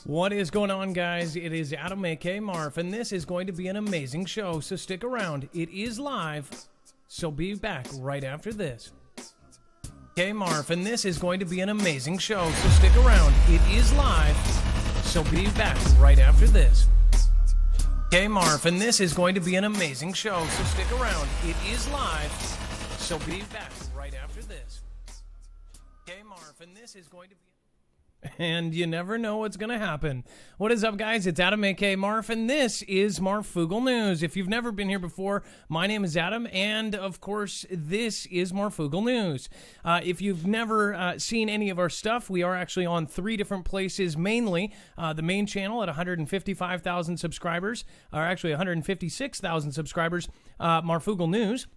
What is going on, guys? It is Adam, aka Marf, and this is going to be an amazing show, so stick around. It is live, so be back right after this. Okay, Marf, and this is going to be an amazing show, so stick around. It is live, so be back right after this. Okay, Marf, and this is going to be an amazing show, so stick around. It is live, so be back right after this. Okay, Marf, and this is going to be... And you never know what's going to happen. What is up, guys? It's Adam, aka Marf, and this is Marfoogle News. If you've never been here before, my name is Adam, and of course, this is Marfoogle News. If you've never seen any of our stuff, we are actually on 3 different places, mainly the main channel at 155,000 subscribers, or actually 156,000 subscribers, Marfoogle News.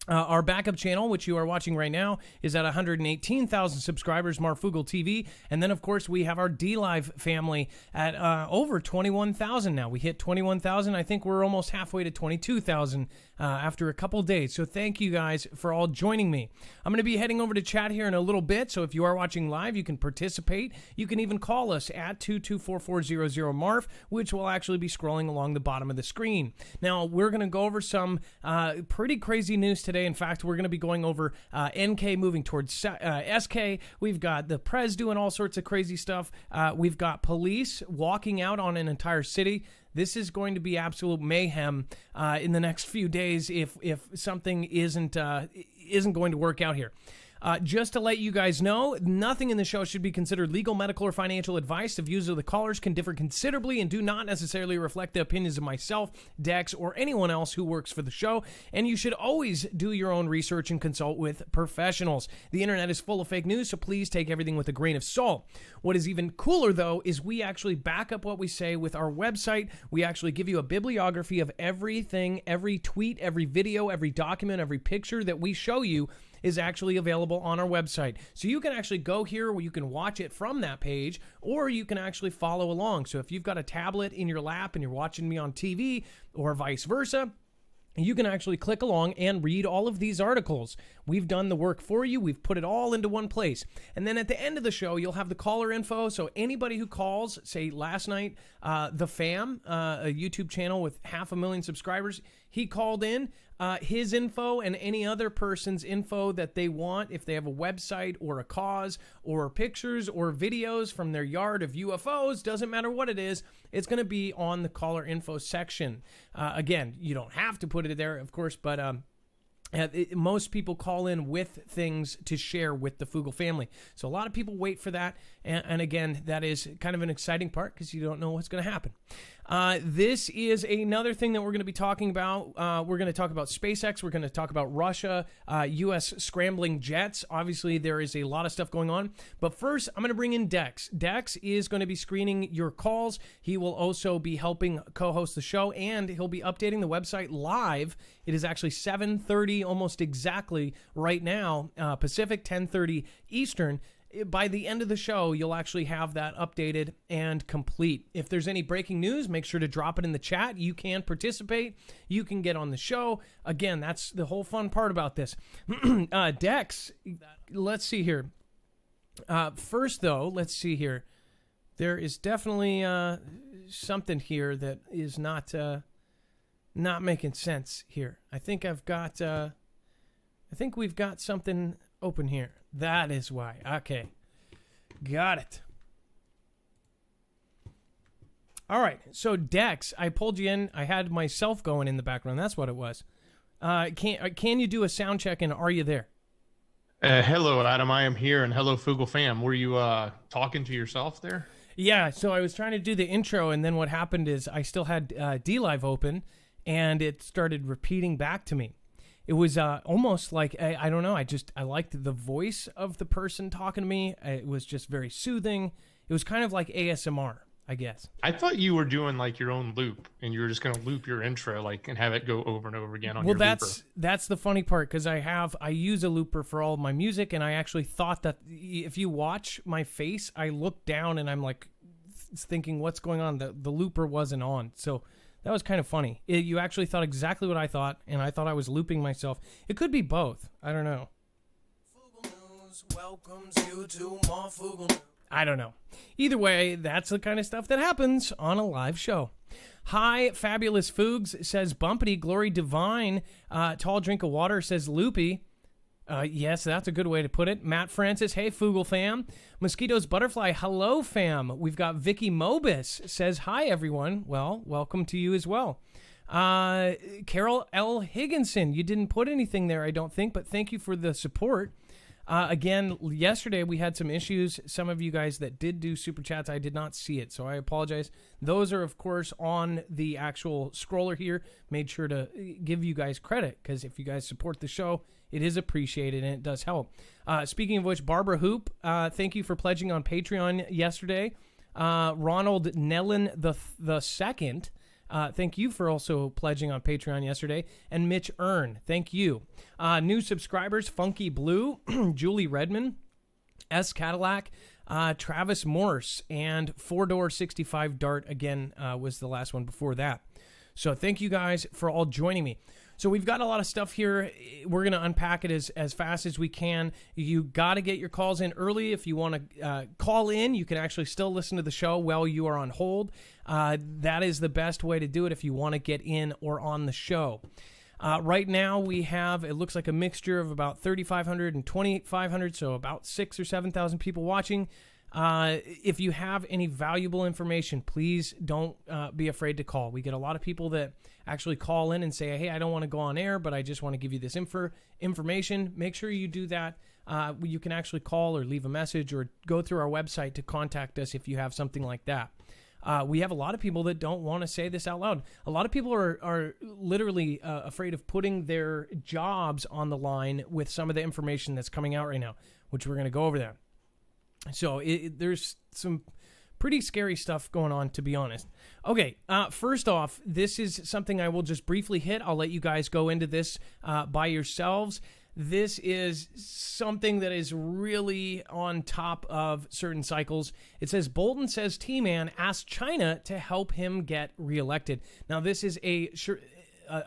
Our backup channel, which you are watching right now, is at 118,000 subscribers, Marfoogle TV. And then, of course, we have our D-Live family at over 21,000 now. We hit 21,000. I think we're almost halfway to 22,000 after a couple days. So thank you guys for all joining me. I'm going to be heading over to chat here in a little bit. So if you are watching live, you can participate. You can even call us at 224-400-MARF, which will actually be scrolling along the bottom of the screen. Now, we're going to go over some pretty crazy news today. In fact, we're going to be going over NK moving towards SK. We've got the Prez doing all sorts of crazy stuff. We've got police walking out on an entire city. This is going to be absolute mayhem in the next few days if something isn't going to work out here. Just to let you guys know, nothing in the show should be considered legal, medical, or financial advice. The views of the callers can differ considerably and do not necessarily reflect the opinions of myself, Dex, or anyone else who works for the show. And you should always do your own research and consult with professionals. The internet is full of fake news, so please take everything with a grain of salt. What is even cooler, though, is we actually back up what we say with our website. We actually give you a bibliography of everything, every tweet, every video, every document, every picture that we show you is actually available on our website. So you can actually go here where you can watch it from that page, or you can actually follow along. So if you've got a tablet in your lap and you're watching me on TV or vice versa, you can actually click along and read all of these articles. We've done the work for you. We've put it all into one place. And then at the end of the show, you'll have the caller info. So anybody who calls, say last night, The Fam, a YouTube channel with 500,000 subscribers, he called in his info and any other person's info that they want. If they have a website or a cause or pictures or videos from their yard of UFOs, doesn't matter what it is, it's going to be on the caller info section. Again, you don't have to put it there, of course, but most people call in with things to share with the Foogle family. So a lot of people wait for that. And again, that is kind of an exciting part because you don't know what's going to happen. This is another thing that we're going to be talking about. We're going to talk about SpaceX. We're going to talk about Russia, U.S. scrambling jets. Obviously, there is a lot of stuff going on. But first, I'm going to bring in Dex. Dex is going to be screening your calls. He will also be helping co-host the show, and he'll be updating the website live. It is actually 7:30 almost exactly right now, Pacific, 10:30 Eastern. By the end of the show, you'll actually have that updated and complete. If there's any breaking news, make sure to drop it in the chat. You can participate. You can get on the show. Again, that's the whole fun part about this. Dex, let's see here. First, though, let's see here. There is definitely something here that is not making sense here. I think we've got something open here. That is why. Okay. Got it. All right. So, Dex, I pulled you in. I had myself going in the background. That's what it was. Can you do a sound check, and are you there? Hello, Adam. I am here, and hello, Foogle fam. Were you talking to yourself there? Yeah. So, I was trying to do the intro, and then what happened is I still had D-Live open, and it started repeating back to me. It was almost like, I don't know, I liked the voice of the person talking to me. It was just very soothing. It was kind of like ASMR, I guess. I thought you were doing like your own loop, and you were just going to loop your intro and have it go over and over again on your looper. Well, that's the funny part, because I use a looper for all of my music, and I actually thought that if you watch my face, I look down and I'm like thinking, what's going on? The looper wasn't on, so... That was kind of funny. You actually thought exactly what I thought, and I thought I was looping myself. It could be both. I don't know. Foogle News welcomes you to Marfoogle News. I don't know. Either way, that's the kind of stuff that happens on a live show. Hi, Fabulous Foogs says Bumpity, Glory Divine, Tall Drink of Water says Loopy. Yes, that's a good way to put it. Matt Francis, hey, Foogle fam. Mosquitoes Butterfly, hello, fam. We've got Vicky Mobus, says hi, everyone. Well, welcome to you as well. Carol L. Higginson, you didn't put anything there, I don't think, but thank you for the support. Again, yesterday we had some issues. Some of you guys that did do super chats, I did not see it, so I apologize. Those are, of course, on the actual scroller here. Made sure to give you guys credit, because if you guys support the show, it is appreciated and it does help. Speaking of which, Barbara Hoop, thank you for pledging on Patreon yesterday. Ronald Nellen the second, thank you for also pledging on Patreon yesterday. And Mitch Earn, thank you. New subscribers, Funky Blue, Julie Redman, S. Cadillac, Travis Morse, and 4-Door 65 Dart, again, was the last one before that. So thank you guys for all joining me. So we've got a lot of stuff here. We're going to unpack it as fast as we can. You got to get your calls in early. If you want to call in, you can actually still listen to the show while you are on hold. That is the best way to do it if you want to get in or on the show. Right now we have, it looks like a mixture of about 3,500 and 2,500, so about 6,000 or 7,000 people watching. If you have any valuable information, please don't be afraid to call. We get a lot of people that actually call in and say, hey, I don't want to go on air, but I just want to give you this information. Make sure you do that. You can actually call or leave a message or go through our website to contact us if you have something like that. We have a lot of people that don't want to say this out loud. A lot of people are literally afraid of putting their jobs on the line with some of the information that's coming out right now, which we're going to go over that. So there's some pretty scary stuff going on, to be honest. Okay, first off, this is something I will just briefly hit. I'll let you guys go into this by yourselves. This is something that is really on top of certain cycles. It says, Bolton says T-Man asked China to help him get reelected. Now, this is a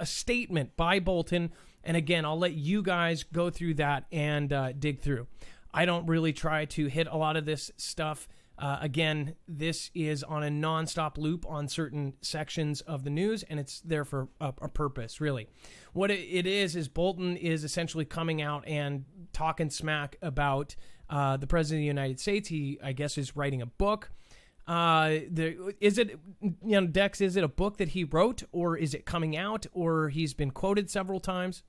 statement by Bolton. And again, I'll let you guys go through that and dig through. I don't really try to hit a lot of this stuff. Again, this is on a nonstop loop on certain sections of the news, and it's there for a purpose, really. What it is Bolton is essentially coming out and talking smack about the President of the United States. He, I guess, is writing a book. Is it, Dex, is it a book that he wrote, or is it coming out, or he's been quoted several times?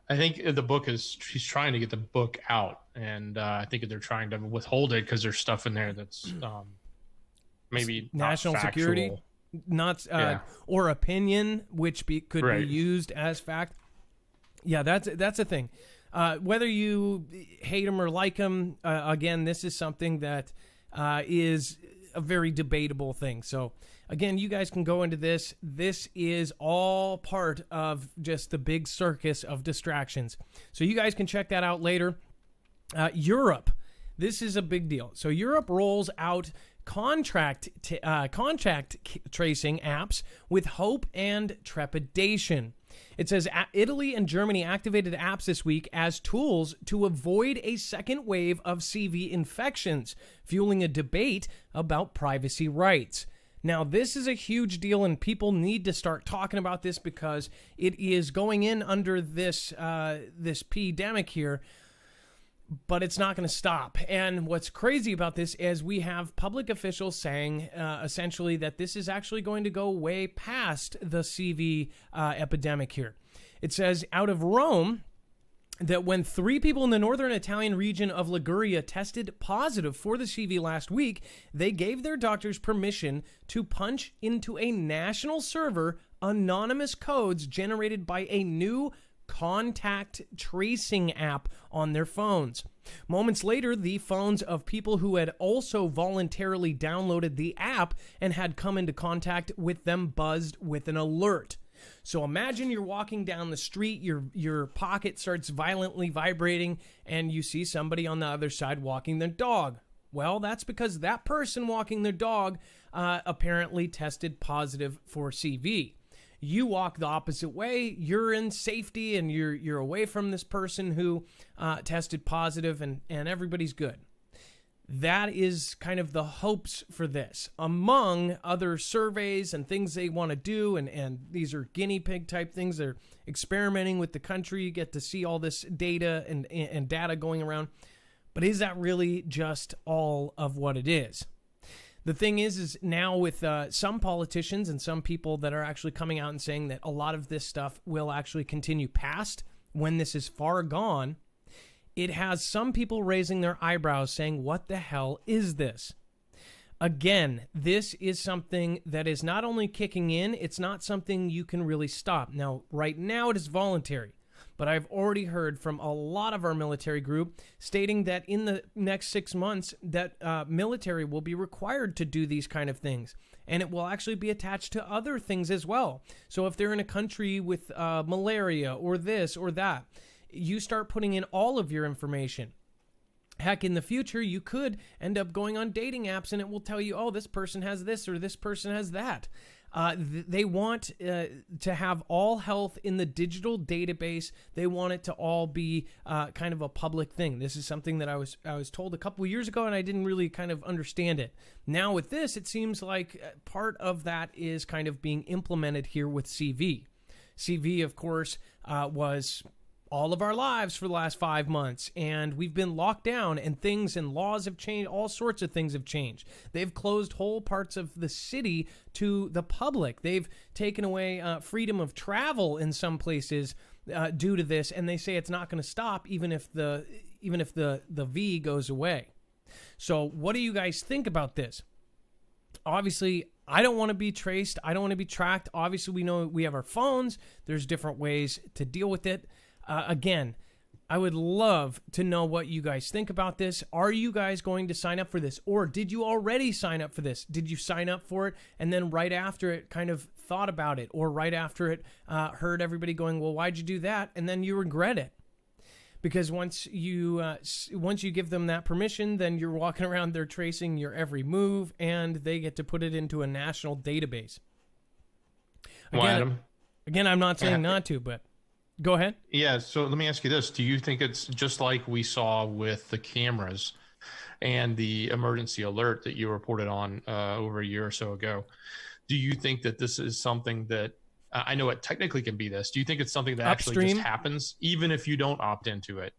I think the book is, he's trying to get the book out, and I think they're trying to withhold it because there's stuff in there that's maybe national security, not or opinion, which could be used as fact. Yeah, that's a thing. Whether you hate him or like him, again, this is something that is a very debatable thing. So again, you guys can go into this. This is all part of just the big circus of distractions. So you guys can check that out later. Europe, this is a big deal. So Europe rolls out contact tracing apps with hope and trepidation. It says Italy and Germany activated apps this week as tools to avoid a second wave of CV infections, fueling a debate about privacy rights. Now, this is a huge deal, and people need to start talking about this because it is going in under this pandemic here, but it's not going to stop. And what's crazy about this is we have public officials saying essentially that this is actually going to go way past the CV epidemic here. It says out of Rome that when 3 people in the northern Italian region of Liguria tested positive for the CV last week, they gave their doctors permission to punch into a national server anonymous codes generated by a new contact tracing app on their phones. Moments later, the phones of people who had also voluntarily downloaded the app and had come into contact with them buzzed with an alert. So imagine you're walking down the street, your pocket starts violently vibrating, and you see somebody on the other side walking their dog. Well, that's because that person walking their dog apparently tested positive for CV. You walk the opposite way, you're in safety, and you're away from this person who tested positive, and everybody's good. That is kind of the hopes for this, among other surveys and things they want to do. And these are guinea pig type things. They're experimenting with the country. You get to see all this data and data going around. But is that really just all of what it is? The thing is now with some politicians and some people that are actually coming out and saying that a lot of this stuff will actually continue past when this is far gone, it has some people raising their eyebrows saying, what the hell is this? Again, this is something that is not only kicking in, it's not something you can really stop. Now, right now it is voluntary, but I've already heard from a lot of our military group stating that in the next 6 months that military will be required to do these kind of things. And it will actually be attached to other things as well. So if they're in a country with malaria or this or that, you start putting in all of your information. Heck, in the future, you could end up going on dating apps and it will tell you, oh, this person has this or this person has that. They want to have all health in the digital database. They want it to all be kind of a public thing. This is something that I was told a couple of years ago, and I didn't really kind of understand it. Now with this, it seems like part of that is kind of being implemented here with CV. CV, of course, was all of our lives for the last 5 months, and we've been locked down, and things and laws have changed. All sorts of things have changed. They've closed whole parts of the city to the public. They've taken away freedom of travel in some places due to this, and they say it's not going to stop even if the V goes away. So what do you guys think about this? Obviously, I don't want to be traced. I don't want to be tracked. Obviously, we know we have our phones. There's different ways to deal with it. Again, I would love to know what you guys think about this. Are you guys going to sign up for this? Or did you already sign up for this? Did you sign up for it and then right after it kind of thought about it? Or right after it heard everybody going, well, why'd you do that? And then you regret it. Because once you give them that permission, then you're walking around there tracing your every move, and they get to put it into a national database. Again, I'm not saying not to, but go ahead. Yeah, so let me ask you this. Do you think it's just like we saw with the cameras and the emergency alert that you reported on over a year or so ago? Do you think that this is something that, I know it technically can be this, do you think it's something that actually just happens even if you don't opt into it?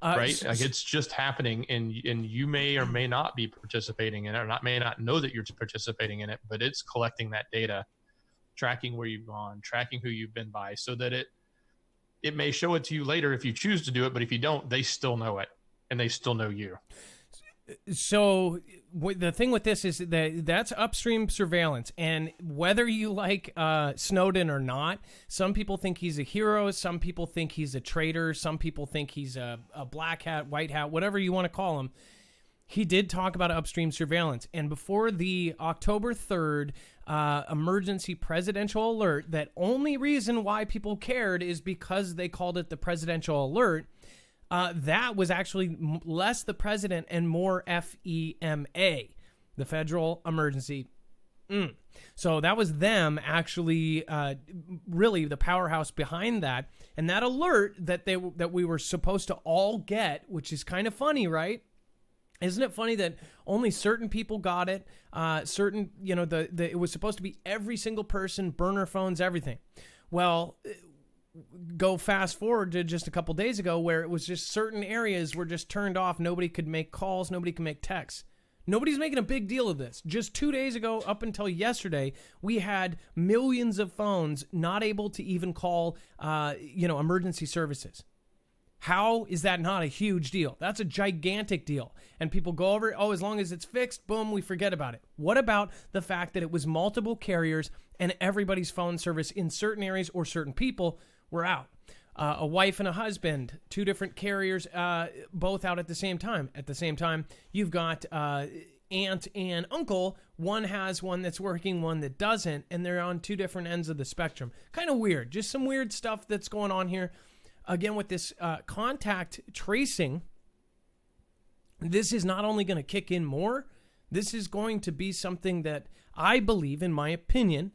Right? Like it's just happening and you may or may not be participating in it, or may not know that you're participating in it, but it's collecting that data, tracking where you've gone, tracking who you've been by, so that it may show it to you later if you choose to do it, but if you don't, they still know it and they still know you. So the thing with this is that that's upstream surveillance, and whether you like Snowden or not, some people think he's a hero, some people think he's a traitor, some people think he's a black hat, white hat, whatever you want to call him. He did talk about upstream surveillance, and before the October 3rd emergency presidential alert, that only reason why people cared is because they called it the presidential alert. That was actually less the president and more FEMA, the Federal Emergency. So that was them actually really the powerhouse behind that. And that alert that we were supposed to all get, which is kind of funny, right? Isn't it funny that only certain people got it? It was supposed to be every single person, burner phones, everything. Well, go fast forward to just a couple days ago where it was just certain areas were just turned off. Nobody could make calls. Nobody could make texts. Nobody's making a big deal of this. Just 2 days ago, up until yesterday, we had millions of phones not able to even call, emergency services. How is that not a huge deal? That's a gigantic deal. And people go over, as long as it's fixed, boom, we forget about it. What about the fact that it was multiple carriers and everybody's phone service in certain areas or certain people were out? A wife and a husband, two different carriers, both out at the same time. At the same time, you've got aunt and uncle. One has one that's working, one that doesn't, and they're on two different ends of the spectrum. Kind of weird. Just some weird stuff that's going on here. Again, with this contact tracing, this is not only going to kick in more, this is going to be something that I believe, in my opinion,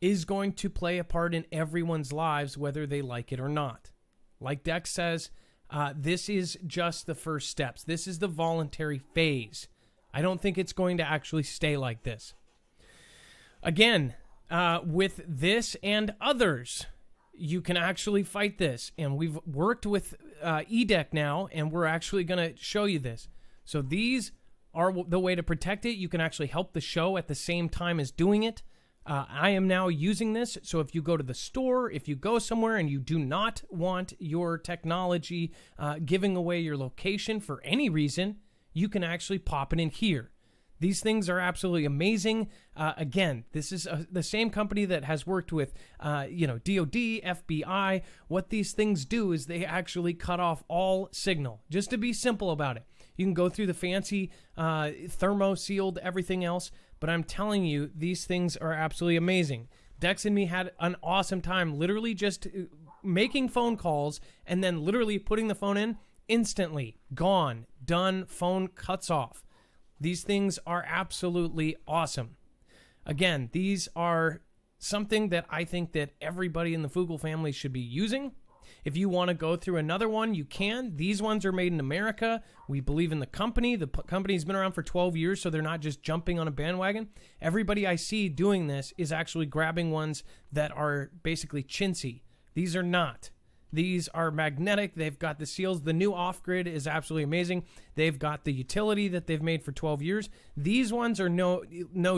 is going to play a part in everyone's lives, whether they like it or not. Like Dex says, This is just the first steps. This is the voluntary phase. I don't think it's going to actually stay like this. Again, with this and others, you can actually fight this. And we've worked with EDEC now, and we're actually going to show you this. So these are the way to protect it. You can actually help the show at the same time as doing it. I am now using this, so if you go to the store, if you go somewhere and you do not want your technology giving away your location for any reason, you can actually pop it in here. These things are absolutely amazing. Again, this is the same company that has worked with, DOD, FBI. What these things do is they actually cut off all signal, just to be simple about it. You can go through the fancy thermo-sealed everything else, but I'm telling you, these things are absolutely amazing. Dex and me had an awesome time literally just making phone calls and then literally putting the phone in, instantly, gone, done, phone cuts off. These things are absolutely awesome. Again, these are something that I think that everybody in the Foogle family should be using. If you want to go through another one, you can. These ones are made in America. We believe in the company. The company's been around for 12 years, so they're not just jumping on a bandwagon. Everybody I see doing this is actually grabbing ones that are basically chintzy. These are not. These are magnetic. They've got the seals. The new off-grid is absolutely amazing. They've got the utility that they've made for 12 years. These ones are no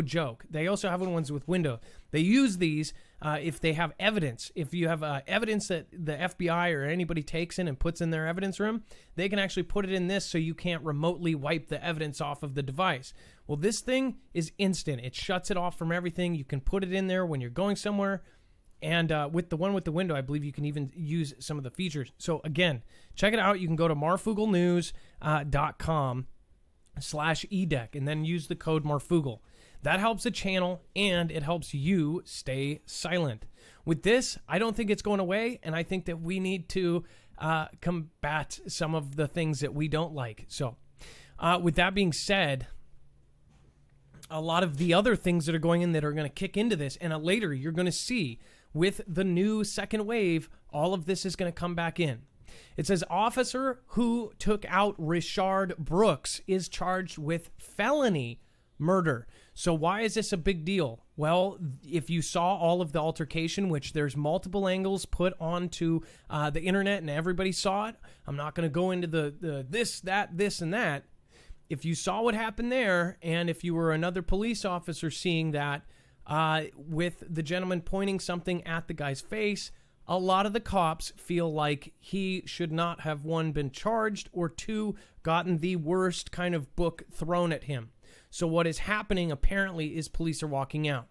joke. They also have ones with window. They use these if they have evidence. If you have evidence that the FBI or anybody takes in and puts in their evidence room, they can actually put it in this so you can't remotely wipe the evidence off of the device. Well, this thing is instant. It shuts it off from everything. You can put it in there when you're going somewhere. And with the one with the window, I believe you can even use some of the features. So again, check it out. You can go to marfooglenews.com/EDEC and then use the code Marfoogle. That helps the channel and it helps you stay silent. With this, I don't think it's going away, and I think that we need to combat some of the things that we don't like. So with that being said, a lot of the other things that are going in that are going to kick into this, and later you're going to see with the new second wave, all of this is going to come back in. It says, officer who took out Richard Brooks is charged with felony murder. So why is this a big deal? Well, if you saw all of the altercation, which there's multiple angles put onto the internet and everybody saw it, I'm not going to go into the this, and that. If you saw what happened there, and if you were another police officer seeing that, with the gentleman pointing something at the guy's face, a lot of the cops feel like he should not have, one, been charged, or two, gotten the worst kind of book thrown at him. So what is happening, apparently, is police are walking out.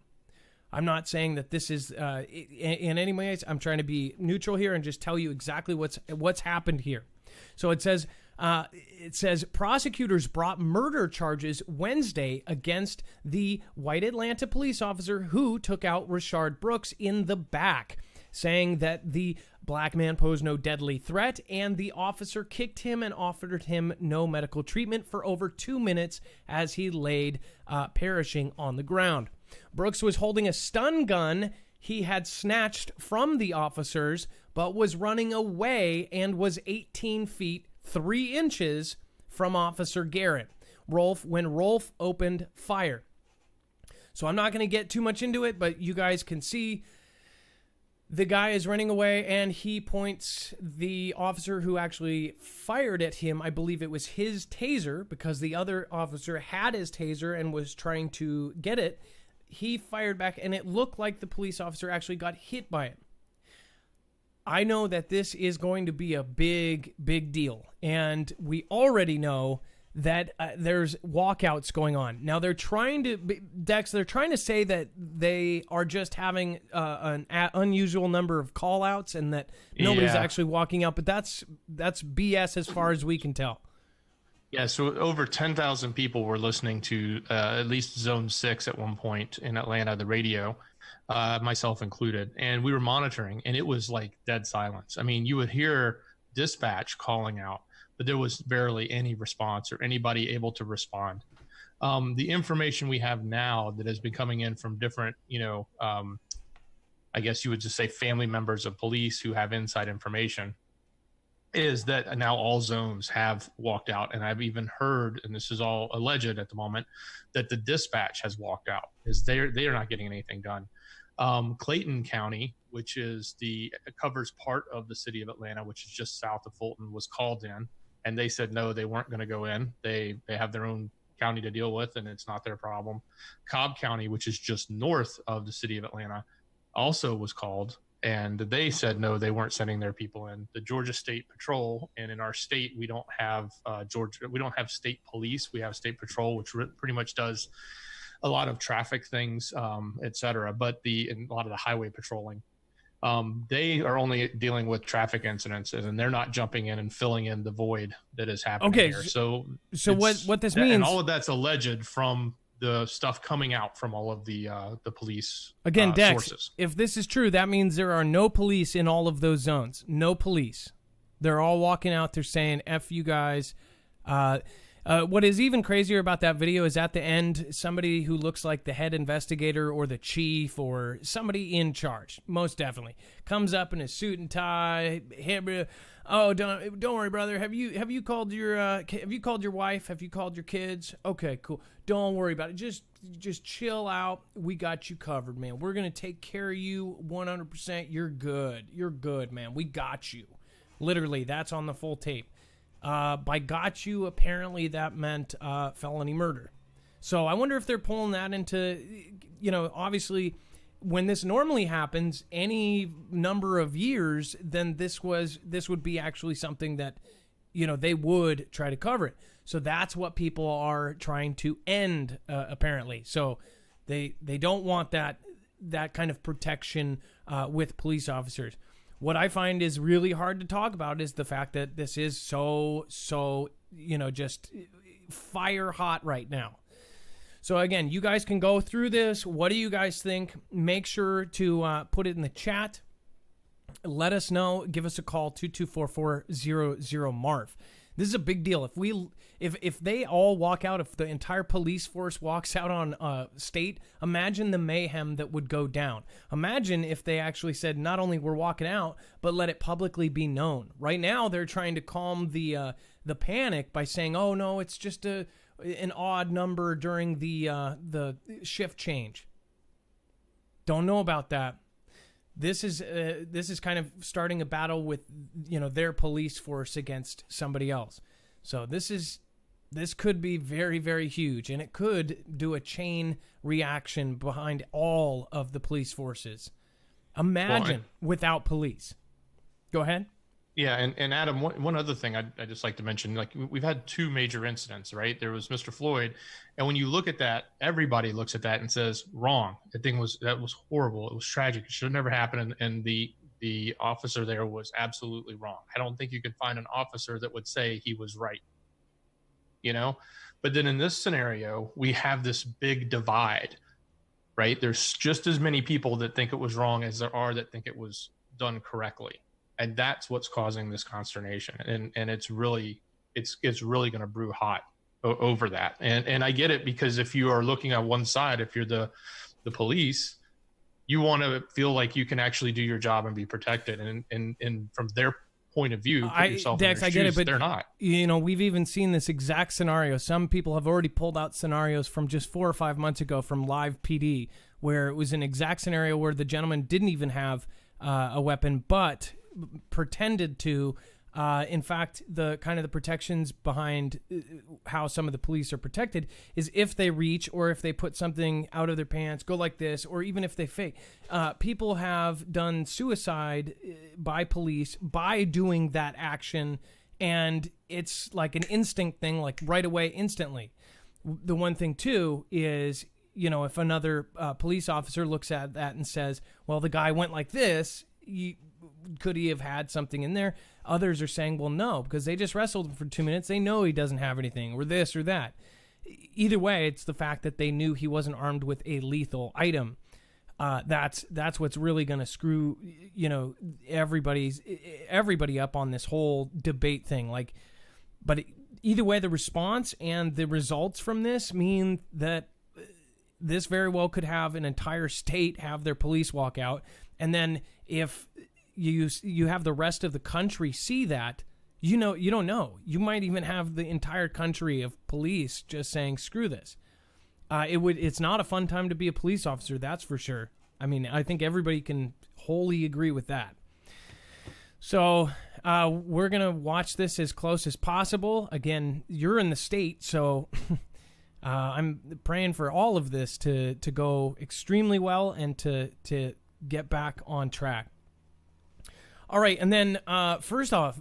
I'm not saying that this is, in any ways, I'm trying to be neutral here and just tell you exactly what's happened here. So it says prosecutors brought murder charges Wednesday against the White Atlanta police officer who took out Richard Brooks in the back, saying that the black man posed no deadly threat and the officer kicked him and offered him no medical treatment for over 2 minutes as he laid perishing on the ground. Brooks was holding a stun gun he had snatched from the officers, but was running away and was 18 feet 3 inches from Officer Garrett, when Rolfe opened fire. So I'm not going to get too much into it, but you guys can see the guy is running away and he points the officer who actually fired at him. I believe it was his taser, because the other officer had his taser and was trying to get it. He fired back and it looked like the police officer actually got hit by it. I know that this is going to be a big, big deal. And we already know that there's walkouts going on. Now, they're trying to say that they are just having an unusual number of call-outs and that nobody's actually walking out. But that's BS as far as we can tell. Yeah, so over 10,000 people were listening to at least Zone 6 at one point in Atlanta, the radio, myself included. And we were monitoring, and it was like dead silence. I mean, you would hear dispatch calling out, but there was barely any response or anybody able to respond. The information we have now that has been coming in from different, I guess you would just say family members of police who have inside information, is that now all zones have walked out. And I've even heard, and this is all alleged at the moment, that the dispatch has walked out, is they are not getting anything done. Clayton County, which covers part of the city of Atlanta, which is just south of Fulton, was called in, and they said no, they weren't going to go in. They have their own county to deal with, and it's not their problem. Cobb County, which is just north of the city of Atlanta, also was called, and they said no, they weren't sending their people in. The Georgia State Patrol, and in our state we don't have we don't have state police, we have state patrol, which pretty much does a lot of traffic things, etc. But and a lot of the highway patrolling, they are only dealing with traffic incidents, and they're not jumping in and filling in the void that is happening here. So what this means, and all of that's alleged from the stuff coming out from all of the police again, Dex, sources. If this is true, that means there are no police in all of those zones. No police. They're all walking out there saying, F you guys. What is even crazier about that video is at the end, somebody who looks like the head investigator or the chief or somebody in charge, most definitely, comes up in a suit and tie. Hey, oh, don't worry, brother. Have you called your wife? Have you called your kids? Okay, cool. Don't worry about it. Just chill out. We got you covered, man. We're gonna take care of you 100%. You're good. You're good, man. We got you. Literally, that's on the full tape. By got you, apparently that meant felony murder. So I wonder if they're pulling that into, obviously when this normally happens, any number of years, then this would be actually something that, they would try to cover it. So that's what people are trying to end, apparently. So they don't want that kind of protection with police officers. What I find is really hard to talk about is the fact that this is so, just fire hot right now. So again, you guys can go through this. What do you guys think? Make sure to put it in the chat. Let us know. Give us a call, 224-400-MARF. This is a big deal. If they all walk out, if the entire police force walks out on state, imagine the mayhem that would go down. Imagine if they actually said, not only we're walking out, but let it publicly be known. Right now, they're trying to calm the panic by saying, oh no, it's just an odd number during the shift change. Don't know about that. This is kind of starting a battle with their police force against somebody else. So this could be very, very huge, and it could do a chain reaction behind all of the police forces. Imagine without police. Go ahead. Yeah, and Adam, one other thing I'd just like to mention, like we've had two major incidents, right? There was Mr. Floyd, and when you look at that, everybody looks at that and says, wrong. That was horrible. It was tragic. It should have never happened, and the officer there was absolutely wrong. I don't think you could find an officer that would say he was right, But then in this scenario, we have this big divide, right? There's just as many people that think it was wrong as there are that think it was done correctly. And that's what's causing this consternation. And it's really going to brew hot over that. And I get it, because if you are looking at one side, if you're the police, you want to feel like you can actually do your job and be protected. And from their point of view, put yourself in their shoes, I get it, but they're not. We've even seen this exact scenario. Some people have already pulled out scenarios from just 4 or 5 months ago from Live PD, where it was an exact scenario where the gentleman didn't even have a weapon, but pretended to. In fact, the kind of the protections behind how some of the police are protected is if they reach or if they put something out of their pants, go like this, or even if they fake. People have done suicide by police by doing that action, and it's like an instinct thing, like right away, instantly. The one thing, too, is, if another police officer looks at that and says, well, the guy went like this, could he have had something in there? Others are saying, well, no, because they just wrestled him for 2 minutes. They know he doesn't have anything, or this or that. Either way, it's the fact that they knew he wasn't armed with a lethal item. That's what's really going to screw, everybody up on this whole debate thing. But either way, the response and the results from this mean that this very well could have an entire state have their police walk out, and then if you have the rest of the country see that, You don't know. You might even have the entire country of police just saying, screw this. It's not a fun time to be a police officer, that's for sure. I mean, I think everybody can wholly agree with that. So we're going to watch this as close as possible. Again, you're in the state, so I'm praying for all of this to go extremely well and to get back on track. All right, and then first off,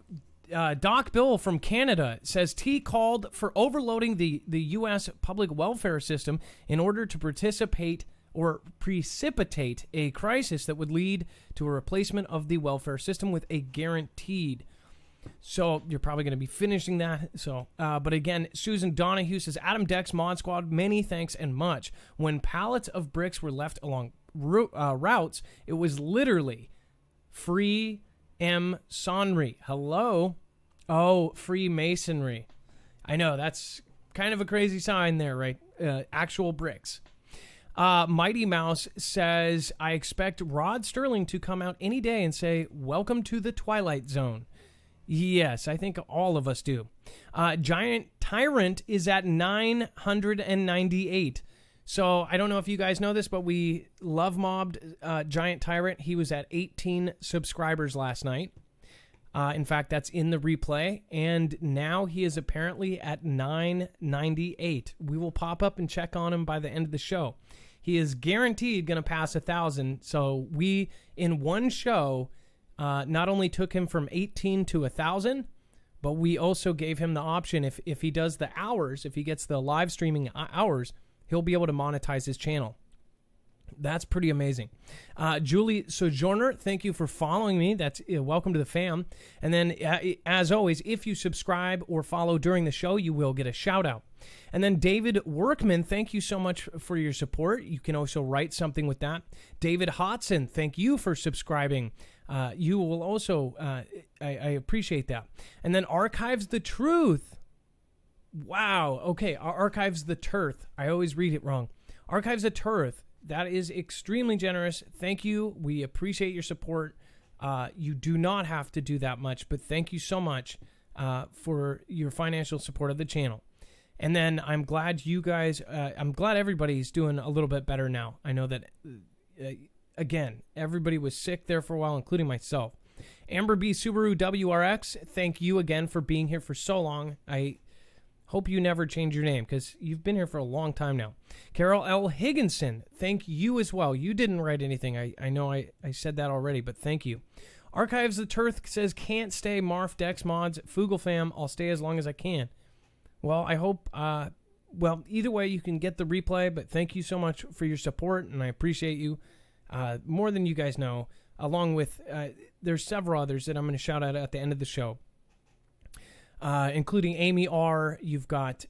Doc Bill from Canada says T called for overloading the U.S. public welfare system in order to precipitate a crisis that would lead to a replacement of the welfare system with a guaranteed. So you're probably going to be finishing that. So, but again, Susan Donahue says Adam Dex Mod Squad, many thanks and much. When pallets of bricks were left along routes, it was literally free masonry. Hello? Oh, Freemasonry. I know, that's kind of a crazy sign there, right? Actual bricks. Mighty Mouse says, I expect Rod Sterling to come out any day and say, welcome to the Twilight Zone. Yes, I think all of us do. Giant Tyrant is at 998. So I don't know if you guys know this, but we love mobbed Giant Tyrant. He was at 18 subscribers last night. In fact, that's in the replay. And now he is apparently at 998. We will pop up and check on him by the end of the show. He is guaranteed going to pass 1,000. So we, in one show, not only took him from 18 to 1,000, but we also gave him the option, if he does the hours, if he gets the live streaming hours, he'll be able to monetize his channel. That's pretty amazing. Julie Sojourner, thank you for following me. That's welcome to the fam. And then, as always, if you subscribe or follow during the show, you will get a shout out. And then David Workman, thank you so much for your support. You can also write something with that. David Hodson, thank you for subscribing. You will also, I appreciate that. And then Archives the Truth. Wow. Okay. Archives the Turth. I always read it wrong. Archives the Turth. That is extremely generous. Thank you. We appreciate your support. You do not have to do that much, but thank you so much for your financial support of the channel. And then I'm glad you guys, I'm glad everybody's doing a little bit better now. I know that, again, everybody was sick there for a while, including myself. Amber B. Subaru WRX, thank you again for being here for so long. I hope you never change your name because you've been here for a long time now. Carol L. Higginson, thank you as well. You didn't write anything. I know I said that already, but thank you. Archives the Turth says, can't stay Marf Dex Mods. Foogle fam, I'll stay as long as I can. Well, I hope, either way, you can get the replay, but thank you so much for your support, and I appreciate you more than you guys know, along with, there's several others that I'm going to shout out at the end of the show. Including Amy R. You've got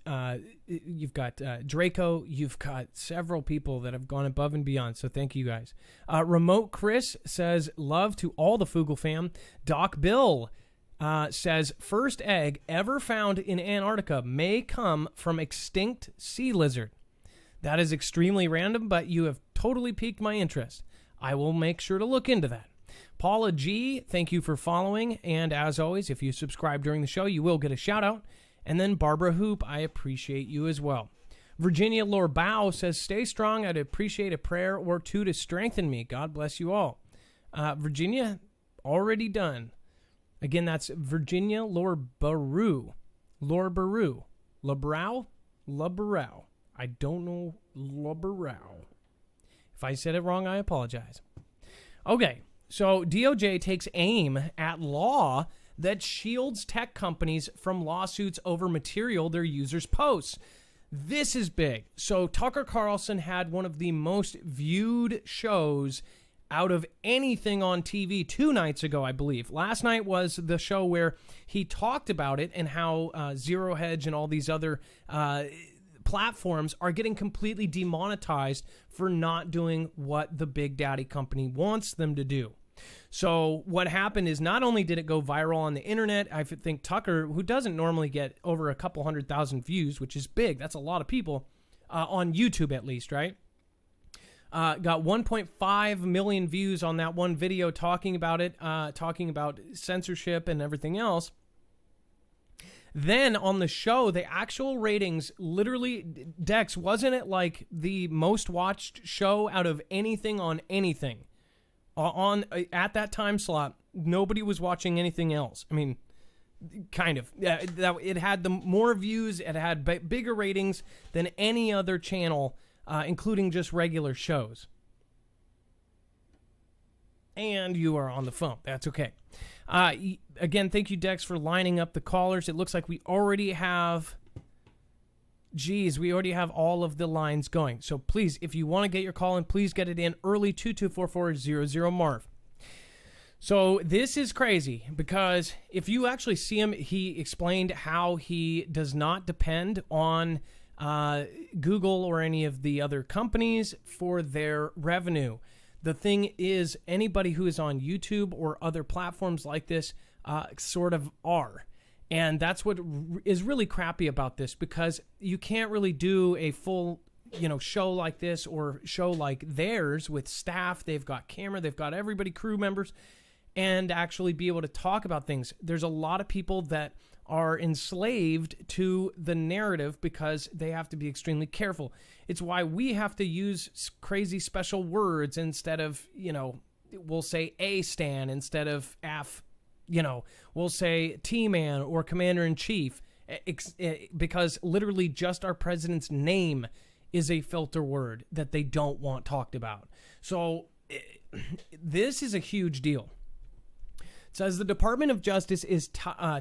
Draco. You've got several people that have gone above and beyond. So thank you guys. Remote Chris says love to all the Foogle fam. Doc Bill says first egg ever found in Antarctica may come from extinct sea lizard. That is extremely random, but you have totally piqued my interest. I will make sure to look into that. Paula G, thank you for following. And as always, if you subscribe during the show, you will get a shout out. And then Barbara Hoop, I appreciate you as well. Virginia Lorbow says, stay strong. I'd appreciate a prayer or two to strengthen me. God bless you all. Virginia, already done. Again, that's Virginia Lorbow. Lorbow. Lorbow. I don't know Lorbow. If I said it wrong, I apologize. Okay. So DOJ takes aim at law that shields tech companies from lawsuits over material their users post. This is big. So Tucker Carlson had one of the most viewed shows out of anything on TV 2 nights ago, I believe. Last night was the show where he talked about it and how Zero Hedge and all these other platforms are getting completely demonetized for not doing what the big daddy company wants them to do. So what happened is not only did it go viral on the internet, I think Tucker, who doesn't normally get over a couple 100,000 views, which is big, that's a lot of people, on YouTube at least, right? Got 1.5 million views on that one video talking about it, talking about censorship and everything else. Then on the show, the actual ratings, literally, Dex, wasn't it like the most watched show out of anything on anything? At that time slot, nobody was watching anything else. I mean, kind of. Yeah, it had the more views, it had bigger ratings than any other channel, including just regular shows. And you are on the phone. That's okay. Again, thank you, Dex, for lining up the callers. It looks like we already have... we already have all of the lines going. So please, if you want to get your call in, please get it in early, 224-400-MARV. So this is crazy because if you actually see him, he explained how he does not depend on Google or any of the other companies for their revenue. The thing is, anybody who is on YouTube or other platforms like this sort of are. And that's what is really crappy about this, because you can't really do a full, show like this or show like theirs with staff. They've got camera, they've got everybody, crew members, and actually be able to talk about things. There's a lot of people that are enslaved to the narrative because they have to be extremely careful. It's why we have to use crazy special words instead of, we'll say A-Stan instead of F. We'll say T-Man or Commander-in-Chief, because literally just our president's name is a filter word that they don't want talked about. So this is a huge deal. It says the Department of Justice is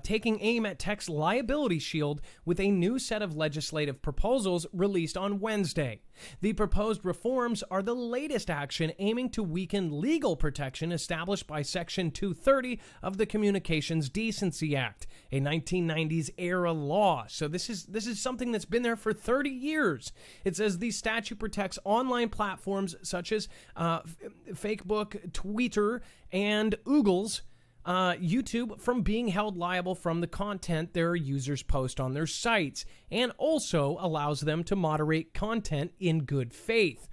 taking aim at tech's liability shield with a new set of legislative proposals released on Wednesday. The proposed reforms are the latest action aiming to weaken legal protection established by Section 230 of the Communications Decency Act, a 1990s era law. So this is something that's been there for 30 years. It says the statute protects online platforms such as Facebook, Twitter, and Oogles, YouTube, from being held liable from the content their users post on their sites, and also allows them to moderate content in good faith.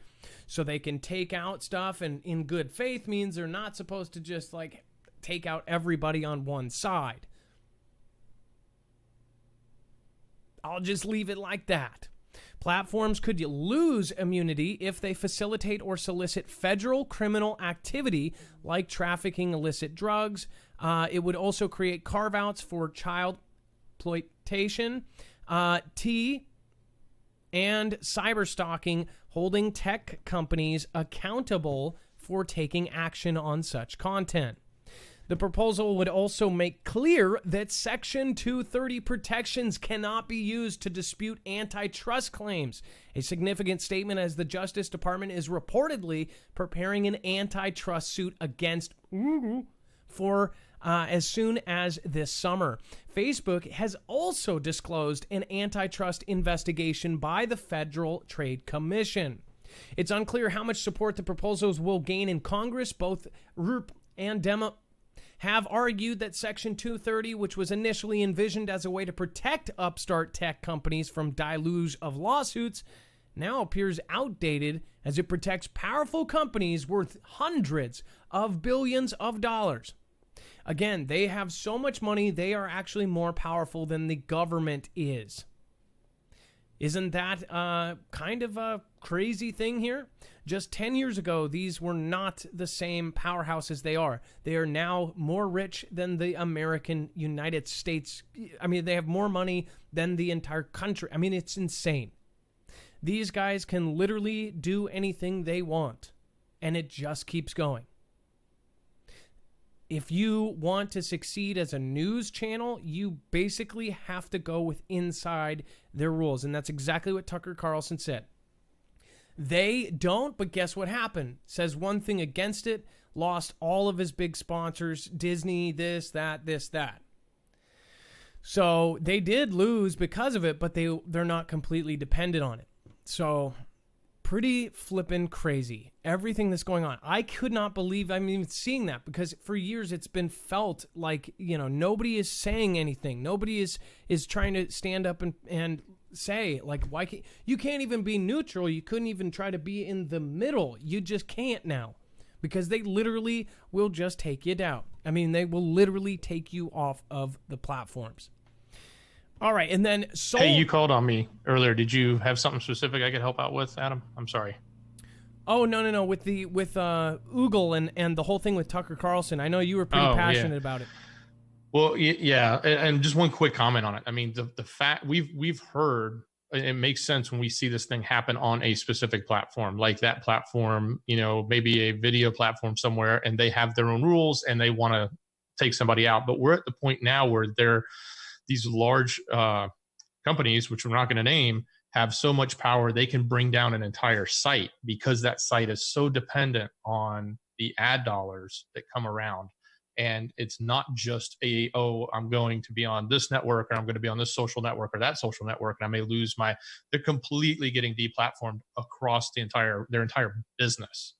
So they can take out stuff, and in good faith means they're not supposed to just take out everybody on one side. I'll just leave it like that. Platforms could lose immunity if they facilitate or solicit federal criminal activity like trafficking illicit drugs. It would also create carve-outs for child exploitation, and cyberstalking, holding tech companies accountable for taking action on such content. The proposal would also make clear that Section 230 protections cannot be used to dispute antitrust claims, a significant statement as the Justice Department is reportedly preparing an antitrust suit against Google for as soon as this summer. Facebook has also disclosed an antitrust investigation by the Federal Trade Commission. It's unclear how much support the proposals will gain in Congress. Both RUP and Demo have argued that Section 230, which was initially envisioned as a way to protect upstart tech companies from deluge of lawsuits, now appears outdated as it protects powerful companies worth hundreds of billions of dollars. Again, they have so much money, they are actually more powerful than the government is. Isn't that kind of a crazy thing here? Just 10 years ago, these were not the same powerhouses they are. They are now more rich than the American United States. I mean, they have more money than the entire country. I mean, it's insane. These guys can literally do anything they want, and it just keeps going. If you want to succeed as a news channel, you basically have to go with inside their rules. And that's exactly what Tucker Carlson said. They don't, but guess what happened? Says one thing against it, lost all of his big sponsors, Disney, this, that. So they did lose because of it, but they're not completely dependent on it. So pretty flippin' crazy. Everything that's going on. I could not believe I'm even seeing that, because for years it's been felt like, nobody is saying anything. Nobody is trying to stand up and say, why can't you can't even be neutral. You couldn't even try to be in the middle. You just can't now, because they literally will just take you down. I mean, they will literally take you off of the platforms. All right, and then Hey, you called on me earlier. Did you have something specific I could help out with, Adam? I'm sorry. Oh, no. With Foogle and the whole thing with Tucker Carlson. I know you were pretty passionate about it. Well, yeah, and just one quick comment on it. I mean, the fact we've heard, it makes sense when we see this thing happen on a specific platform, like that platform, maybe a video platform somewhere, and they have their own rules and they want to take somebody out. But we're at the point now where these large companies, which we're not going to name, have so much power they can bring down an entire site because that site is so dependent on the ad dollars that come around. And it's not just I'm going to be on this network, or I'm going to be on this social network or that social network, and I may lose they're completely getting deplatformed across their entire business.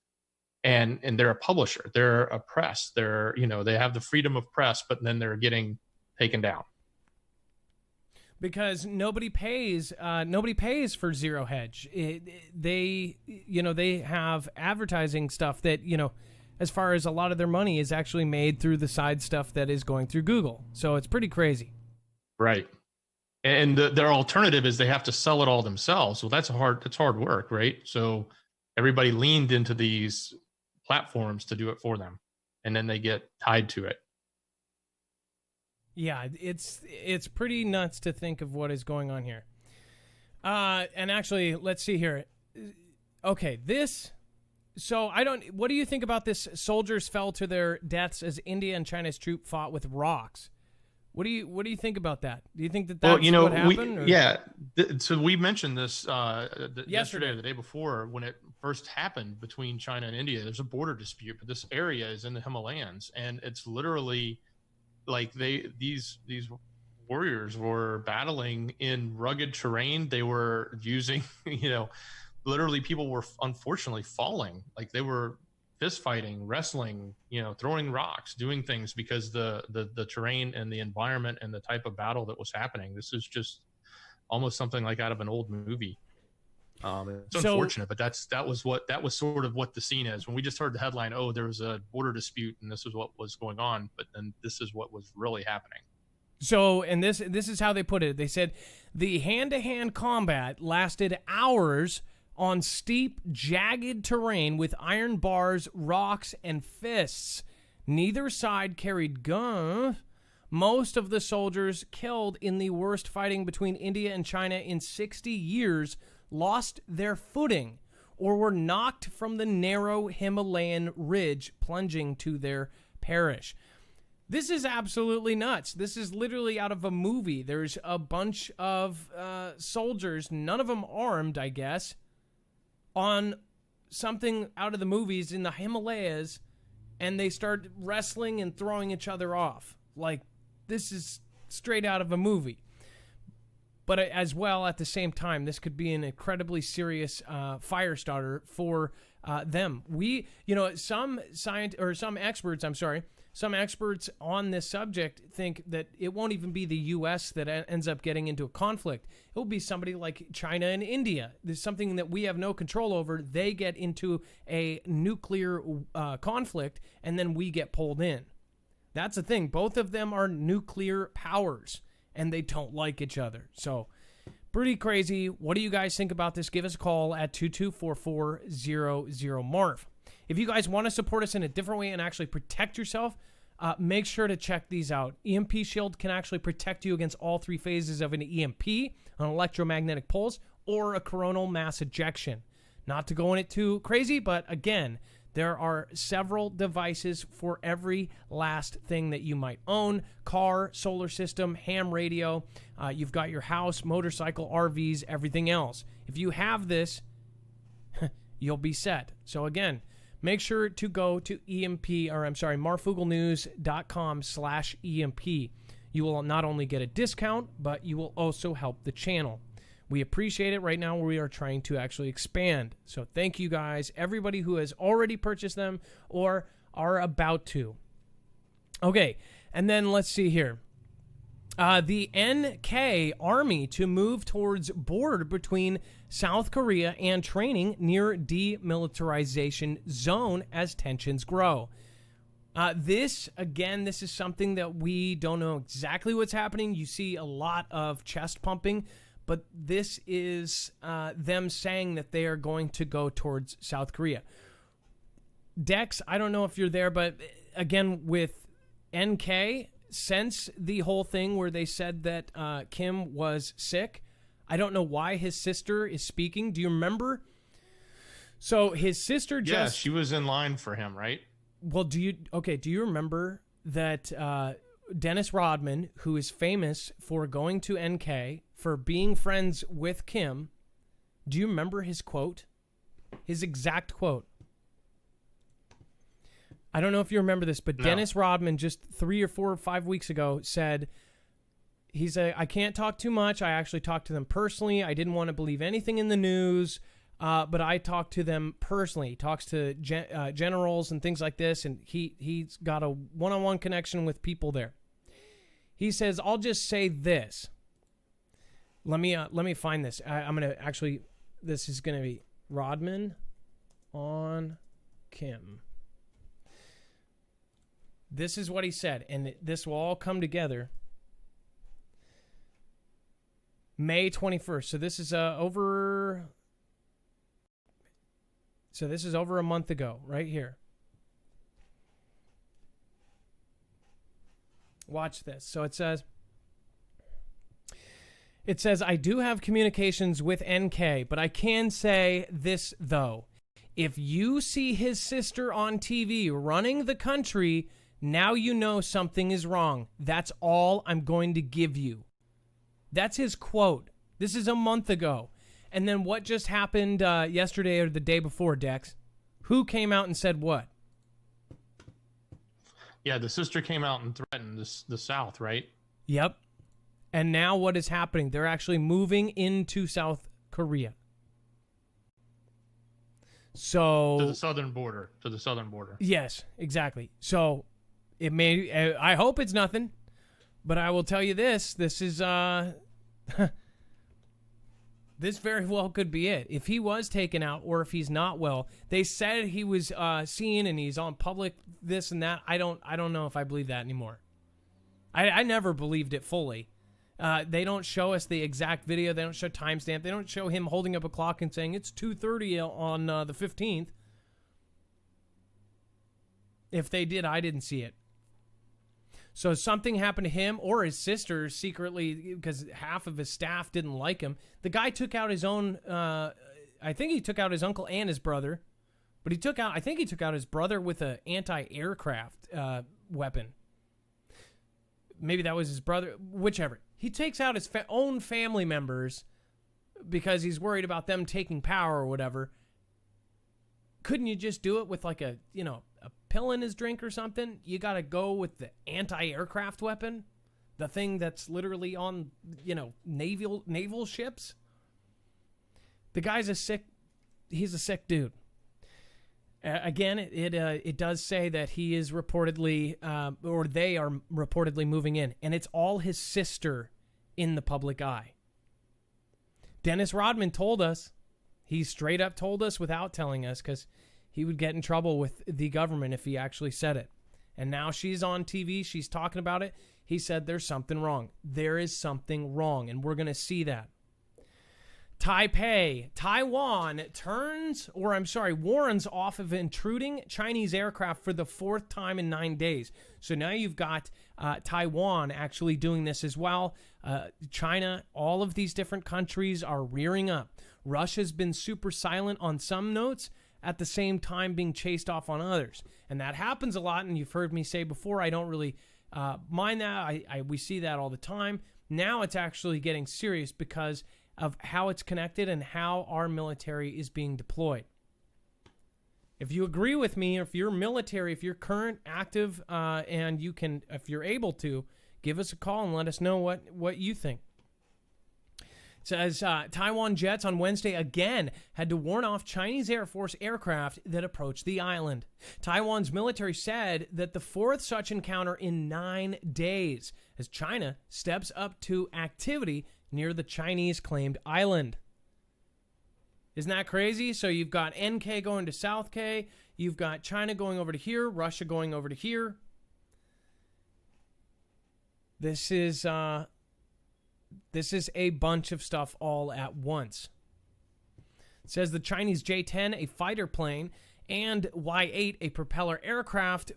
And they're a publisher, they're a press, they have the freedom of press, but then they're getting taken down. Because nobody pays for Zero Hedge. They have advertising stuff that, as far as a lot of their money is actually made through the side stuff that is going through Google. So it's pretty crazy. Right. And their alternative is they have to sell it all themselves. Well, that's hard work, right? So everybody leaned into these platforms to do it for them, and then they get tied to it. Yeah, it's pretty nuts to think of what is going on here. And actually, let's see here. Okay, what do you think about this? Soldiers fell to their deaths as India and China's troop fought with rocks. What do you think about that? Do you think that's what happened? So we mentioned this yesterday or the day before when it first happened between China and India. There's a border dispute, but this area is in the Himalayas, and it's literally like these warriors were battling in rugged terrain. They were using, literally people were unfortunately falling. Like they were fist fighting, wrestling, throwing rocks, doing things because the terrain and the environment and the type of battle that was happening. This is just almost something like out of an old movie. It's unfortunate, but that was sort of what the scene is. When we just heard the headline, there was a border dispute and this is what was going on, but then this is what was really happening. So, and this is how they put it. They said the hand-to-hand combat lasted hours on steep, jagged terrain with iron bars, rocks, and fists. Neither side carried guns. Most of the soldiers killed in the worst fighting between India and China in 60 years lost their footing or were knocked from the narrow Himalayan ridge, plunging to their perish. This is absolutely nuts. This is literally out of a movie. There's a bunch of soldiers, none of them armed, I guess, on something out of the movies in the Himalayas, and they start wrestling and throwing each other off. Like, this is straight out of a movie. But as well, at the same time, this could be an incredibly serious fire starter for them. Some experts on this subject think that it won't even be the U.S. that ends up getting into a conflict. It will be somebody like China and India. There's something that we have no control over. They get into a nuclear conflict, and then we get pulled in. That's the thing. Both of them are nuclear powers, and they don't like each other. So, pretty crazy. What do you guys think about this? Give us a call at 224-400-MARF. If you guys want to support us in a different way and actually protect yourself, make sure to check these out. EMP Shield can actually protect you against all three phases of an EMP, an electromagnetic pulse, or a coronal mass ejection. Not to go in it too crazy, but again, there are several devices for every last thing that you might own. Car, solar system, ham radio. You've got your house, motorcycle, RVs, everything else. If you have this, you'll be set. So again, make sure to go to marfooglenews.com/EMP. You will not only get a discount, but you will also help the channel. We appreciate it. Right now, we are trying to actually expand. So thank you guys, everybody who has already purchased them or are about to. Okay, and then let's see here. The NK Army to move towards border between South Korea and training near demilitarization zone as tensions grow. This is something that we don't know exactly what's happening. You see a lot of chest pumping, but this is them saying that they are going to go towards South Korea. Dex, I don't know if you're there, but again, with NK, since the whole thing where they said that Kim was sick, I don't know why his sister is speaking. Do you remember? So his sister just... Yeah, she was in line for him, right? Well, do you remember that Dennis Rodman, who is famous for going to NK, for being friends with Kim, do you remember his quote? His exact quote. I don't know if you remember this, but no. Dennis Rodman just 3 or 4 or 5 weeks ago said, I can't talk too much. I actually talked to them personally. I didn't want to believe anything in the news. But I talk to them personally. He talks to generals and things like this, and he's got a one-on-one connection with people there. He says, "I'll just say this. Let me find this. I'm gonna actually. This is gonna be Rodman on Kim. This is what he said, and this will all come together. May 21st. So this is over. So this is over a month ago, right here. Watch this. So it says, I do have communications with NK, but I can say this, though. If you see his sister on TV running the country, now you know something is wrong. That's all I'm going to give you. That's his quote. This is a month ago. And then what just happened yesterday or the day before, Dex? Who came out and said what? Yeah, the sister came out and threatened the South, right? Yep. And now what is happening? They're actually moving into South Korea. So to the southern border. Yes, exactly. So it may. I hope it's nothing, but I will tell you this. This is This very well could be it. If he was taken out or if he's not well, they said he was seen and he's on public this and that. I don't know if I believe that anymore. I never believed it fully. They don't show us the exact video. They don't show timestamp. They don't show him holding up a clock and saying it's 2:30 on the 15th. If they did, I didn't see it. So something happened to him or his sister secretly because half of his staff didn't like him. The guy took out his own, I think he took out his uncle and his brother. But I think he took out his brother with an anti-aircraft weapon. Maybe that was his brother, whichever. He takes out his own family members because he's worried about them taking power or whatever. Couldn't you just do it with like a pill in his drink or something? You got to go with the anti-aircraft weapon, the thing that's literally on, naval ships. The guy's he's a sick dude. Again, it does say that he is reportedly, or they are reportedly moving in, and it's all his sister in the public eye. Dennis Rodman told us. He straight up told us without telling us because he would get in trouble with the government if he actually said it. And now she's on TV. She's talking about it. He said there's something wrong. There is something wrong, and we're going to see that. Taiwan warns off of intruding Chinese aircraft for the 4th time in 9 days. So now you've got Taiwan actually doing this as well. China, all of these different countries are rearing up. Russia's been super silent on some notes, at the same time being chased off on others. And that happens a lot, and you've heard me say before, I don't really mind that. We see that all the time. Now it's actually getting serious because of how it's connected and how our military is being deployed. If you agree with me, if you're military, if you're current, active, and you can, if you're able to, give us a call and let us know what you think. It says Taiwan jets on Wednesday again had to warn off Chinese Air Force aircraft that approached the island. Taiwan's military said that the 4th such encounter in 9 days as China steps up to activity near the Chinese claimed island. Isn't that crazy? So you've got NK going to South K. You've got China going over to here. Russia going over to here. This is a bunch of stuff all at once. It says the Chinese J-10, a fighter plane, and Y-8, a propeller aircraft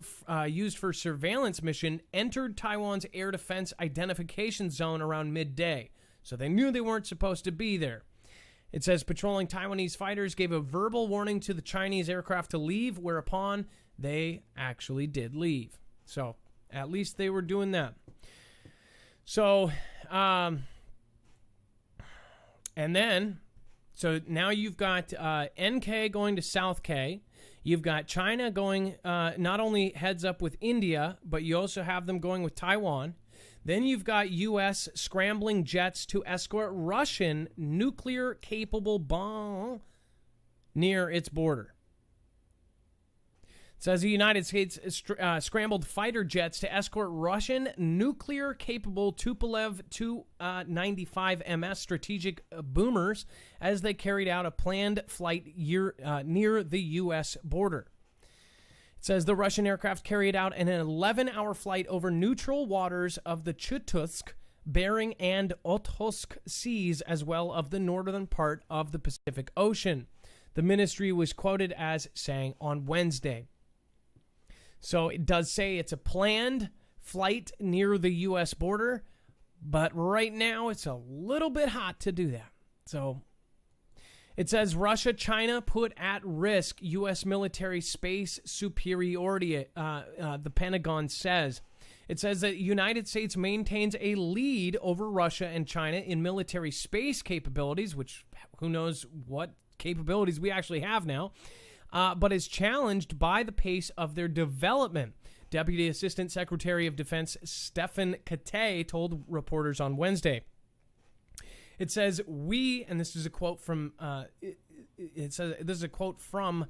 used for surveillance mission, entered Taiwan's air defense identification zone around midday. So they knew they weren't supposed to be there. It says patrolling Taiwanese fighters gave a verbal warning to the Chinese aircraft to leave, whereupon they actually did leave. So at least they were doing that. So, and then, so now you've got NK going to South K. You've got China going, not only heads up with India, but you also have them going with Taiwan. Then you've got U.S. scrambling jets to escort Russian nuclear-capable bomb near its border. It says the United States scrambled fighter jets to escort Russian nuclear-capable Tupolev Tu-95 MS strategic boomers as they carried out a planned flight near the U.S. border. It says the Russian aircraft carried out an 11-hour flight over neutral waters of the Chututsk, Bering, and Okhotsk seas, as well of the northern part of the Pacific Ocean. The ministry was quoted as saying on Wednesday. So it does say it's a planned flight near the U.S. border, but right now it's a little bit hot to do that. So it says Russia, China put at risk U.S. military space superiority, the Pentagon says. It says that the United States maintains a lead over Russia and China in military space capabilities, which who knows what capabilities we actually have now, but is challenged by the pace of their development. Deputy Assistant Secretary of Defense Stephen Kate told reporters on Wednesday. It says and this is a quote from this is a quote from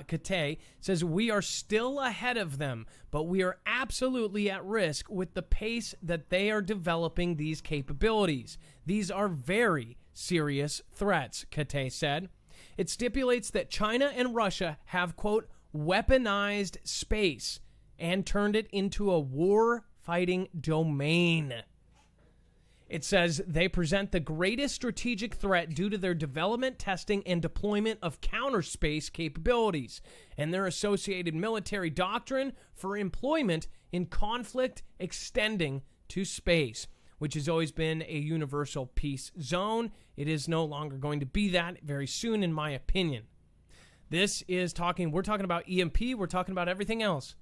Kate. It says we are still ahead of them, but we are absolutely at risk with the pace that they are developing these capabilities. These are very serious threats, Kate said. It stipulates that China and Russia have, quote, weaponized space and turned it into a war-fighting domain. It says they present the greatest strategic threat due to their development, testing, and deployment of counter-space capabilities and their associated military doctrine for employment in conflict extending to space, which has always been a universal peace zone. It is no longer going to be that very soon, in my opinion. We're talking about EMP, we're talking about everything else.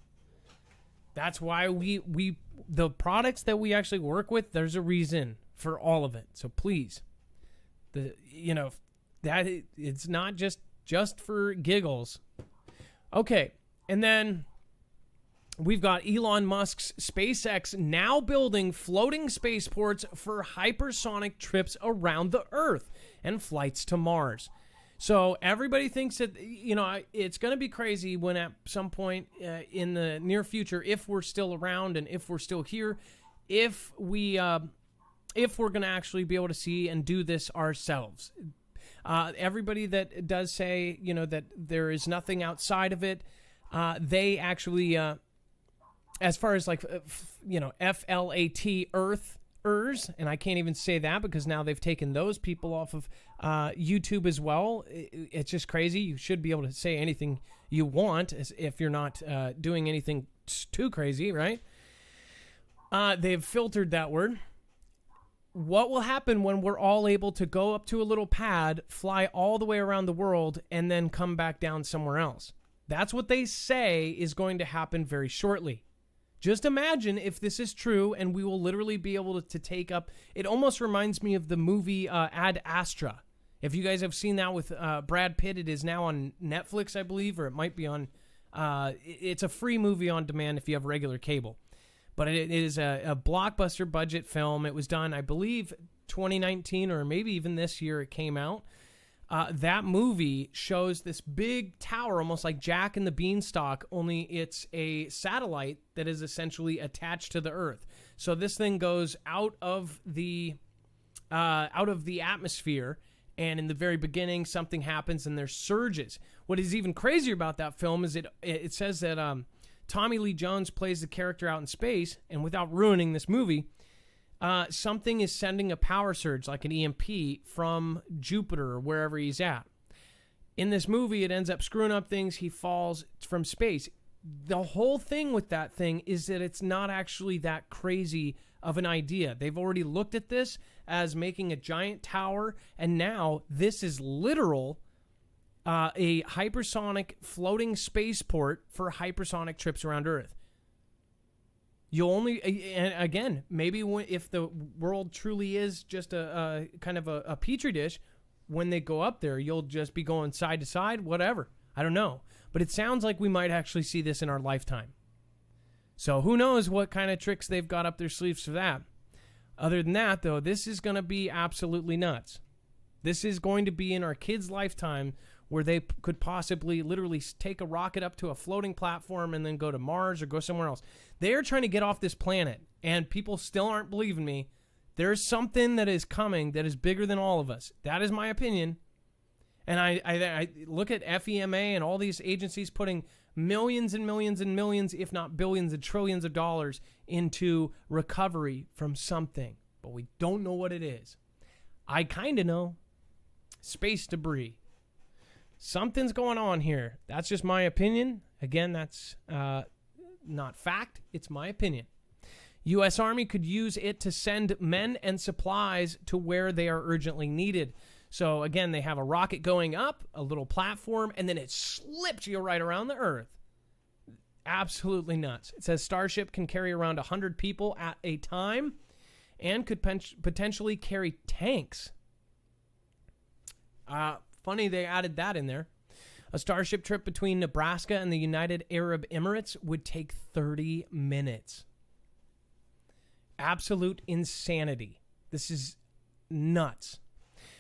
That's why the products that we actually work with, there's a reason for all of it. So please, it's not just for giggles. Okay, and then we've got Elon Musk's SpaceX now building floating spaceports for hypersonic trips around the Earth and flights to Mars. So everybody thinks that, it's going to be crazy when at some point in the near future, if we're still around and if we're still here, if we're going to actually be able to see and do this ourselves. Everybody that does say, that there is nothing outside of it, they actually, as far as FLAT Earthers, and I can't even say that because now they've taken those people off of YouTube as well. It's just crazy. You should be able to say anything you want if you're not doing anything too crazy, right? They've filtered that word. What will happen when we're all able to go up to a little pad, fly all the way around the world, and then come back down somewhere else? That's what they say is going to happen very shortly. Just imagine if this is true and we will literally be able to take up... It almost reminds me of the movie Ad Astra. If you guys have seen that with Brad Pitt, it is now on Netflix, I believe, or it might be on... it's a free movie on demand if you have regular cable. But it is a blockbuster budget film. It was done, I believe, 2019 or maybe even this year it came out. That movie shows this big tower, almost like Jack and the Beanstalk, only it's a satellite that is essentially attached to the Earth. So this thing goes out of the atmosphere And in the very beginning, something happens and there's surges. What is even crazier about that film is it says that Tommy Lee Jones plays the character out in space, and without ruining this movie, something is sending a power surge, like an EMP, from Jupiter or wherever he's at. In this movie, it ends up screwing up things. He falls from space. The whole thing with that thing is that it's not actually that crazy of an idea. They've already looked at this as making a giant tower, and now this is literal, a hypersonic floating spaceport for hypersonic trips around Earth. You'll only, and again, maybe if the world truly is just a kind of a petri dish, when they go up there, you'll just be going side to side, whatever. I don't know. But it sounds like we might actually see this in our lifetime. So who knows what kind of tricks they've got up their sleeves for that. Other than that, though, this is going to be absolutely nuts. This is going to be in our kids' lifetime where they could possibly literally take a rocket up to a floating platform and then go to Mars or go somewhere else. They are trying to get off this planet, and people still aren't believing me. There's something that is coming that is bigger than all of us. That is my opinion. And I look at FEMA and all these agencies putting millions and millions and millions, if not billions and trillions of dollars into recovery from something. But we don't know what it is. I kind of know. Space debris. Something's going on here. That's just my opinion. Again, that's not fact. It's my opinion. U.S. Army could use it to send men and supplies to where they are urgently needed. So, again, they have a rocket going up, a little platform, and then it slips you right around the Earth. Absolutely nuts. It says Starship can carry around 100 people at a time and could potentially carry tanks. Funny they added that in there. A Starship trip between Nebraska and the United Arab Emirates would take 30 minutes. Absolute insanity. This is nuts.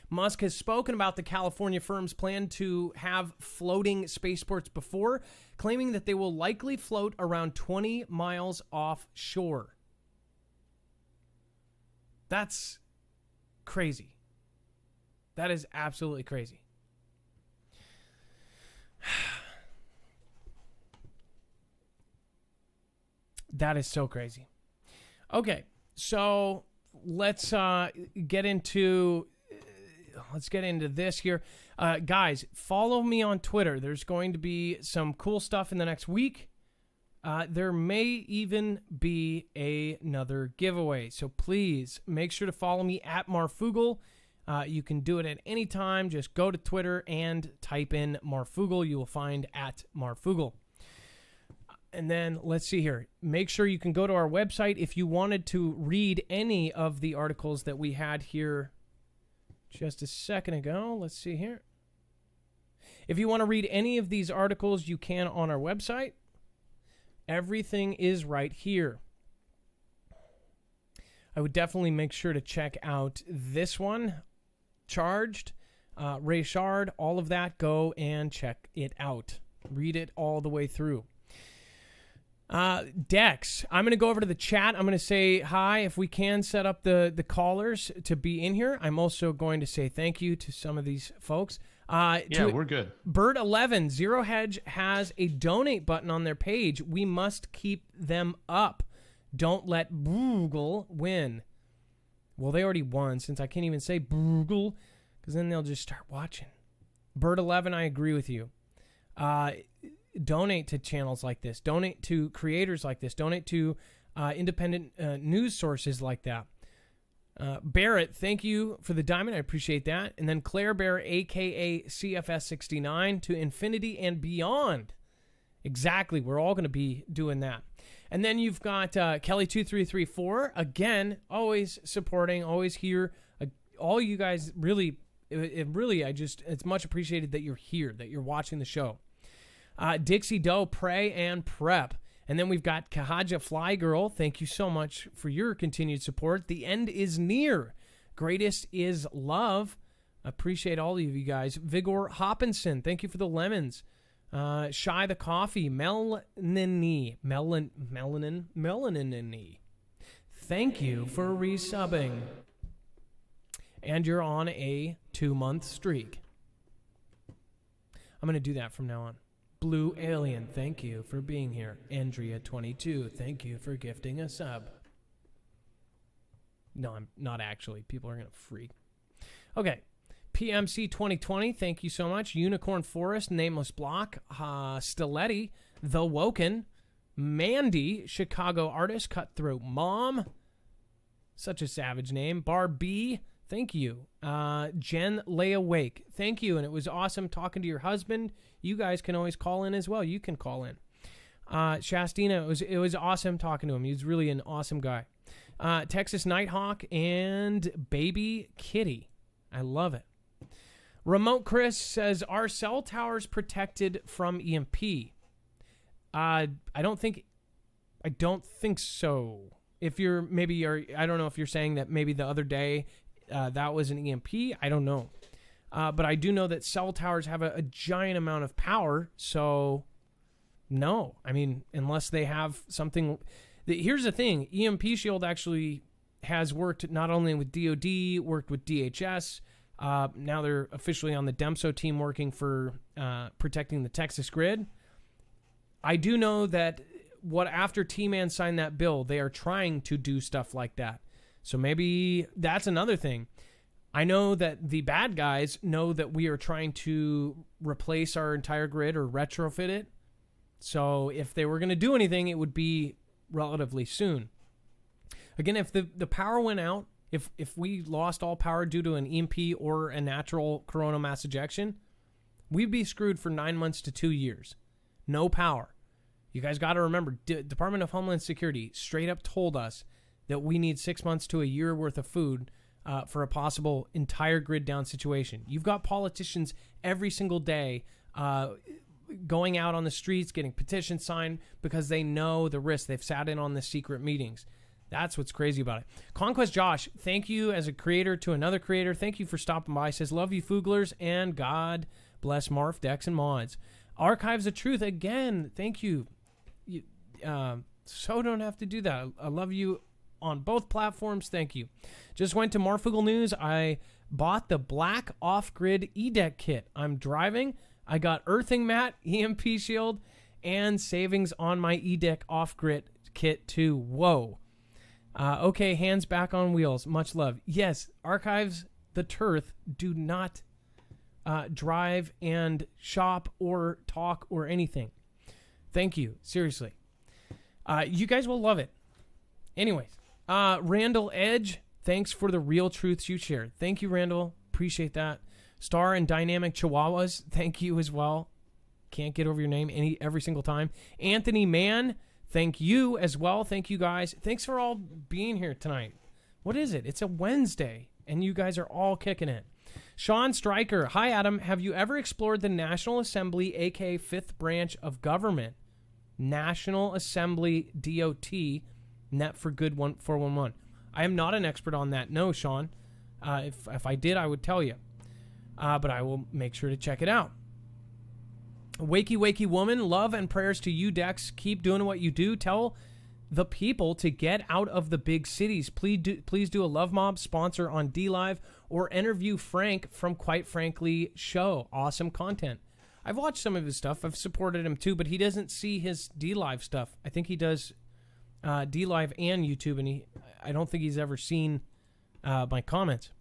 Musk has spoken about the California firm's plan to have floating spaceports before, claiming that they will likely float around 20 miles offshore. That's crazy. That is absolutely crazy. That is so crazy. Okay, so let's get into this here. Guys, follow me on Twitter. There's going to be some cool stuff in the next week. There may even be another giveaway. So please make sure to follow me at Marfoogle. You can do it at any time. Just go to Twitter and type in Marfoogle. You will find at Marfoogle. And then let's see here. Make sure you can go to our website if you wanted to read any of the articles that we had here just a second ago. Let's see here. If you want to read any of these articles, you can on our website. Everything is right here. I would definitely make sure to check out this one. Charged, Ray Shard, all of that. Go and check it out. Read it all the way through. Dex, I'm going to go over to the chat. I'm going to say hi. If we can set up the callers to be in here, I'm also going to say thank you to some of these folks. We're good. Bird11, Zero Hedge has a donate button on their page. We must keep them up. Don't let Foogle win. Well, they already won, since I can't even say Foogle, because then they'll just start watching. Bird11, I agree with you. Donate to channels like this. Donate to creators like this. Donate to independent news sources like that. Barrett, thank you for the diamond. I appreciate that. And then Claire Bear, a.k.a. CFS69, to infinity and beyond. Exactly. We're all going to be doing that. And then you've got Kelly2334. Again, always supporting, always here. All you guys really, it's much appreciated that you're here, that you're watching the show. Dixie Doe, Pray and Prep. And then we've got Kahaja Fly Girl. Thank you so much for your continued support. The end is near. Greatest is love. Appreciate all of you guys. Vigor Hopkinson, thank you for the lemons. Shy the Coffee, Melanin. Thank you for resubbing. And you're on a 2-month streak. I'm going to do that from now on. Blue Alien, thank you for being here. Andrea22, thank you for gifting a sub. No, I'm not actually. People are going to freak. Okay. PMC 2020, thank you so much. Unicorn Forest, Nameless Block, Stiletti, The Woken, Mandy, Chicago Artist, Cutthroat Mom, such a savage name. Bar B, thank you. Jen Lay Awake, thank you. And it was awesome talking to your husband. You guys can always call in as well. You can call in. Shastina, it was awesome talking to him. He was really an awesome guy. Texas Nighthawk and Baby Kitty. I love it. Remote Chris says, are cell towers protected from EMP? I don't think so. If you're I don't know if you're saying that maybe the other day that was an EMP. I don't know. But I do know that cell towers have a giant amount of power. So no, I mean, unless they have something. Here's the thing. EMP Shield actually has worked not only with DoD, worked with DHS. Now they're officially on the DEMSO team working for protecting the Texas grid. I do know that after T-Man signed that bill, they are trying to do stuff like that. So maybe that's another thing. I know that the bad guys know that we are trying to replace our entire grid or retrofit it. So if they were going to do anything, it would be relatively soon. Again, if the power went out, if we lost all power due to an EMP or a natural coronal mass ejection, we'd be screwed for 9 months to 2 years. No power. You guys got to remember, Department of Homeland Security straight up told us that we need 6 months to a year worth of food for a possible entire grid down situation. You've got politicians every single day going out on the streets, getting petitions signed because they know the risk. They've sat in on the secret meetings. That's what's crazy about it. Conquest Josh, thank you as a creator to another creator. Thank you for stopping by. Says, love you, Fooglers, and God bless Marf, Dex, and Mods. Archives of Truth, again, thank you. So don't have to do that. I love you on both platforms. Thank you. Just went to Marfoogle News. I bought the black off-grid E-Deck kit. I'm driving. I got earthing mat, EMP shield, and savings on my E-Deck off-grid kit too. Whoa. Okay, hands back on wheels. Much love. Yes, Archives the Turf do not drive and shop or talk or anything. Thank you. Seriously. You guys will love it. Anyways, Randall Edge, thanks for the real truths you shared. Thank you, Randall. Appreciate that. Star and Dynamic Chihuahuas, thank you as well. Can't get over your name every single time. Anthony Mann, thank you as well. Thank you, guys. Thanks for all being here tonight. What is it? It's a Wednesday, and you guys are all kicking it. Sean Stryker, hi, Adam. Have you ever explored the National Assembly, aka Fifth Branch of Government? National Assembly DOT, Net for Good 411. I am not an expert on that. No, Sean. If I did, I would tell you. But I will make sure to check it out. Wakey Wakey Woman, love and prayers to you, Dex. Keep doing what you do. Tell the people to get out of the big cities. Please do a Love Mob sponsor on DLive or interview Frank from Quite Frankly Show. Awesome content. I've watched some of his stuff. I've supported him too, but he doesn't see his DLive stuff. I think he does DLive and YouTube, and I don't think he's ever seen my comments.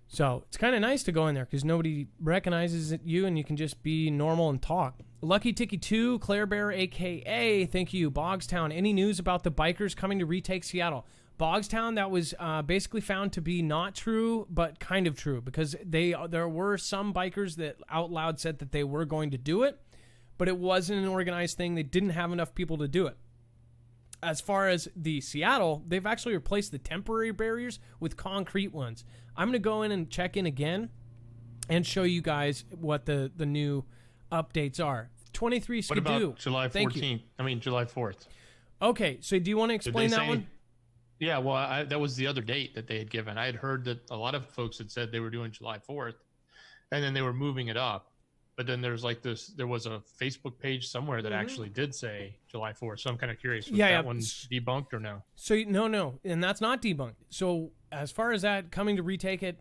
So it's kind of nice to go in there because nobody recognizes you and you can just be normal and talk. Lucky Ticky 2, Claire Bear, a.k.a. Thank you. Bogstown, any news about the bikers coming to retake Seattle? Bogstown, that was basically found to be not true, but kind of true because there were some bikers that out loud said that they were going to do it, but it wasn't an organized thing. They didn't have enough people to do it. As far as the Seattle, they've actually replaced the temporary barriers with concrete ones. I'm going to go in and check in again and show you guys what the new updates are. 23 Skidoo. What about July 14th? I mean, July 4th. Okay, so do you want to explain that one? Yeah, well, that was the other date that they had given. I had heard that a lot of folks had said they were doing July 4th, and then they were moving it up. but then there's like there was a Facebook page somewhere that actually did say July 4th. So I'm kind of curious, was that one debunked or no? So no, and that's not debunked. So as far as that coming to retake it,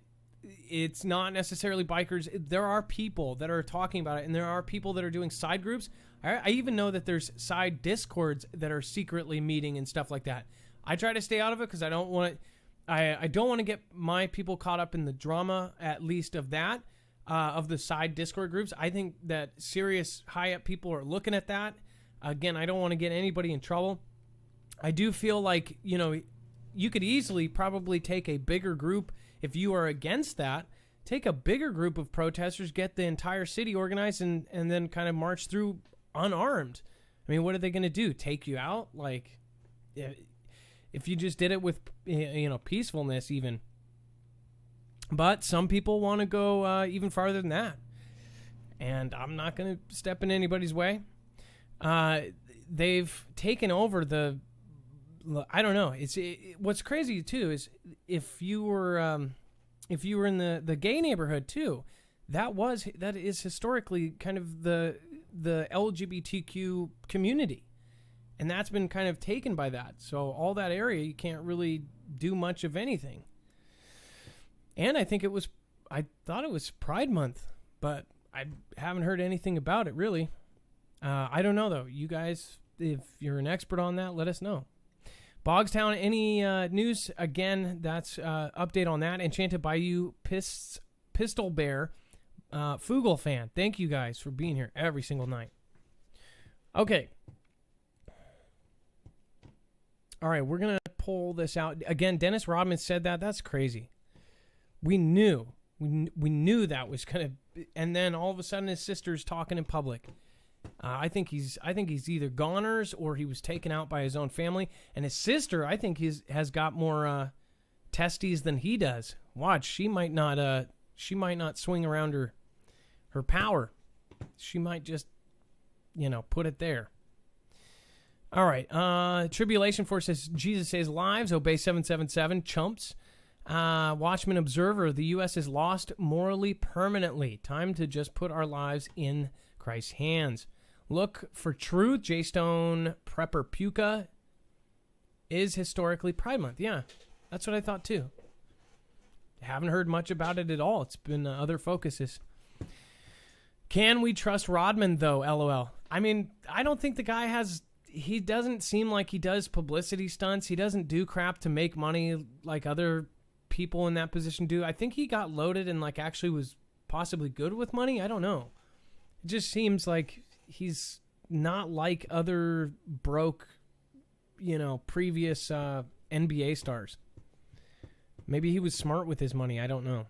it's not necessarily bikers. There are people that are talking about it, and there are people that are doing side groups. I even know that there's side discords that are secretly meeting and stuff like that. I try to stay out of it because I don't want to get my people caught up in the drama, at least of that, of the side Discord groups. I think that serious high-up people are looking at that. Again, I don't want to get anybody in trouble. I do feel like, you could easily probably take a bigger group if you are against that. Take a bigger group of protesters, get the entire city organized, and then kind of march through unarmed. I mean, what are they going to do? Take you out? Like, if you just did it with, peacefulness even. But some people want to go even farther than that. And I'm not going to step in anybody's way. They've taken over I don't know. What's crazy too is if you were in the gay neighborhood too, that is historically kind of the LGBTQ community, and that's been kind of taken by that. So all that area, you can't really do much of anything. And I thought it was Pride Month, but I haven't heard anything about it really. I don't know though. You guys, if you're an expert on that, let us know. Bogstown, any news? Again, that's update on that. Enchanted Bayou Pistol Bear, Foogle fan. Thank you guys for being here every single night. Okay. All right, we're going to pull this out. Again, Dennis Rodman said that. That's crazy. We knew. We knew that was going to... And then all of a sudden his sister's talking in public. I think he's either goners or he was taken out by his own family. And his sister, I think, has got more testes than he does. Watch, she might not swing around her power. She might just, put it there. All right. Tribulation Force says Jesus saves lives. Obey 777. Chumps. Watchman Observer. The U.S. is lost morally permanently. Time to just put our lives in Christ's hands. Look for truth. J-Stone Prepper Puka is historically Pride Month. Yeah, that's what I thought too. Haven't heard much about it at all. It's been other focuses. Can we trust Rodman though? LOL. I mean, I don't think the guy he doesn't seem like he does publicity stunts. He doesn't do crap to make money like other people in that position do. I think he got loaded and actually was possibly good with money. I don't know. It just seems like he's not like other broke, previous NBA stars. Maybe he was smart with his money. I don't know.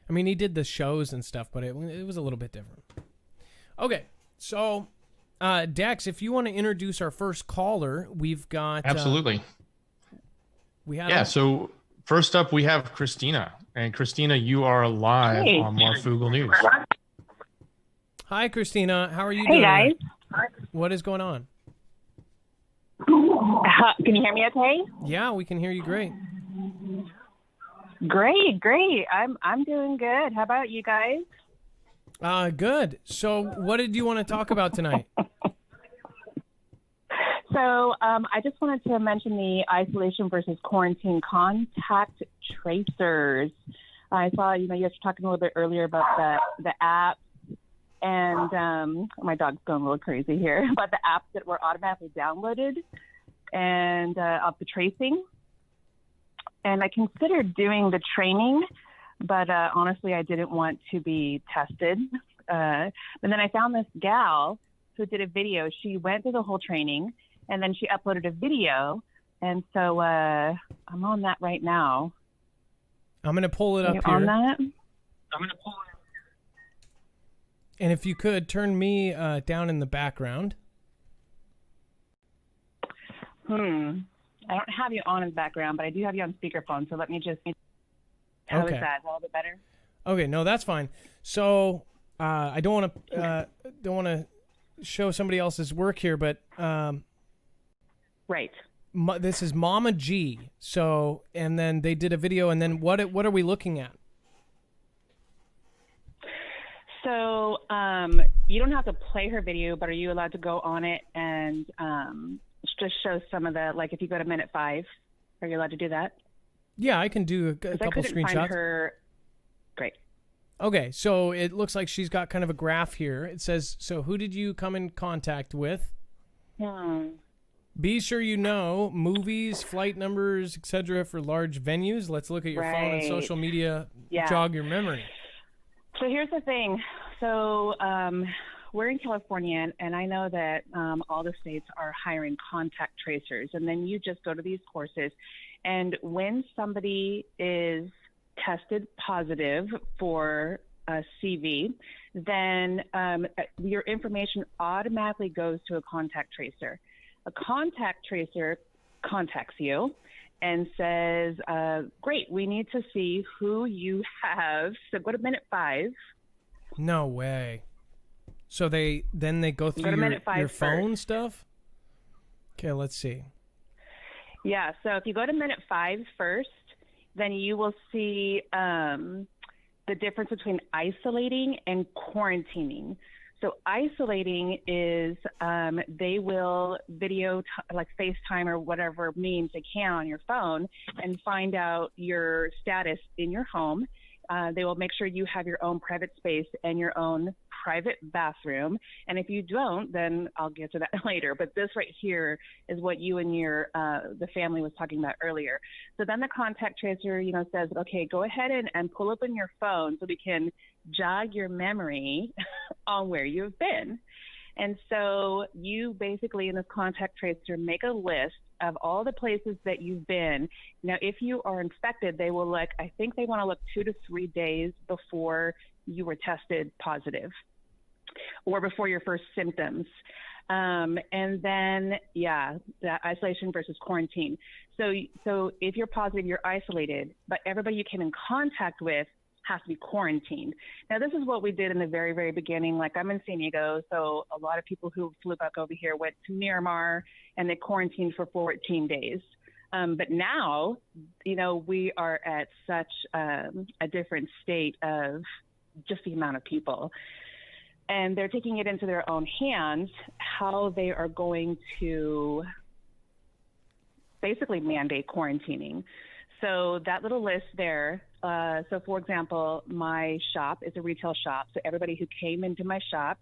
I mean, he did the shows and stuff, but it was a little bit different. Okay, so Dex, if you want to introduce our first caller, we've got... Absolutely. So first up, we have Christina. And Christina, you are live on Marfoogle News. Hi, Christina. How are you doing? Hey, guys. What is going on? Can you hear me okay? Yeah, we can hear you great. Great. I'm doing good. How about you guys? Good. So what did you want to talk about tonight? So I just wanted to mention the isolation versus quarantine contact tracers. I saw, you were talking a little bit earlier about the app. And my dog's going a little crazy here, about the apps that were automatically downloaded and of the tracing. And I considered doing the training, but honestly, I didn't want to be tested. But then I found this gal who did a video. She went through the whole training, and then she uploaded a video. And so I'm on that right now. I'm going to pull it up here. On that? And if you could, turn me down in the background. I don't have you on in the background, but I do have you on speakerphone. So let me just... How is that? Is that a little bit better? Okay, no, that's fine. So I don't want to show somebody else's work here, but... right. This is Mama G. So, and then they did a video, and then what are we looking at? So you don't have to play her video, but are you allowed to go on it and just show some of the, like if you go to minute 5, are you allowed to do that? Yeah, I can do a couple screenshots. Find her. Great. Okay, so it looks like she's got kind of a graph here. It says, so who did you come in contact with? Be sure you know movies, flight numbers, etc. for large venues. Let's look at your phone and social media. Jog your memory. So here's the thing. So we're in California, and I know that all the states are hiring contact tracers. And then you just go to these courses. And when somebody is tested positive for a CV, then your information automatically goes to a contact tracer. A contact tracer contacts you and says, great, we need to see who you have. So go to minute 5. No way. So they go through your phone stuff? Okay, let's see. Yeah, so if you go to minute 5 first, then you will see the difference between isolating and quarantining. So isolating is they will video, like FaceTime or whatever means they can on your phone and find out your status in your home. They will make sure you have your own private space and your own private bathroom. And if you don't, then I'll get to that later. But this right here is what you and the family was talking about earlier. So then the contact tracer, says, okay, go ahead and pull open your phone so we can jog your memory on where you've been. And so you basically, in this contact tracer, make a list of all the places that you've been. Now, if you are infected, they will I think they want to look 2 to 3 days before you were tested positive or before your first symptoms. And then, the isolation versus quarantine. So if you're positive, you're isolated, but everybody you came in contact with has to be quarantined. Now, this is what we did in the very, very beginning. Like, I'm in San Diego, so a lot of people who flew back over here went to Miramar, and they quarantined for 14 days. But now, we are at such a different state of just the amount of people. And they're taking it into their own hands how they are going to basically mandate quarantining. So that little list there, so for example, my shop is a retail shop. So everybody who came into my shop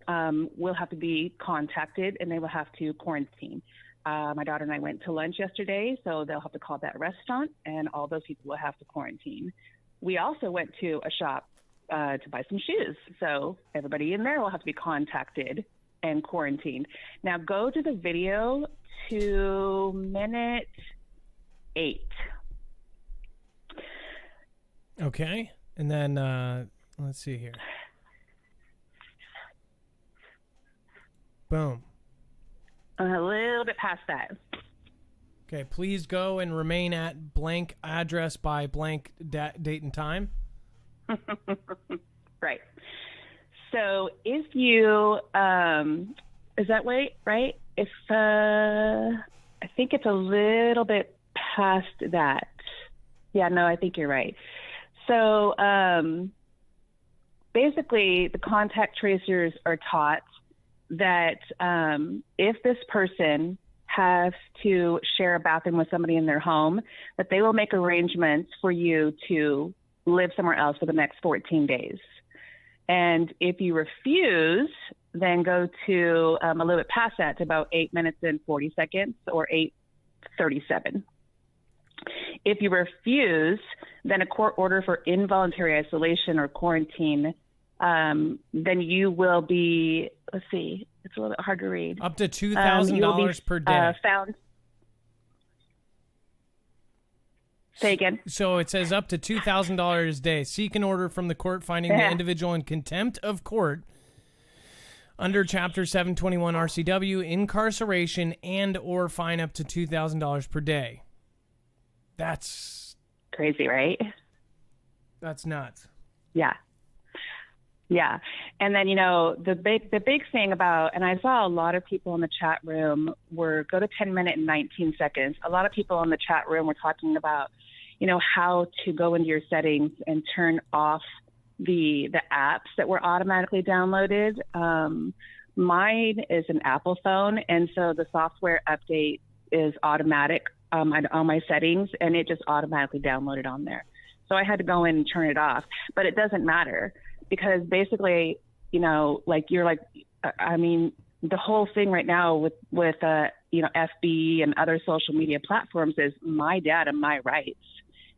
will have to be contacted and they will have to quarantine. My daughter and I went to lunch yesterday, so they'll have to call that restaurant and all those people will have to quarantine. We also went to a shop to buy some shoes. So everybody in there will have to be contacted and quarantined. Now go to the video to minute 8. Okay. And then let's see here. Boom. A little bit past that. Okay. Please go and remain at blank address by blank date and time. Right. So if you, is that right? If, I think it's a little bit past that. Yeah, no, I think you're right. So basically the contact tracers are taught that if this person has to share a bathroom with somebody in their home, that they will make arrangements for you to live somewhere else for the next 14 days. And if you refuse, then go to a little bit past that to about 8 minutes and 40 seconds or 8:37. If you refuse, then a court order for involuntary isolation or quarantine, then you will be, let's see, it's a little bit hard to read. Up to $2,000 per day. Found. Say again. So it says up to $2,000 a day. Seek an order from the court finding the individual in contempt of court under Chapter 721 RCW, incarceration and or fine up to $2,000 per day. That's crazy, right? That's nuts. Yeah. Yeah. And then, the big thing about, and I saw a lot of people in the chat room go to 10 minutes and 19 seconds. A lot of people in the chat room were talking about, how to go into your settings and turn off the apps that were automatically downloaded. Mine is an Apple phone, and so the software update is automatic on my settings, and it just automatically downloaded on there. So I had to go in and turn it off. But it doesn't matter because basically, the whole thing right now with FB and other social media platforms is my data, my rights.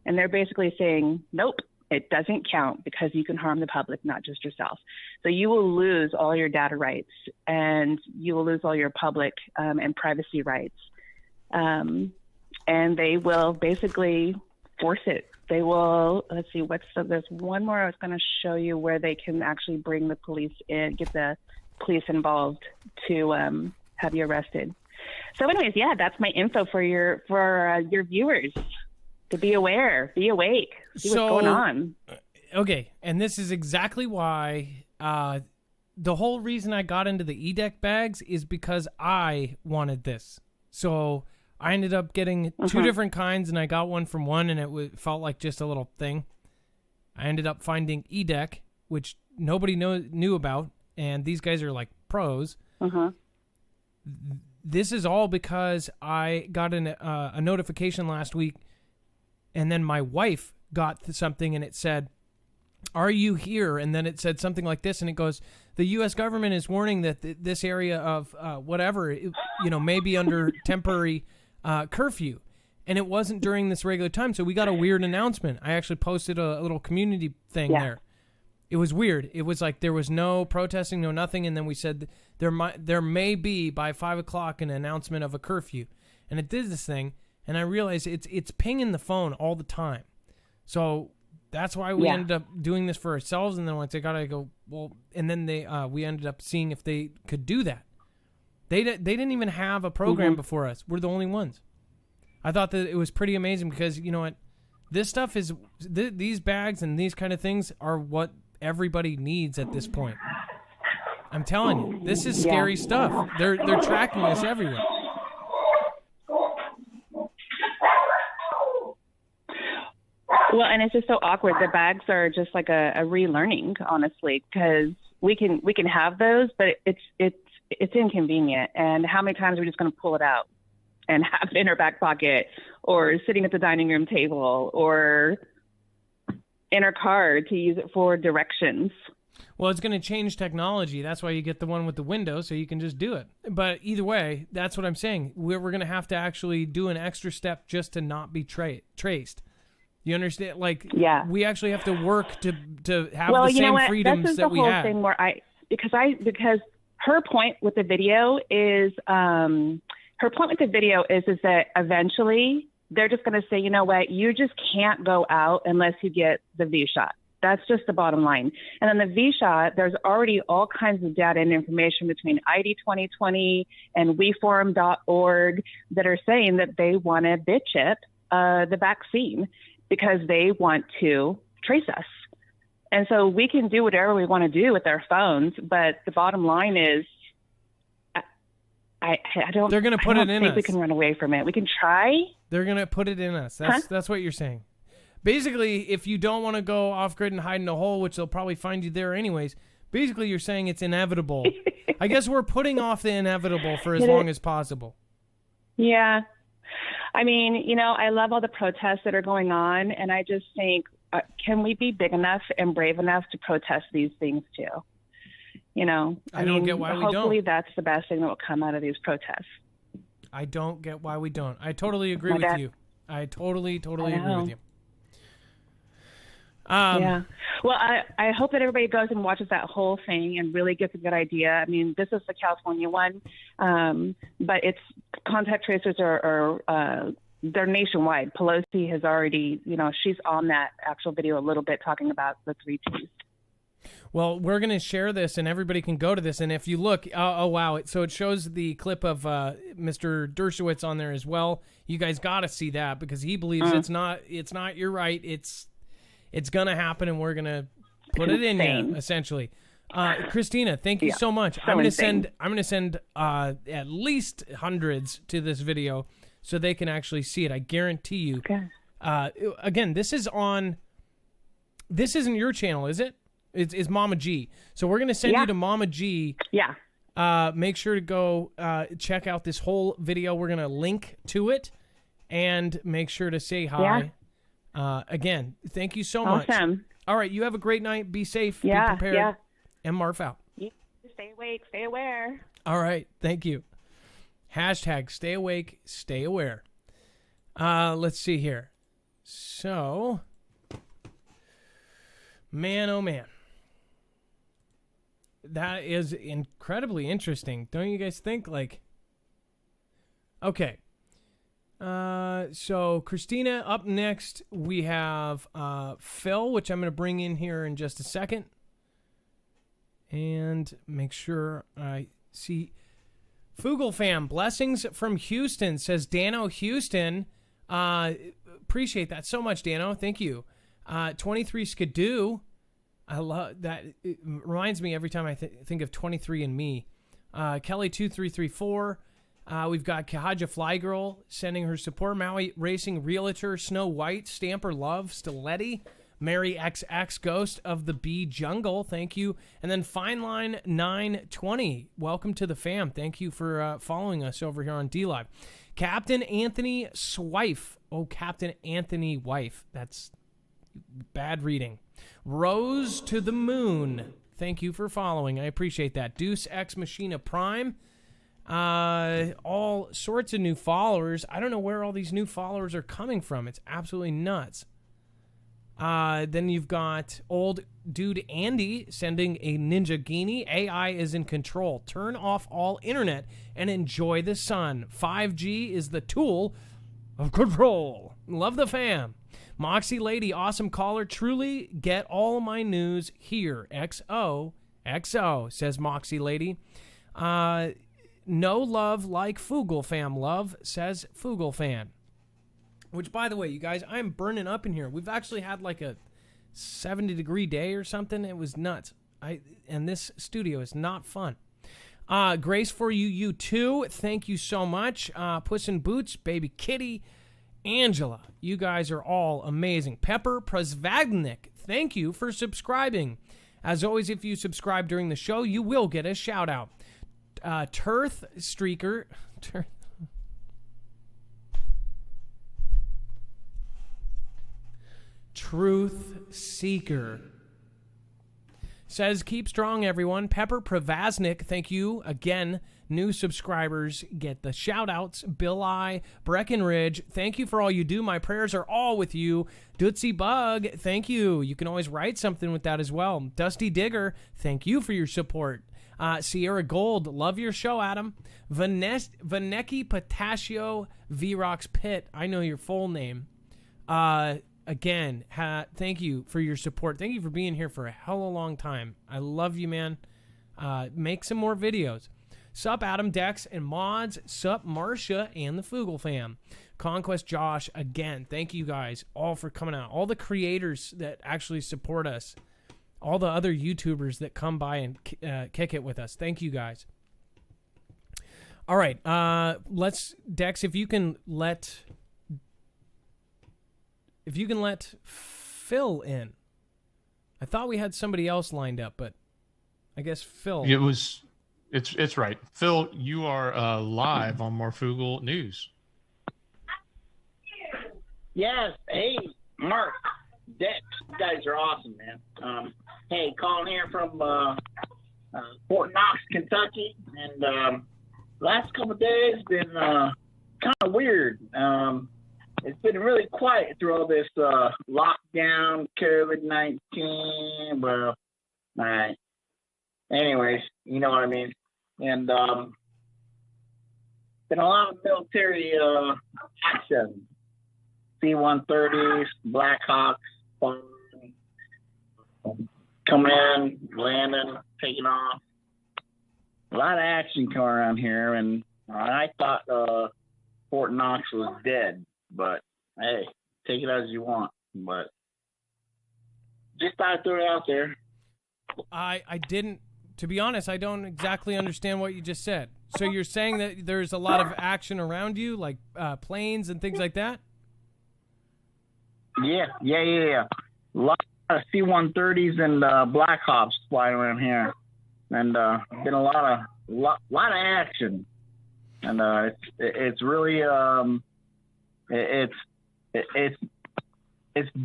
And they're basically saying, nope, it doesn't count because you can harm the public, not just yourself. So you will lose all your data rights and you will lose all your public and privacy rights. And they will basically force it. They will, let's see, there's one more I was going to show you where they can actually bring the police in, get the police involved to have you arrested. So anyways, yeah, that's my info for your viewers to be aware, be awake, see what's going on. Okay, and this is exactly why the whole reason I got into the E-Deck bags is because I wanted this. So I ended up getting two different kinds, and I got one from one, and it felt like just a little thing. I ended up finding E-Deck, which nobody knew about, and these guys are like pros. This is all because I got a notification last week, and then my wife got something, and it said, "Are you here?" And then it said something like this, and it goes, "The U.S. government is warning that this area of whatever, may be under temporary curfew." And it wasn't during this regular time, so we got a weird announcement. I actually posted a little community thing there. It was weird. It was like there was no protesting, no nothing, and then we said there may be by 5 o'clock an announcement of a curfew, and it did this thing, and I realized it's pinging the phone all the time, so that's why we ended up doing this for ourselves. And then once I go, well, and then we ended up seeing if they could do that. They didn't even have a program before us. We're the only ones. I thought that it was pretty amazing because you know what, this stuff is these bags and these kind of things are what everybody needs at this point. I'm telling you, this is scary stuff. They're tracking us everywhere. Well, and it's just so awkward. The bags are just like a relearning, honestly, because we can have those, but it's inconvenient. And how many times are we just going to pull it out and have it in our back pocket, or sitting at the dining room table, or in our car to use it for directions? Well, it's going to change technology. That's why you get the one with the window, so you can just do it. But either way, that's what I'm saying. We're going to have to actually do an extra step just to not be traced. You understand? Like, we actually have to work to have the same freedoms that we have. This is the whole thing where because her point with the video is that eventually they're just going to say, you know what, you just can't go out unless you get the V-shot. That's just the bottom line. And then the V-shot, there's already all kinds of data and information between ID 2020 and WeForum.org that are saying that they want to bit chip the vaccine because they want to trace us. And so we can do whatever we want to do with our phones, but the bottom line is, I don't. They're going to put it in us. I don't think we can run away from it. We can try. They're going to put it in us. That's what you're saying. Basically, if you don't want to go off grid and hide in a hole, which they'll probably find you there anyways, basically you're saying it's inevitable. I guess we're putting off the inevitable for as long as possible. Yeah. I mean, I love all the protests that are going on, and I just think, can we be big enough and brave enough to protest these things too? I don't get why we don't. Hopefully that's the best thing that will come out of these protests. I don't get why we don't. I totally agree with you. I totally agree with you. Yeah. Well, I hope that everybody goes and watches that whole thing and really gets a good idea. I mean, this is the California one, but it's contact tracers are they're nationwide. Pelosi has already, she's on that actual video a little bit talking about the 3 Ts. Well, we're going to share this, and everybody can go to this. And if you look, oh wow! So it shows the clip of Mr. Dershowitz on there as well. You guys got to see that because he believes it's not. You're right. It's going to happen, and we're going to put it in you, essentially. Christina, thank you so much. I'm going to send at least hundreds to this video so they can actually see it. I guarantee you. Okay. Again, this isn't your channel, is it? It's Mama G. So we're going to send you to Mama G. Yeah. Make sure to go check out this whole video. We're going to link to it, and make sure to say hi. Again, thank you so much. Awesome. All right, you have a great night. Be safe. Yeah, be prepared. yeah. And Marf out. Stay awake. Stay aware. All right, thank you. Hashtag stay awake, stay aware. Let's see here. So, man, oh man. That is incredibly interesting. Don't you guys think? Like, okay. So Christina, up next, we have Phil, which I'm going to bring in here in just a second. And make sure I see. Foogle fam, blessings from Houston, says Dano Houston. Appreciate that so much, Dano. Thank you. 23 Skidoo. I love that. It reminds me every time I think of 23andMe. Kelly2334. We've got Kahaja Flygirl sending her support. Maui Racing Realtor, Snow White, Stamper Love, Stiletti, Mary XX Ghost of the Bee Jungle. Thank you. And then Fineline 920. Welcome to the fam. Thank you for following us over here on DLive. Captain Anthony Swife. Oh, Captain Anthony Wife. That's bad reading. Rose to the Moon. Thank you for following. I appreciate that. Deuce Ex Machina Prime. All sorts of new followers. I don't know where all these new followers are coming from. It's absolutely nuts. Then you've got old dude Andy sending a Ninja Genie. AI is in control. Turn off all internet and enjoy the sun. 5G is the tool of control. Love the fam. Moxie Lady, awesome caller. Truly get all my news here. XO, says Moxie Lady. No love like Foogle fam love, says Foogle fan. Which, by the way, you guys, I'm burning up in here. We've actually had like a 70-degree day or something. It was nuts. And this studio is not fun. Grace for you too. Thank you so much. Puss in Boots, Baby Kitty, Angela. You guys are all amazing. Pepper Prasvagnik, thank you for subscribing. As always, if you subscribe during the show, you will get a shout out. Turth Streaker. Truth Seeker says, keep strong, everyone. Pepper Pravasnik, thank you again. New subscribers get the shout outs. Bill I, Breckenridge, thank you for all you do. My prayers are all with you. Dootsy Bug, thank you. You can always write something with that as well. Dusty Digger, thank you for your support. Sierra Gold, love your show, Adam. Vaneki Potasio Vrox Pitt, I know your full name. Again, thank you for your support. Thank you for being here for a hell of a long time. I love you, man. Make some more videos. Sup, Adam, Dex, and Mods. Sup, Marcia, and the Foogle fam. Conquest Josh, again, thank you guys all for coming out. All the creators that actually support us. All the other YouTubers that come by and kick it with us. Thank you, guys. All right, Dex, if you can let Phil in. I thought we had somebody else lined up, but I guess Phil. It's right. Phil, you are live on Marfoogle News. Yes. Hey, Mark, Dex, you guys are awesome, man. Hey, calling here from Fort Knox, Kentucky, and last couple of days been kind of weird. It's been really quiet through all this lockdown, COVID-19. Well, anyways, you know what I mean. And been a lot of military action. C-130s, Black Hawks, coming in, landing, taking off. A lot of action coming around here, and I thought Fort Knox was dead. But, hey, take it as you want. But just thought I'd throw it out there. I didn't, to be honest, I don't exactly understand what you just said. So you're saying that there's a lot of action around you, like planes and things like that? Yeah. A lot C-130s and Blackhawks flying around here, and been a lot of action, and it's really it's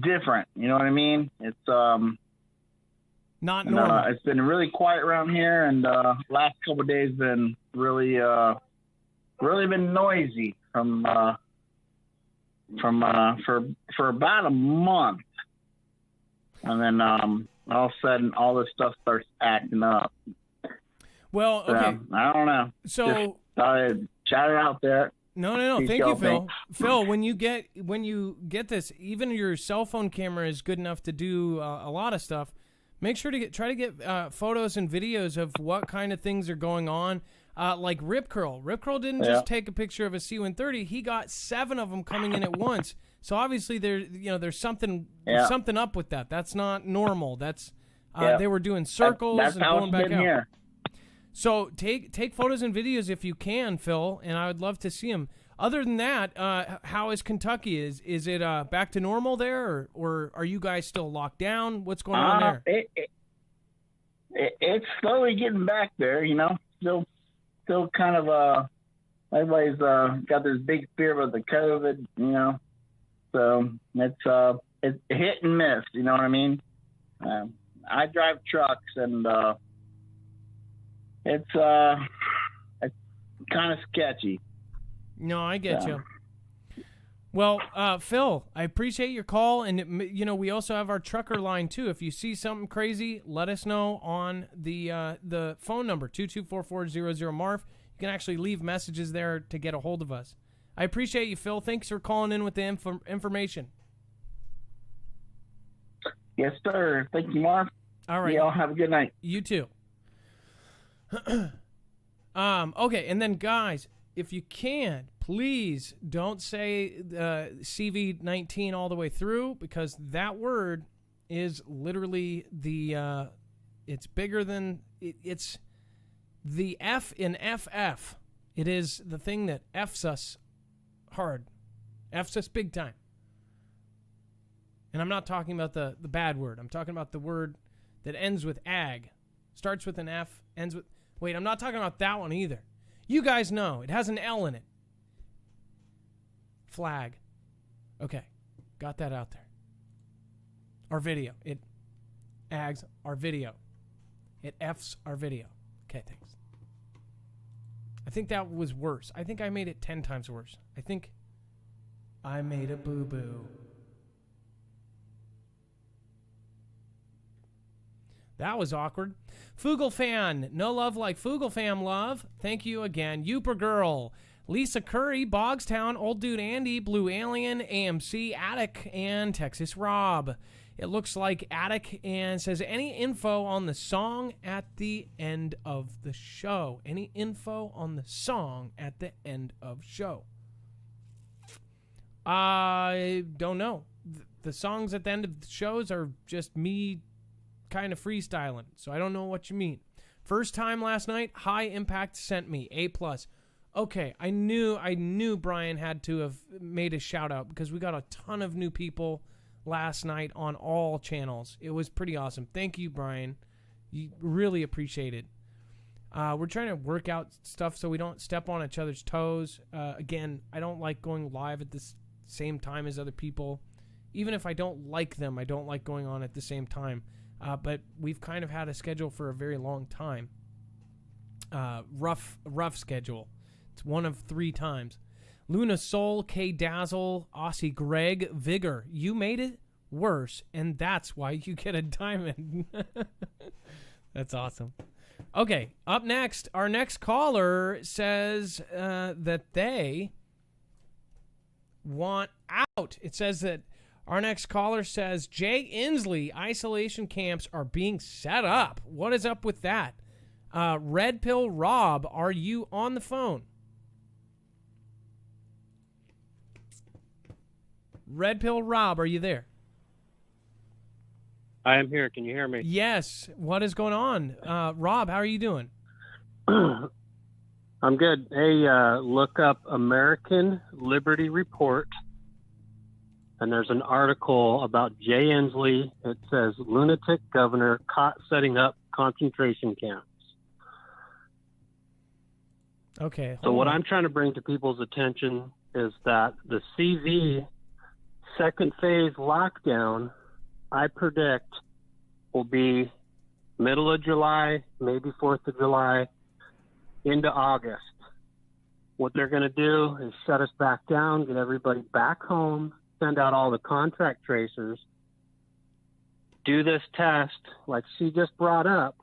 different. You know what I mean? It's not normal. It's been really quiet around here, and last couple of days been really been noisy for about a month, and then all of a sudden all this stuff starts acting up. Well, okay. I don't know. So just shout it out there. No. Thank you, Phil. Phil, when you get this, even your cell phone camera is good enough to do a lot of stuff. Make sure to try to get photos and videos of what kind of things are going on. Like Rip Curl. Rip Curl didn't just take a picture of a C-130. He got 7 of them coming in at once. So obviously there's something up with that. That's not normal. That's they were doing circles and going back out. Here. So take photos and videos if you can, Phil, and I would love to see them. Other than that, how is Kentucky? Is it back to normal there, or are you guys still locked down? What's going on there? It's slowly getting back there, Still kind of everybody's got this big fear about the COVID, So it's hit and miss, you know what I mean? I drive trucks, and it's kind of sketchy. No, I get you. Well, Phil, I appreciate your call, and we also have our trucker line too. If you see something crazy, let us know on the phone number 224-400-MARF. You can actually leave messages there to get a hold of us. I appreciate you, Phil. Thanks for calling in with the information. Yes, sir. Thank you, Marv. All right. Y'all have a good night. You too. Okay, and then guys, if you can, please don't say CV-19 all the way through, because that word is literally it's bigger than, it's the F in FF. It is the thing that F's us hard. F's us big time. And I'm not talking about the bad word. I'm talking about the word that ends with ag. Starts with an F, ends with... Wait, I'm not talking about that one either. You guys know. It has an L in it. Flag. Okay. Got that out there. Our video. It ags our video. It F's our video. Okay, thanks. I think that was worse. I think I made it 10 times worse. I think I made a boo-boo. That was awkward. Foogle fan. No love like Foogle fam love. Thank you again. Youper Girl. Lisa Curry, Bogstown, Old Dude Andy, Blue Alien, AMC, Attic, and Texas Rob. It looks like Attic and says, any info on the song at the end of the show? Any info on the song at the end of show? I don't know. The songs at the end of the shows are just me kind of freestyling, so I don't know what you mean. First time last night, High Impact sent me A+. Okay, I knew Brian had to have made a shout out, because we got a ton of new people last night on all channels. It was pretty awesome. Thank you, Brian. You really appreciate it. We're trying to work out stuff so we don't step on each other's toes. Again, I don't like going live at the same time as other people. Even if I don't like them, I don't like going on at the same time. But we've kind of had a schedule for a very long time. Rough schedule. It's one of 3 times. Luna Soul, K Dazzle, Aussie Greg, Vigor. You made it worse, and that's why you get a diamond. That's awesome. Okay, up next, our next caller says that they want out. It says that our next caller says, Jay Inslee, isolation camps are being set up. What is up with that? Red Pill Rob, are you on the phone? Red Pill Rob, are you there? I am here. Can you hear me? Yes. What is going on? Rob, how are you doing? I'm good. Hey, look up American Liberty Report and there's an article about Jay Inslee. It says, lunatic governor caught setting up concentration camps. Okay. So what I'm trying to bring to people's attention is that the CV second phase lockdown, I predict, will be middle of July, maybe 4th of July, into August. What they're going to do is shut us back down, get everybody back home, send out all the contract tracers, do this test like she just brought up.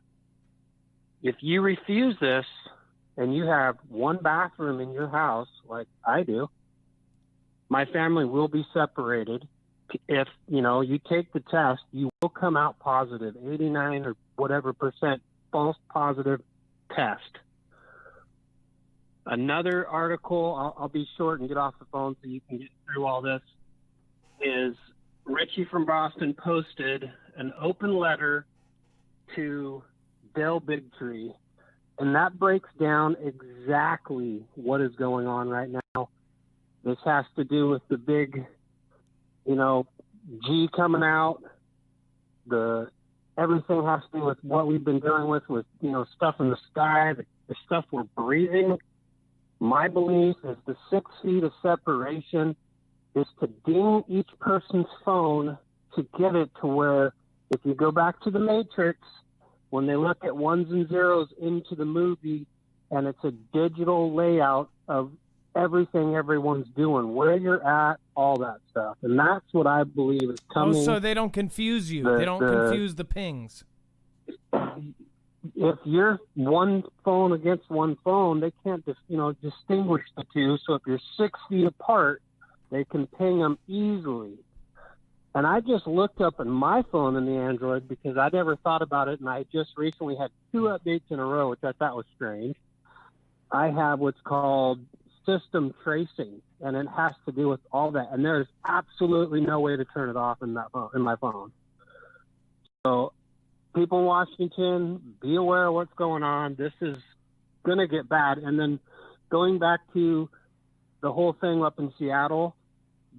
If you refuse this and you have one bathroom in your house, like I do, my family will be separated. If, you take the test, you will come out positive, 89 or whatever percent false positive test. Another article, I'll be short and get off the phone so you can get through all this, is Richie from Boston posted an open letter to Del Bigtree, and that breaks down exactly what is going on right now. This has to do with the big, G coming out. Everything has to do with what we've been dealing with stuff in the sky, the stuff we're breathing. My belief is the 6 feet of separation is to ding each person's phone to get it to where, if you go back to the Matrix, when they look at ones and zeros into the movie, and it's a digital layout of everything everyone's doing, where you're at, all that stuff. And that's what I believe is coming. Oh, so they don't confuse you. They don't confuse the pings. If you're one phone against one phone, they can't distinguish the two. So if you're 6 feet apart, they can ping them easily. And I just looked up in my phone in the Android because I never thought about it, and I just recently had 2 updates in a row, which I thought was strange. I have what's called system tracing, and it has to do with all that. And there's absolutely no way to turn it off in my phone. So people in Washington, be aware of what's going on. This is going to get bad. And then going back to the whole thing up in Seattle,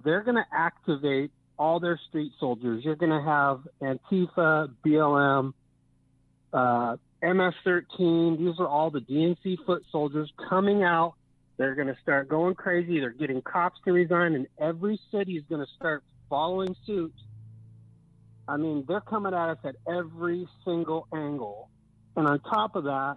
they're going to activate all their street soldiers. You're going to have Antifa, BLM, MS-13. These are all the DNC foot soldiers coming out. They're going to start going crazy. They're getting cops to resign, and every city is going to start following suit. I mean, they're coming at us at every single angle. And on top of that,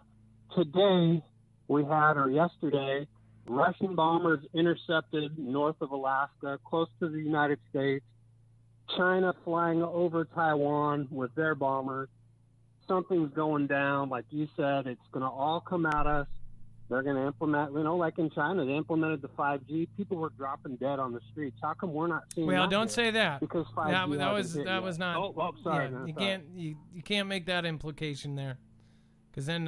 today yesterday, Russian bombers intercepted north of Alaska, close to the United States. China flying over Taiwan with their bombers. Something's going down. Like you said, it's going to all come at us. They're going to implement, like in China, they implemented the 5G. People were dropping dead on the streets. How come we're not seeing that? Well, don't say that. Because 5G that was not. Oh, sorry. Yeah, you can't make that implication there, because then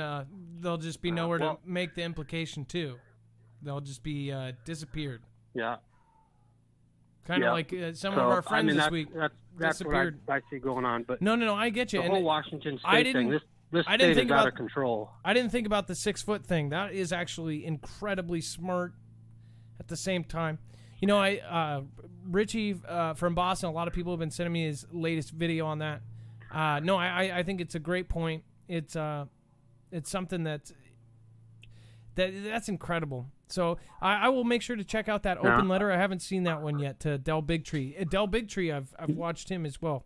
they'll just be nowhere to make the implication too. They'll just be disappeared. Yeah. Kind of like some of our friends this week that's disappeared. What I see going on. But no, I get you. The whole Washington State thing. This state is out of control. I didn't think about the 6 foot thing. That is actually incredibly smart. At the same time, Richie from Boston. A lot of people have been sending me his latest video on that. I think it's a great point. It's something that's incredible. So I will make sure to check out that open letter. I haven't seen that one yet to Del Bigtree. Del Bigtree, I've watched him as well.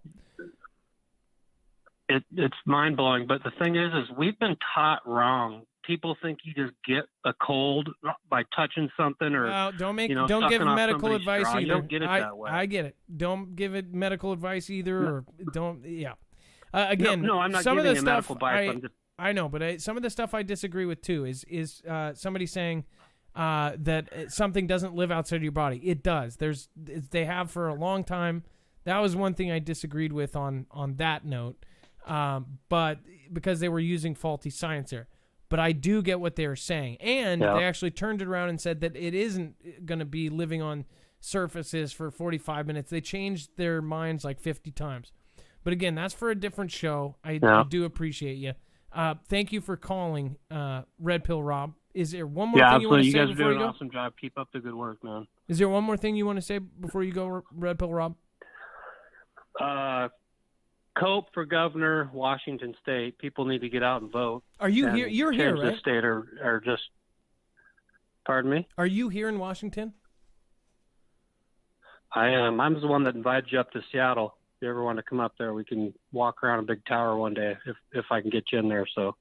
It's mind blowing, but the thing is we've been taught wrong. People think you just get a cold by touching something or don't give medical advice either. You don't get it that way. I get it. Don't give it medical advice either, or don't. Yeah. Again, no, I'm not some giving of the stuff medical advice. I know, but some of the stuff I disagree with too is somebody saying that something doesn't live outside of your body. It does. They have for a long time. That was one thing I disagreed with on that note. But because they were using faulty science there. But I do get what they were saying. And they actually turned it around and said that it isn't going to be living on surfaces for 45 minutes. They changed their minds like 50 times. But again, that's for a different show. I do appreciate you. Thank you for calling Red Pill Rob. Is there one more thing you want to say before you go? You guys are doing an awesome job. Keep up the good work, man. Is there one more thing you want to say before you go, Red Pill Rob? Cope for governor, Washington State. People need to get out and vote. Are you here? You're here, right? The state are just. Pardon me? Are you here in Washington? I am. I'm the one that invited you up to Seattle. If you ever want to come up there, we can walk around a big tower one day if I can get you in there. So,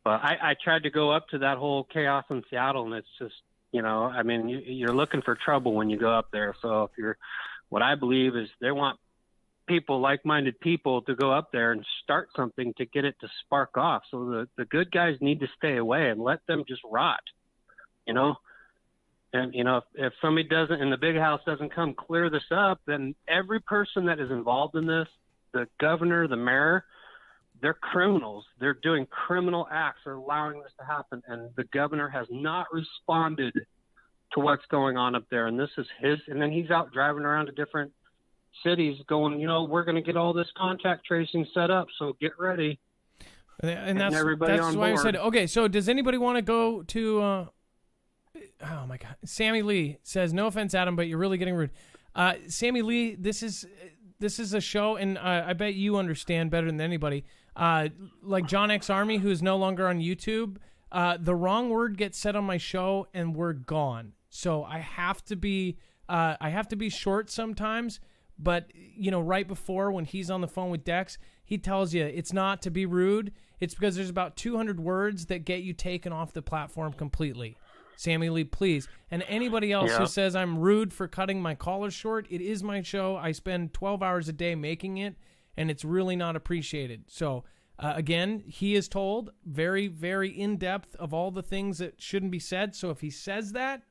but I tried to go up to that whole chaos in Seattle, and it's just, I mean, you're looking for trouble when you go up there. So what I believe is they want people, like-minded people, to go up there and start something to get it to spark off. So the good guys need to stay away and let them just rot, And, if somebody doesn't, and the big house doesn't come clear this up, then every person that is involved in this, the governor, the mayor, they're criminals. They're doing criminal acts. They're allowing this to happen. And the governor has not responded to what's going on up there. And this is and then he's out driving around to different cities going, we're going to get all this contact tracing set up. So get ready. And that's why I said, okay, so does anybody want to go to, oh my God. Sammy Lee says, no offense, Adam, but you're really getting rude. Sammy Lee, this is a show, and I bet you understand better than anybody. Like John X Army, who's no longer on YouTube, the wrong word gets said on my show, and we're gone. So I have to be short sometimes. But right before, when he's on the phone with Dex, he tells you it's not to be rude. It's because there's about 200 words that get you taken off the platform completely. Sammy Lee, please. And anybody else who says I'm rude for cutting my callers short, it is my show. I spend 12 hours a day making it, and it's really not appreciated. So, again, he is told very, very in-depth of all the things that shouldn't be said. So if he says that,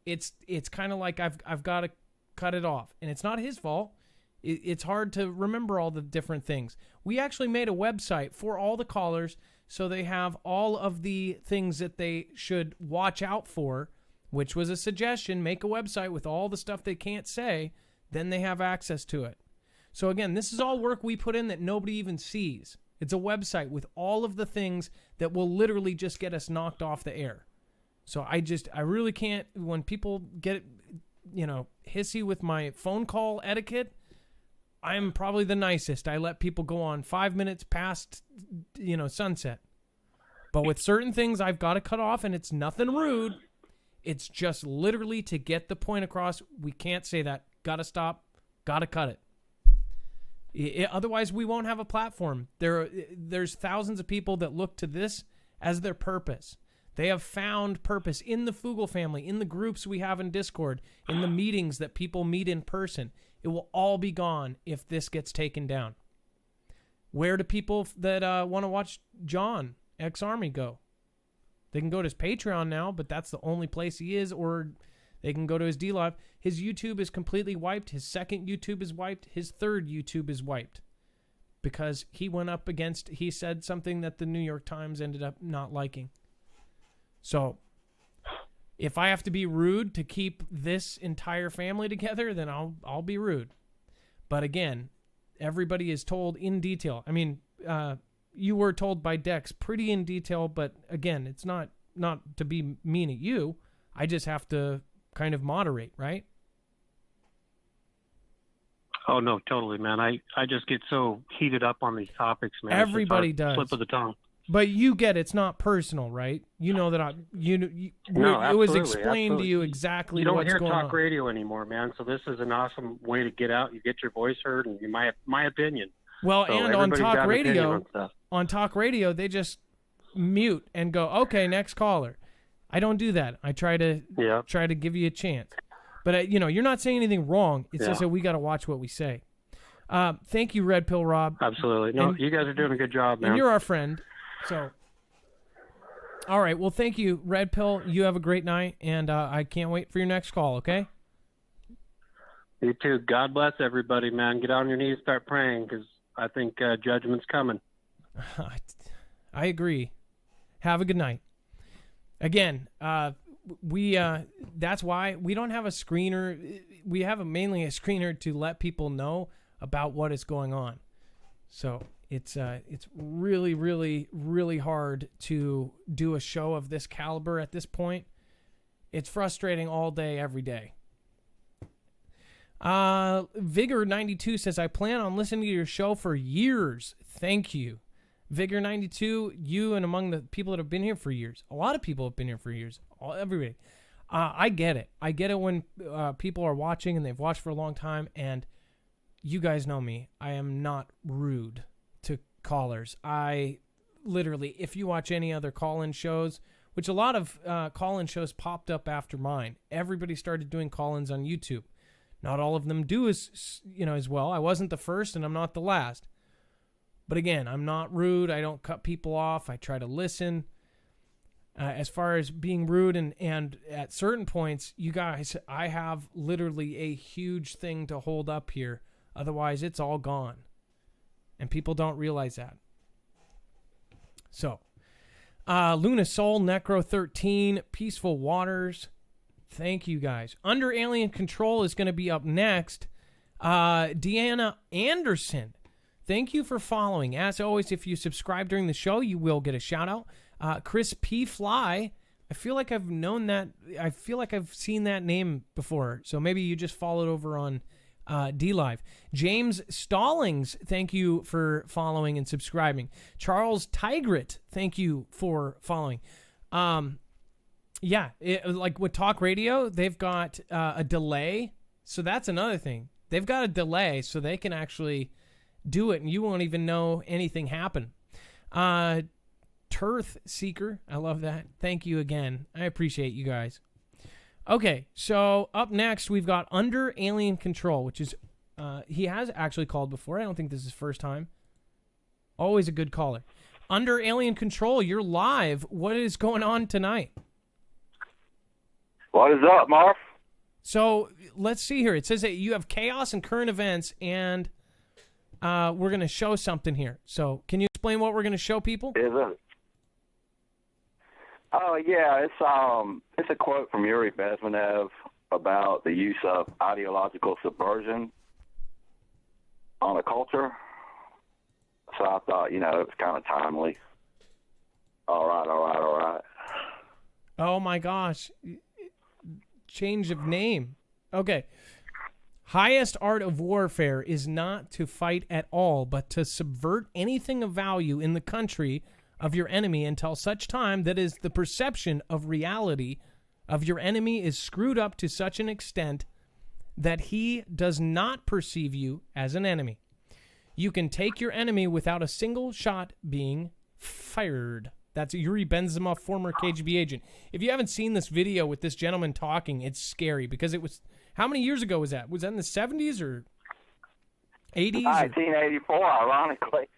it's kind of like I've got to cut it off. And it's not his fault. It's hard to remember all the different things. We actually made a website for all the callers, so they have all of the things that they should watch out for, which was a suggestion. Make a website with all the stuff they can't say, then they have access to it. So again, this is all work we put in that nobody even sees. It's a website with all of the things that will literally just get us knocked off the air. So I really can't, when people get, hissy with my phone call etiquette, I'm probably the nicest. I let people go on 5 minutes past, sunset. But with certain things, I've got to cut off, and it's nothing rude. It's just literally to get the point across. We can't say that. Got to stop. Got to cut it. Otherwise, we won't have a platform. There's thousands of people that look to this as their purpose. They have found purpose in the Foogle family, in the groups we have in Discord, in the meetings that people meet in person. It will all be gone if this gets taken down. Where do people that want to watch John X Army go? They can go to his Patreon now, but that's the only place he is, or they can go to his DLive. His YouTube is completely wiped. His second YouTube is wiped. His third YouTube is wiped because he went up against, he said something that the New York Times ended up not liking. So if I have to be rude to keep this entire family together, then I'll be rude. But again, everybody is told in detail. I mean, you were told by Dex pretty in detail, but again, it's not to be mean at you. I just have to kind of moderate, right? Oh, no, totally, man. I just get so heated up on these topics, man. Everybody does. Slip of the tongue. But you get it's not personal, right? You know that it was explained to you exactly what's going on. You don't hear talk radio anymore, man. So this is an awesome way to get out. You get your voice heard, and my opinion. Well, so and on talk radio, they just mute and go, okay, next caller. I don't do that. I try to give you a chance. But you're not saying anything wrong. It's just that we got to watch what we say. Thank you, Red Pill Rob. Absolutely. No, you guys are doing a good job, man. And you're our friend. So, all right. Well, thank you, Red Pill. You have a great night, and I can't wait for your next call, okay? You too. God bless everybody, man. Get on your knees, start praying, because I think judgment's coming. I agree. Have a good night. Again, that's why we don't have a screener. We have mainly a screener to let people know about what is going on. So It's really, really, really hard to do a show of this caliber at this point. It's frustrating all day, every day. Vigor92 says, I plan on listening to your show for years. Thank you. Vigor92, you and among the people that have been here for years. A lot of people have been here for years. Everybody. I get it. I get it when people are watching and they've watched for a long time, and you guys know me. I am not rude to callers. I literally, if you watch any other call-in shows, which a lot of call-in shows popped up after mine. Everybody started doing call-ins on YouTube. Not all of them do as well. I wasn't the first, and I'm not the last. But again, I'm not rude. I don't cut people off. I try to listen. As far as being rude and at certain points, you guys, I have literally a huge thing to hold up here. Otherwise, it's all gone. And people don't realize that. So, Luna Soul, Necro 13, Peaceful Waters. Thank you, guys. Under Alien Control is going to be up next. Deanna Anderson. Thank you for following. As always, if you subscribe during the show, you will get a shout-out. Chris P. Fly. I feel like I've known that. I feel like I've seen that name before. So maybe you just followed over on D-Live. James Stallings, thank you for following and subscribing. Charles Tigrit, thank you for following. Like with talk radio, they've got a delay. So that's another thing. They've got a delay so they can actually do it and you won't even know anything happened. Turth Seeker, I love that. Thank you again. I appreciate you guys. Okay, so up next we've got Under Alien Control, which is he has actually called before. I don't think this is his first time. Always a good caller. Under Alien Control, you're live. What is going on tonight? What is up, Marf? So let's see here. It says that you have chaos and current events, and we're going to show something here. So can you explain what we're going to show people? Is it? Oh yeah, it's a quote from Yuri Bezmenev about the use of ideological subversion on a culture. So I thought, it was kind of timely. All right. Oh my gosh. Change of name. Okay. Highest art of warfare is not to fight at all, but to subvert anything of value in the country of your enemy until such time that is the perception of reality of your enemy is screwed up to such an extent that he does not perceive you as an enemy. You can take your enemy without a single shot being fired. That's Yuri Benzema, former KGB agent. If you haven't seen this video with this gentleman talking, it's scary because it was, how many years ago was that? Was that in the 70s or 80s? 1984, ironically.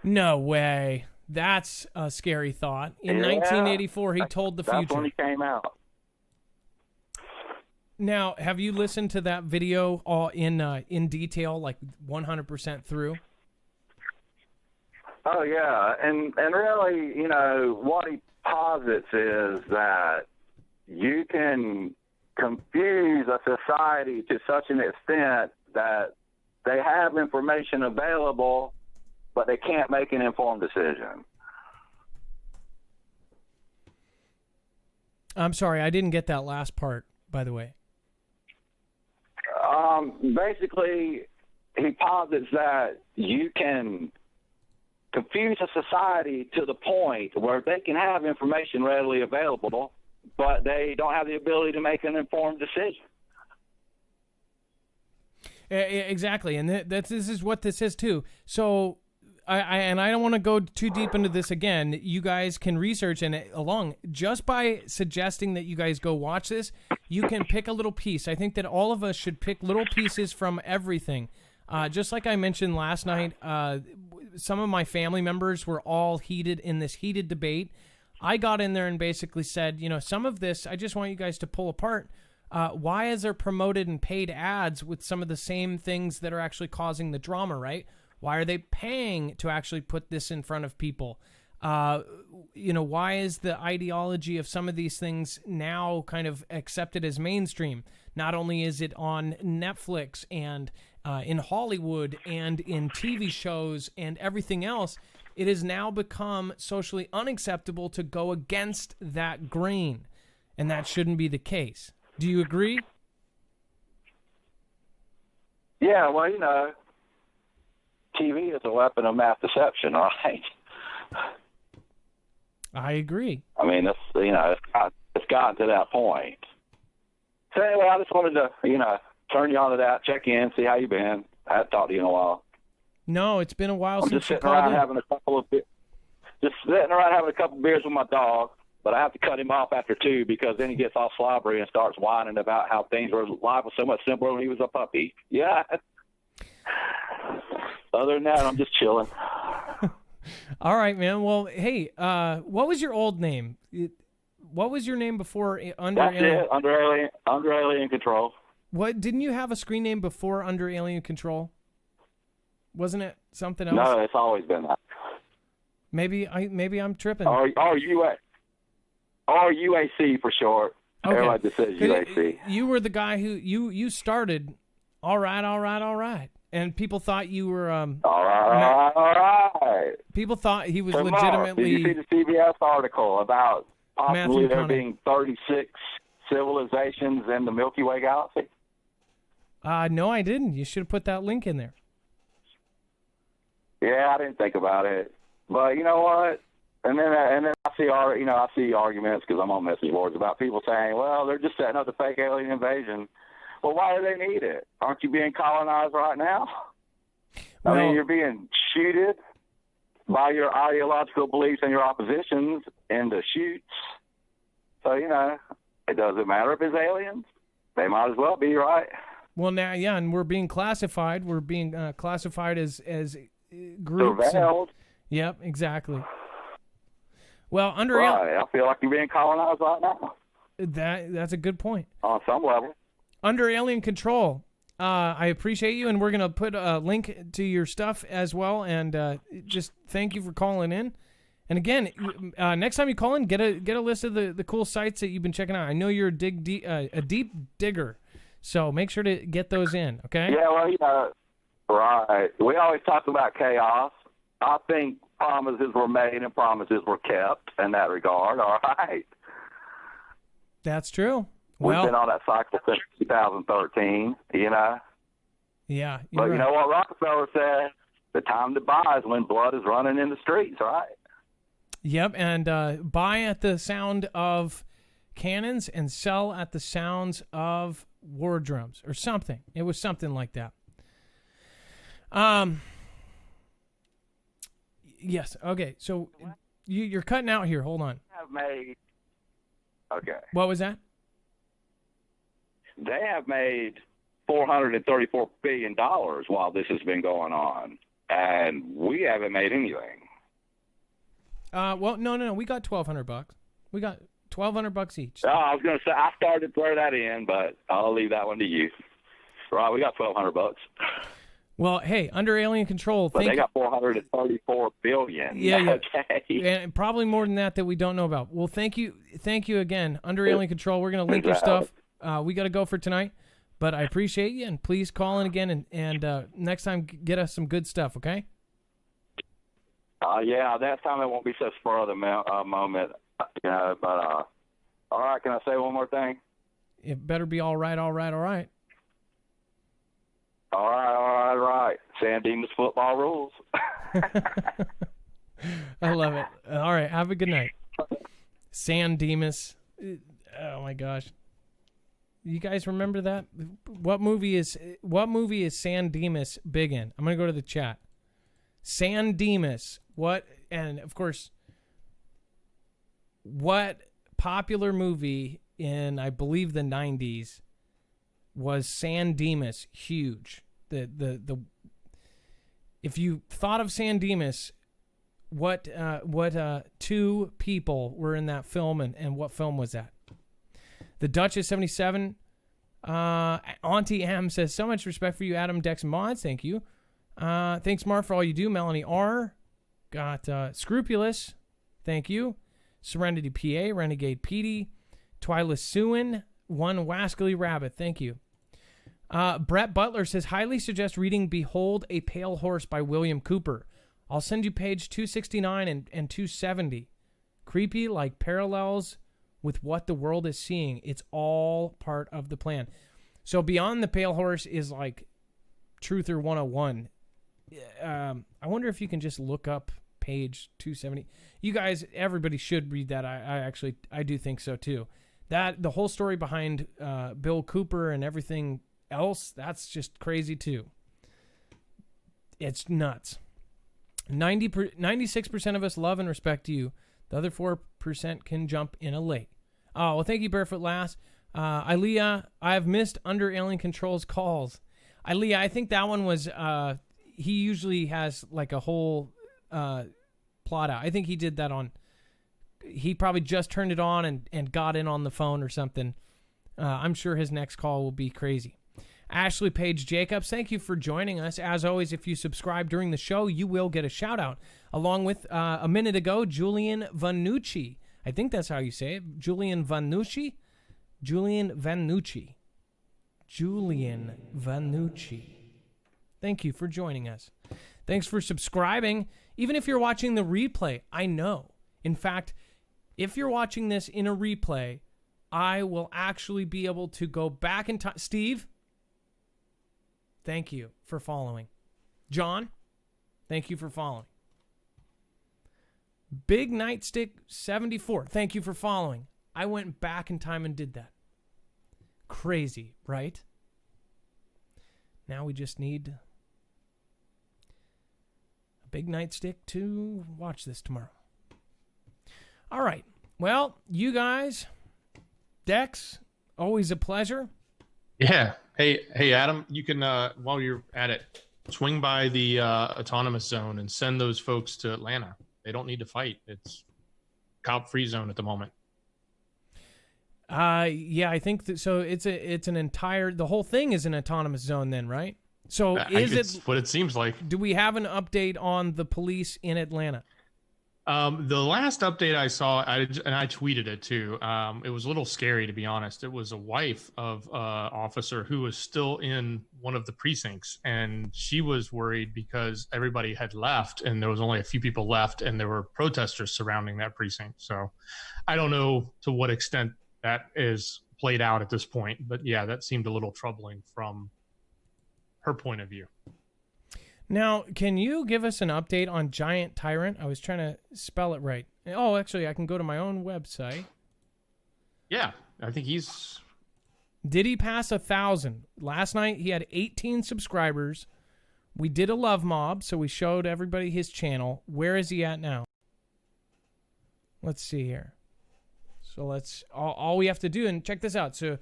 No way. That's a scary thought. In 1984, he told the future. That's when he came out. Now, have you listened to that video all in detail, like 100% through? Oh yeah, and really, what he posits is that you can confuse a society to such an extent that they have information available, but they can't make an informed decision. I'm sorry, I didn't get that last part, by the way. Basically, he posits that you can confuse a society to the point where they can have information readily available, but they don't have the ability to make an informed decision. Exactly, and this is what this is too. So, I don't want to go too deep into this again. You guys can research and along just by suggesting that you guys go watch this. You can pick a little piece. I think that all of us should pick little pieces from everything. Just like I mentioned last night, some of my family members were all heated in this heated debate. I got in there and basically said, some of this, I just want you guys to pull apart. Why is there promoted and paid ads with some of the same things that are actually causing the drama, right? Why are they paying to actually put this in front of people? Why is the ideology of some of these things now kind of accepted as mainstream? Not only is it on Netflix and in Hollywood and in TV shows and everything else, it has now become socially unacceptable to go against that grain, and that shouldn't be the case. Do you agree? Yeah, well, TV is a weapon of mass deception, right? I agree. I mean, it's gotten to that point. So anyway, I just wanted to, turn you on to that, check in, see how you've been. I haven't talked to you in a while. No, it's been a while since just you sitting called around in. having a couple beers with my dog, but I have to cut him off after 2 because then he gets all slobbery and starts whining about how life was so much simpler when he was a puppy. Yeah. Other than that, I'm just chilling. All right, man. Well, hey, what was your old name? What was your name before Under Alien? Under Alien Control. What, didn't you have a screen name before Under Alien Control? Wasn't it something else? No, it's always been that. Maybe I'm tripping. Or UAC for short. Okay. Everybody just says UAC. You were the guy who you started. All right, and people thought you were. All right. People thought he was So legitimately. Mark, did you see the CBS article about possibly there McConaughey. being 36 civilizations in the Milky Way galaxy? No, I didn't. You should have put that link in there. Yeah, I didn't think about it, but you know what? And then I see arguments because I'm on message boards about people saying, well, they're just setting up the fake alien invasion. Well, why do they need it? Aren't you being colonized right now? Well, I mean, you're being shooted by your ideological beliefs and your oppositions into shoots. So, it doesn't matter if it's aliens. They might as well be, right? Well, now, yeah, and we're being classified. We're being classified as groups. Surveilled. Yep, exactly. Well, Under Right. I feel like you're being colonized right now. That's a good point. On some level. Under Alien Control, I appreciate you, and we're going to put a link to your stuff as well, and just thank you for calling in. And again, next time you call in, get a list of the cool sites that you've been checking out. I know you're a deep digger, so make sure to get those in, okay? Yeah, well, right. We always talk about chaos. I think promises were made and promises were kept in that regard, all right? That's true. We've Well, been on that cycle since 2013, yeah. But Right. you know what Rockefeller said? The time to buy is when blood is running in the streets, right? Yep, and buy at the sound of cannons and sell at the sounds of war drums or something. It was something like that. Yes. Okay. So you're cutting out here. Hold on. Okay. What was that? They have made $434 billion while this has been going on, and we haven't made anything. Well, no. We got $1,200. We got $1,200 each. Oh, I was going to say I started to throw that in, but I'll leave that one to you. Right, we got $1,200. Well, hey, Under Alien Control. But they got $434 billion. Yeah. Okay. And probably more than that we don't know about. Well, thank you again, Under Alien Control. We're gonna link your stuff. We got to go for tonight, but I appreciate you, and please call in again, and next time get us some good stuff, okay? Yeah, that time it won't be so spur of the moment, But all right, can I say one more thing? It better be all right. All right. San Dimas football rules. I love it. All right, have a good night. San Dimas. Oh my gosh. You guys remember that? What movie is San Dimas big in? I'm going to go to the chat. San Dimas. What? And of course, what popular movie in, I believe, the 90s was San Dimas huge? If you thought of San Dimas, what two people were in that film, and what film was that? The Duchess 77. Auntie M says, so much respect for you, Adam, Dex, and Mods. Thank you. Thanks, Mark, for all you do. Melanie R. Got Scrupulous. Thank you. Serenity PA. Renegade PD. Twyla Suin. One Wascally Rabbit. Thank you. Brett Butler says, highly suggest reading Behold a Pale Horse by William Cooper. I'll send you page 269 and 270. Creepy, like parallels with what the world is seeing. It's all part of the plan. So Beyond the Pale Horse is like Truther 101. I wonder if you can just look up page 270. You guys, everybody should read that. I do think so too. That the whole story behind Bill Cooper and everything else, that's just crazy too. It's nuts. 96% of us love and respect you. The other 4% can jump in a lake. Oh, well, thank you, Barefoot Lass. Ilea, I have missed Under Alien Control's calls. Ilea, I think that one was, he usually has like a whole plot out. I think he did that he probably just turned it on and got in on the phone or something. I'm sure his next call will be crazy. Ashley Page Jacobs, thank you for joining us. As always, if you subscribe during the show, you will get a shout out. Along with a minute ago, Julian Vanucci. I think that's how you say it. Julian Vanucci. Thank you for joining us. Thanks for subscribing. Even if you're watching the replay, I know. In fact, if you're watching this in a replay, I will actually be able to go back in time. Steve, thank you for following. John, thank you for following. Big Nightstick 74, thank you for following. I went back in time and did that. Crazy, right? Now we just need a big nightstick to watch this tomorrow. All right. Well, you guys, Dex, always a pleasure. Yeah. Hey, Adam, you can, while you're at it, swing by the autonomous zone and send those folks to Atlanta. They don't need to fight. It's cop-free zone at the moment. Yeah, I think that, so. It's an entire, the whole thing is an autonomous zone then, right? So it's what it seems like. Do we have an update on the police in Atlanta? The last update I saw, and I tweeted it too. It was a little scary, to be honest. It was a wife of officer who was still in one of the precincts, and she was worried because everybody had left, and there was only a few people left, and there were protesters surrounding that precinct. So, I don't know to what extent that is played out at this point, but yeah, that seemed a little troubling from her point of view. Now, can you give us an update on Giant Tyrant? I was trying to spell it right. Oh, actually, I can go to my own website. Yeah, I think he's... Did he pass 1,000? Last night, he had 18 subscribers. We did a love mob, so we showed everybody his channel. Where is he at now? Let's see here. So let's... All we have to do, and check this out. So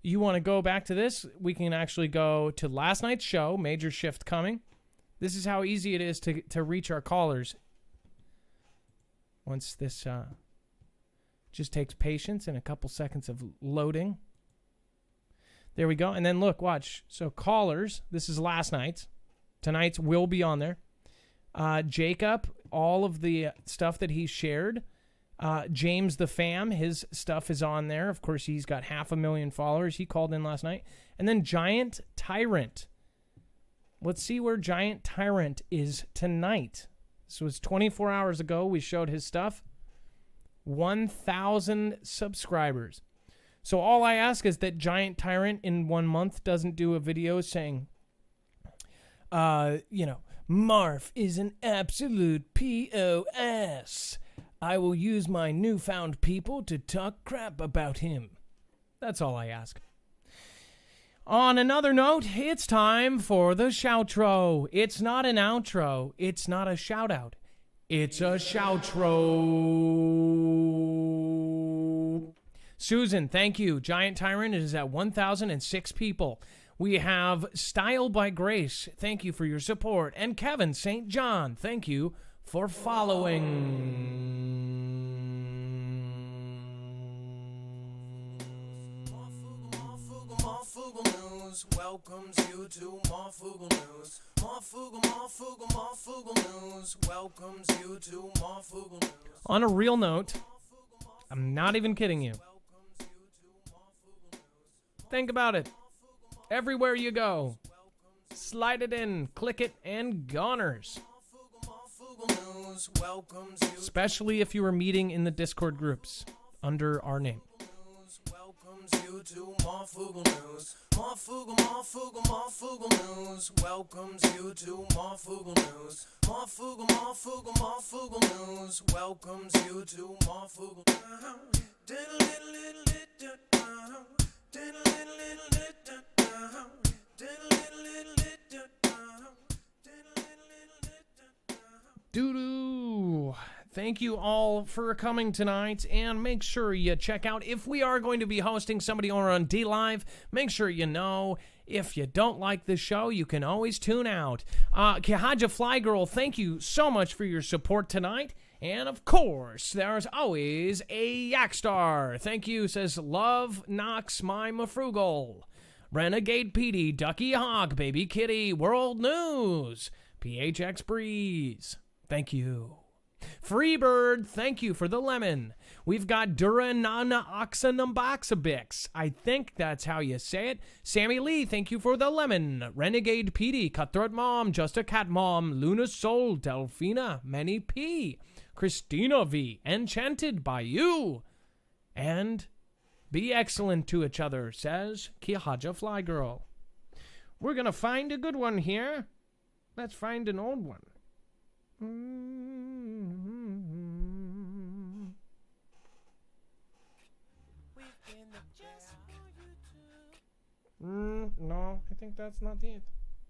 you want to go back to this? We can actually go to last night's show, Major Shift Coming. This is how easy it is to reach our callers. Once this just takes patience and a couple seconds of loading. There we go. And then look, watch. So callers, this is last night's. Tonight's will be on there. Jacob, all of the stuff that he shared. James the Fam, his stuff is on there. Of course, he's got 500,000 followers. He called in last night. And then Giant Tyrant. Let's see where Giant Tyrant is tonight. This was 24 hours ago. We showed his stuff. 1,000 subscribers. So all I ask is that Giant Tyrant in 1 month doesn't do a video saying, Marf is an absolute POS. I will use my newfound people to talk crap about him. That's all I ask. On another note, it's time for the shoutro. It's not an outro. It's not a shout-out. It's a shoutro. Susan, thank you. Giant Tyrant is at 1,006 people. We have Style by Grace. Thank you for your support. And Kevin St. John, thank you for following. Marfoogle News welcomes you to Marfoogle News. Marfoogle News welcomes you to Marfoogle News. On a real note, I'm not even kidding you. Think about it. everywhere you go. Slide it in, click it, and goners. Especially if you were meeting in the Discord groups under our name. Welcomes you to Marfoogle News. Marfoogle News. Welcomes you to Marfoogle News. Marfoogle News. Welcomes you to Marfoogle. Doo-doo. Thank you all for coming tonight, and make sure you check out if we are going to be hosting somebody over on D-Live. Make sure you know, if you don't like the show, you can always tune out. Kihaja Fly Girl, thank you so much for your support tonight. And of course, there's always a Yakstar. Thank you, says Love Knocks My Marfoogle. Renegade Petey, Ducky Hawk, Baby Kitty, World News, PHX Breeze. Thank you. Freebird, thank you for the lemon. We've got Duranana Oxanumboxabix. I think that's how you say it. Sammy Lee, thank you for the lemon. Renegade Petey, Cutthroat Mom, Just a Cat Mom, Luna Soul, Delphina, Manny P, Christina V, Enchanted by You. And be excellent to each other, says Kihaja Fly Girl. We're gonna find a good one here. Let's find an old one. No, I think that's not it.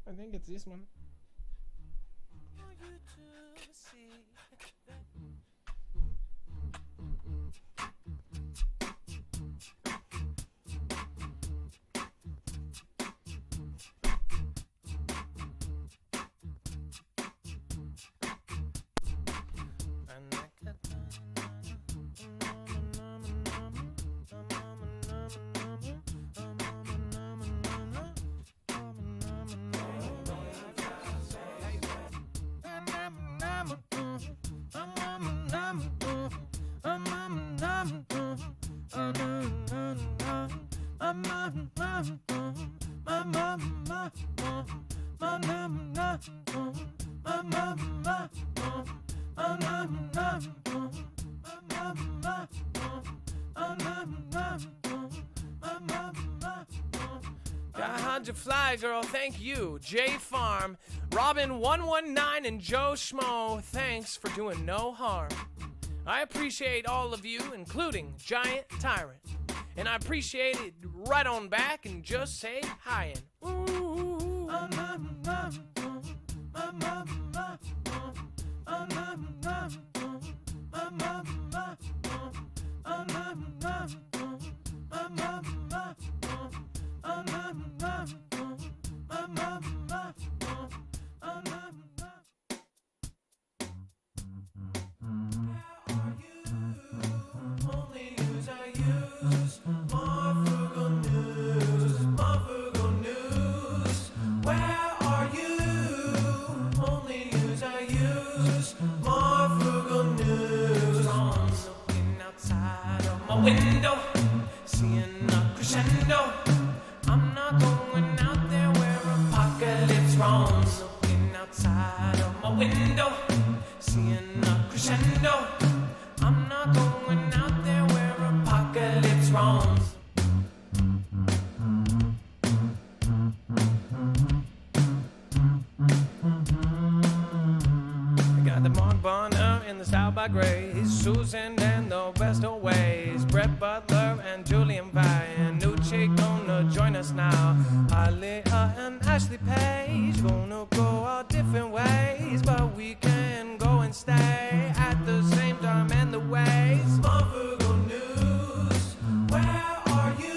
I think it's this one. Kihaja Fly Girl, thank you. J Farm, Robin 119, and Joe Schmo, thanks for doing no harm. I appreciate all of you, including Giant Tyrant. And I appreciate it right on back and just say hi and window, seeing a crescendo. I'm not going out there where apocalypse roams. Looking outside of my window, seeing a crescendo. I'm not going out there where apocalypse roams. I got the Mark Bonner in the style by Grace, Susan and the best of ways, Brett Butler and Julian Vai, and new chick gonna join us now. Aaliyah and Ashley Page gonna go our different ways, but we can go and stay at the same time and the ways. Marfoogle News, where are you?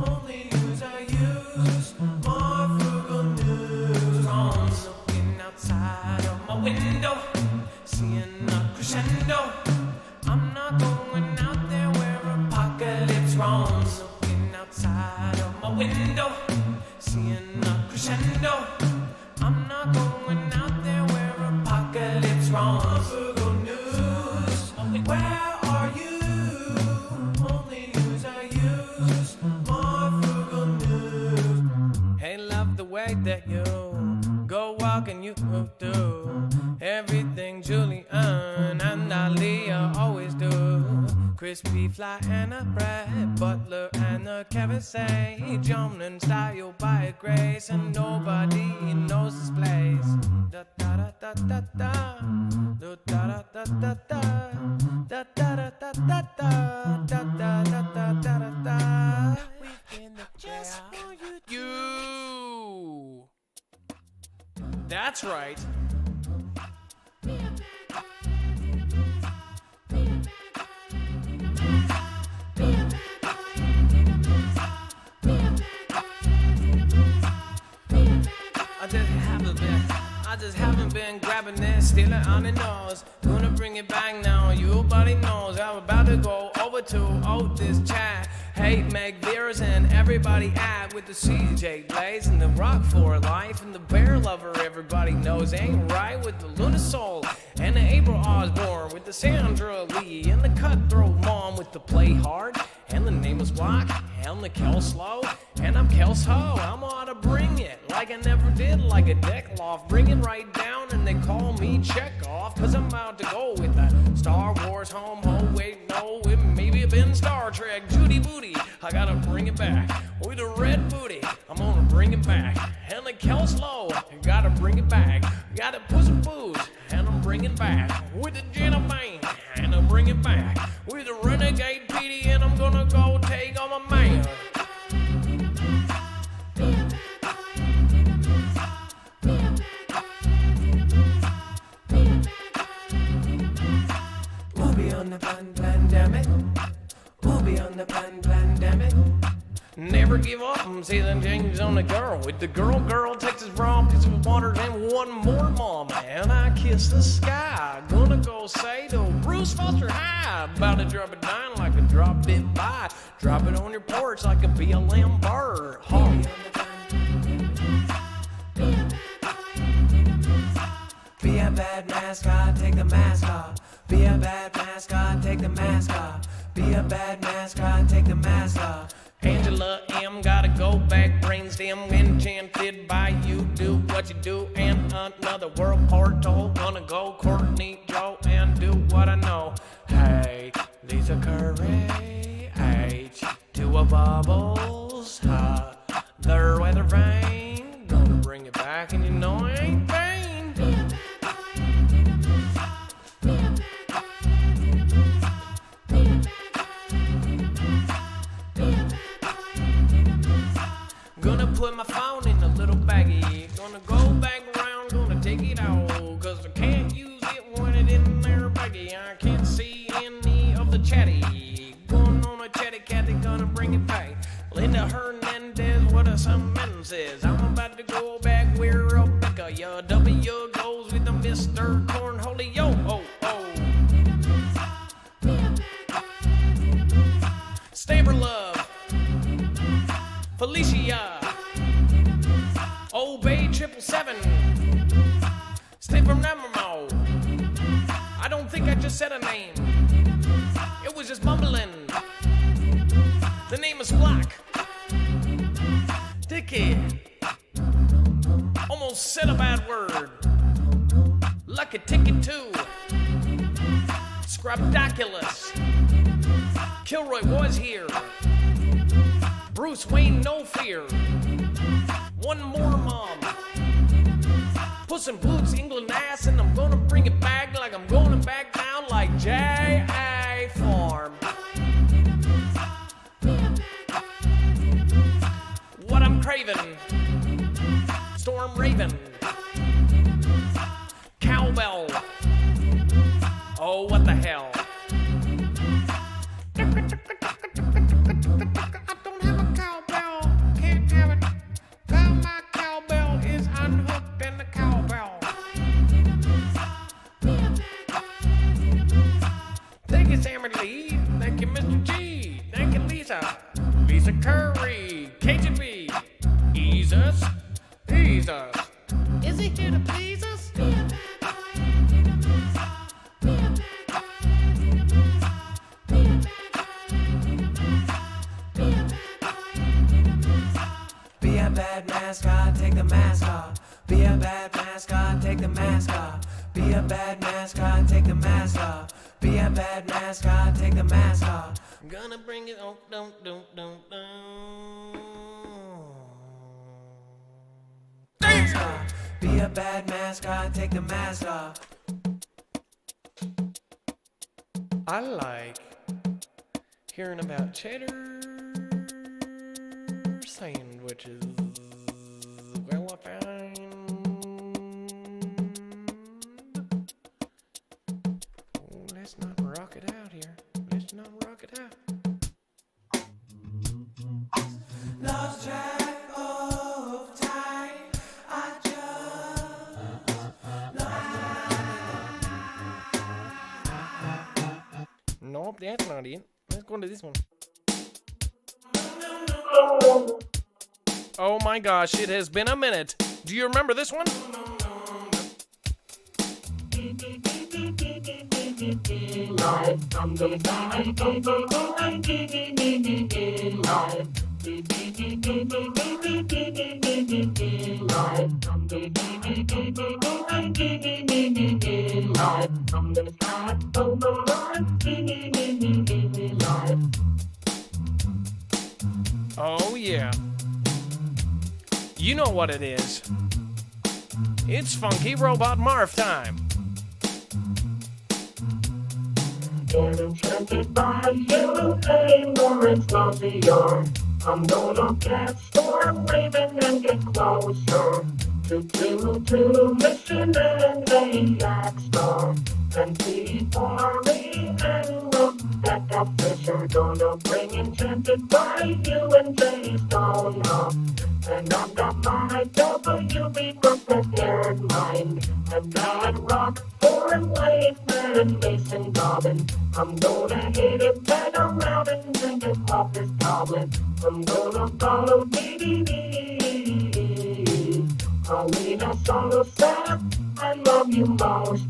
Only news I use. Marfoogle News, I'm looking outside of my window, seeing a crescendo. I'm not going out there where apocalypse roams. Looking outside of my window, seeing a crescendo. I'm not going out there where apocalypse roams. Marfoogle News, where are you? Only news I use. Marfoogle News. Aaliyah always do. Crispy fly and a bread, Butler and the Kevin say, Jonan style by grace, and nobody knows this place. Da da da da da da, da da da da da, da da da da da da, da da da da da da. Just for you. That's right. I just haven't been grabbing this, stealing on the nose. Gonna bring it back now, you buddy knows. I'm about to go over to this chat. Hey, Meg Veers and everybody at with the CJ Blaze and the Rock for Life and the Bear Lover. Everybody knows ain't right with the Luna Soul and the April Osborne with the Sandra Lee and the Cutthroat Mom with the Play Hard and the Nameless Block and the Kel Slow and I'm Kels Ho. I'm ought to bring it like I never did, like a deck loft. Bring it right down and they call me Chekhov, cause I'm about to go with that Star Wars home. Oh wait, no, it maybe been Star Trek. Judy Booty, I gotta bring it back with a red booty. I'm gonna bring it back and the Kel Slow, gotta bring it back. Gotta put some booze and I'm bringing back with the Jenna Bane and I'm bringing back with the Renegade PD and I'm gonna go take on my man. We'll be on the pandemic. We'll be on the pandemic. Never give up, season changes on the girl. With the girl, Texas rum, piece of water, and one more mom. And I kiss the sky. Gonna go say to Bruce Foster High. About to drop it down like a drop it by. Drop it on your porch like a BLM bird. Be a bad mascot, take the mask off. Be a bad mascot, take the mask off. Be a bad mascot, take the mask off. Angela M. gotta go back, brainstem enchanted by you. Do what you do, and another world portal. Gonna go Courtney Joe and do what I know. Hey, Lisa Curry, H2O Bubbles, the weather vane. Gonna bring it back, and you know I ain't vain. Gonna put my phone in a little baggie. Gonna go back around, gonna take it out. Cause I can't use it when it's in there baggie. I can't see any of the chatty. Going on a chatty catty, gonna bring it back. Linda Hernandez, what are some sentences? I'm about to go back where Rebecca, your W goes with the Mr. Cornholey, yo, oh, oh. Stabber Love, Felicia, Obey 777, Stay from Namamo. I don't think I just said a name. It was just mumbling. The name is Black. Dickhead. Almost said a bad word. Lucky Ticket 2. Scrapdaculus. Kilroy was here. Bruce Wayne, no fear. One more mom. Puss in Boots, England ass, and I'm gonna bring it back like I'm going back down like J.A. Farm. What I'm craving. Storm Raven. Cowbell. Oh, what the hell. Lee, thank you, Mr. G, thank you, Lisa Curry, KGB, ease us, is he here to please us? Be a bad mascot, take the mask off. Be a bad mascot, take the mask off. Be a bad mascot, take the mask off. Be bad mascot, take the mask off. I'm gonna bring it on, don't. Mascot, be a bad mascot, take the mask off. I like hearing about cheddar sandwiches. Well, I find. Oh, let's not rock it out here. Let's not rock it out. Lost track of time. I just Nope, that's not it. Let's go to this one. Oh my gosh, it has been a minute. Do you remember this one? Oh yeah. You know what it is. It's Funky Robot Marf time. Get enchanted by you, hey Lawrence Lozier. I'm gonna get Storm Raven and get closer to Mission and Ajax Star. And Pete Farley and Rebecca Fisher gonna bring enchanted by you and Jay Stone up. And I've got my WB prepared mind. And Bad Rock, Foreign Wave, and Mason Goblin. I'm gonna hit it back around and drink it off this goblet. I'm gonna follow DDD. Alina Solo Sap, I love you most.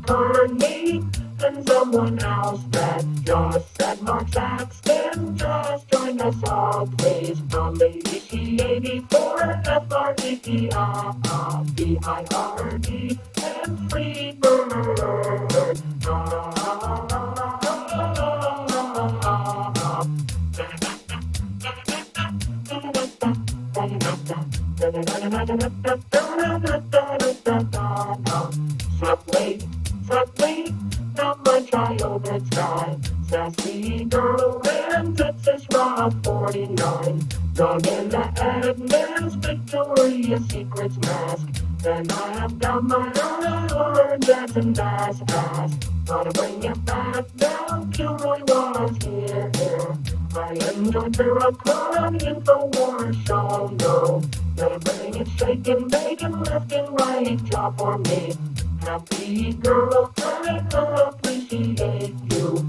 Kearney and someone else that just said Mark Saxton. Just join us all, please, from the EC84 FRDP, BIRD, and Freebird. Subway, not much I over sky. Sassy girl and Texas Raw 49. Dog in the admin's Victoria's Secret's mask. And I have got my own jazz and bass ass. Gotta bring it back down, Kilroy was here. I enjoyed Veracruz, InfoWars, so no. Gotta bring it shaking, bacon, left and right, job for me. Happy girl, I appreciate you.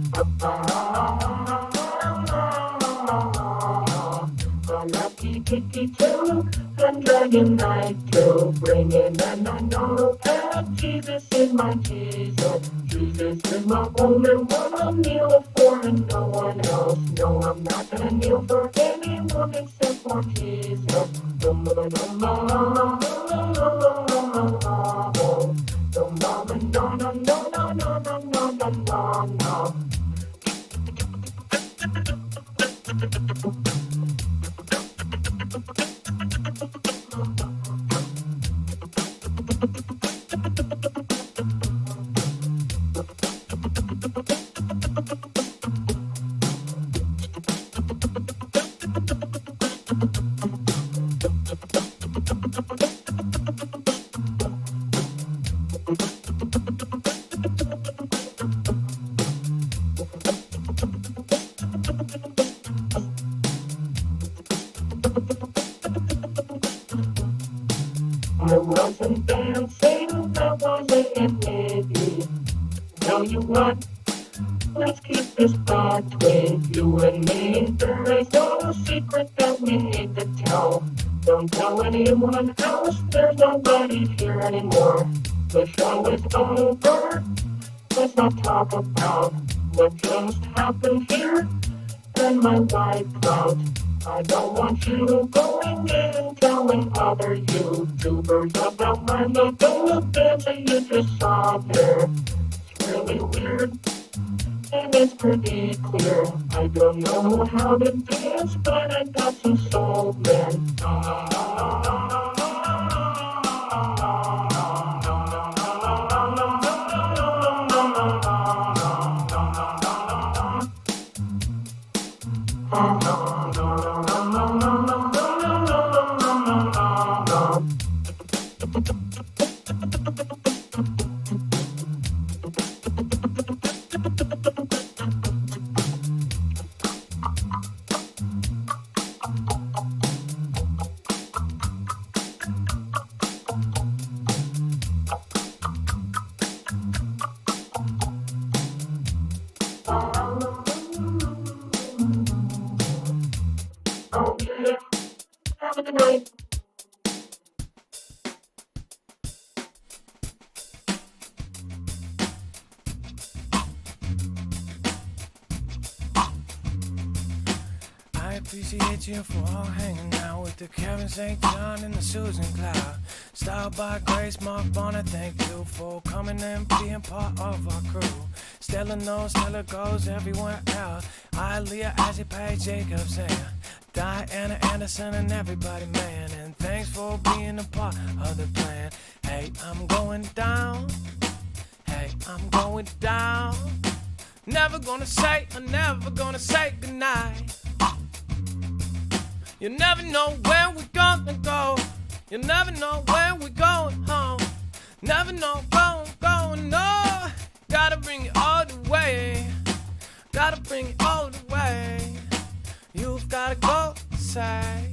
Lucky Kitty too, and Dragon Knight too. Bring in and I know that Jesus is my Jesus. Jesus is my only one I'll kneel for and no one else. No, I'm not gonna kneel for anyone except for Jesus. No. I wasn't dancing, I wasn't admitted. Tell you what, let's keep this between you and me. There is no secret that we need to tell. Don't tell anyone else, there's nobody here anymore. The show is over, let's not talk about what just happened here. And my wife out. I don't want you going in and telling other YouTubers about my little fancy you just saw there. It's really weird, and it's pretty clear. I don't know how to dance, but I got some soul, man. Okay, have a good night. I appreciate you for all hanging out with the Kevin St. John and the Susan Cloud. Styled by Grace Mark Bonner, thank you for coming and being part of our crew. Stella knows, Stella goes everywhere else. Leah, Ashley, Paige, Jacobson, Diana Anderson, and everybody, man. And thanks for being a part of the plan. Hey, I'm going down. Hey, I'm going down. Never gonna say goodnight. You never know where we're gonna go. You never know when we're going home. Never know going, no. Gotta bring it all the way. Gotta bring it all the way. You've gotta go, say.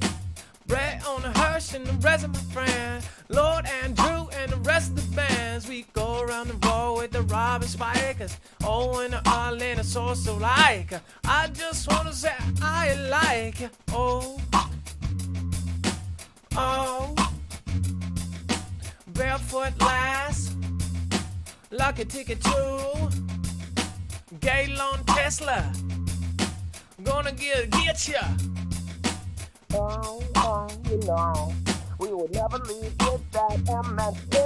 Brett on the Hirsch and the rest of my friends. Lord Andrew and the rest of the bands. We go around the road with the Robin Spikers. Oh, and the Arlene so like. I just wanna say I like you. Oh, oh. Barefoot lass. Lucky ticket too. Gaylon Tesla. Gonna get ya. You know, we would never leave with that MSC.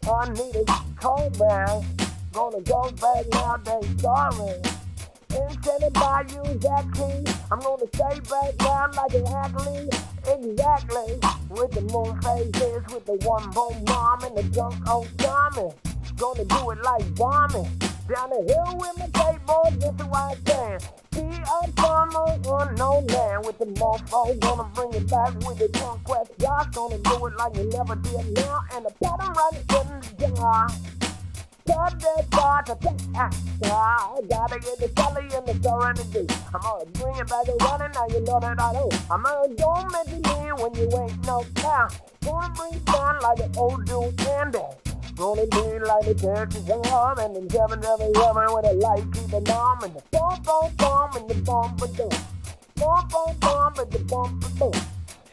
I needed cold back. Gonna go back now, they sorry. Intended by you, Jackie. I'm gonna stay back down like an Ackley. Exactly. With the moon phases, with the one bone mom and the junk old dummy. Gonna do it like bombing. Down the hill with my skateboard, just the right thing. See a farmer, unknown land with the mofo. Gonna bring it back with the conquest. Y'all gonna do it like you never did now. And the pattern right in the jar. Got that bar to take. Gotta get the celly and the serenity. I'm gonna bring it back and running, now you know that I do. I'm gonna don't mention me when you ain't no town. Gonna bring it down like an old dude Andy. Gonna be like the Texas arm and the 777 with a light keeping on and the bomb and the bomb-a-doom. Bomb and the bomb-a-doom.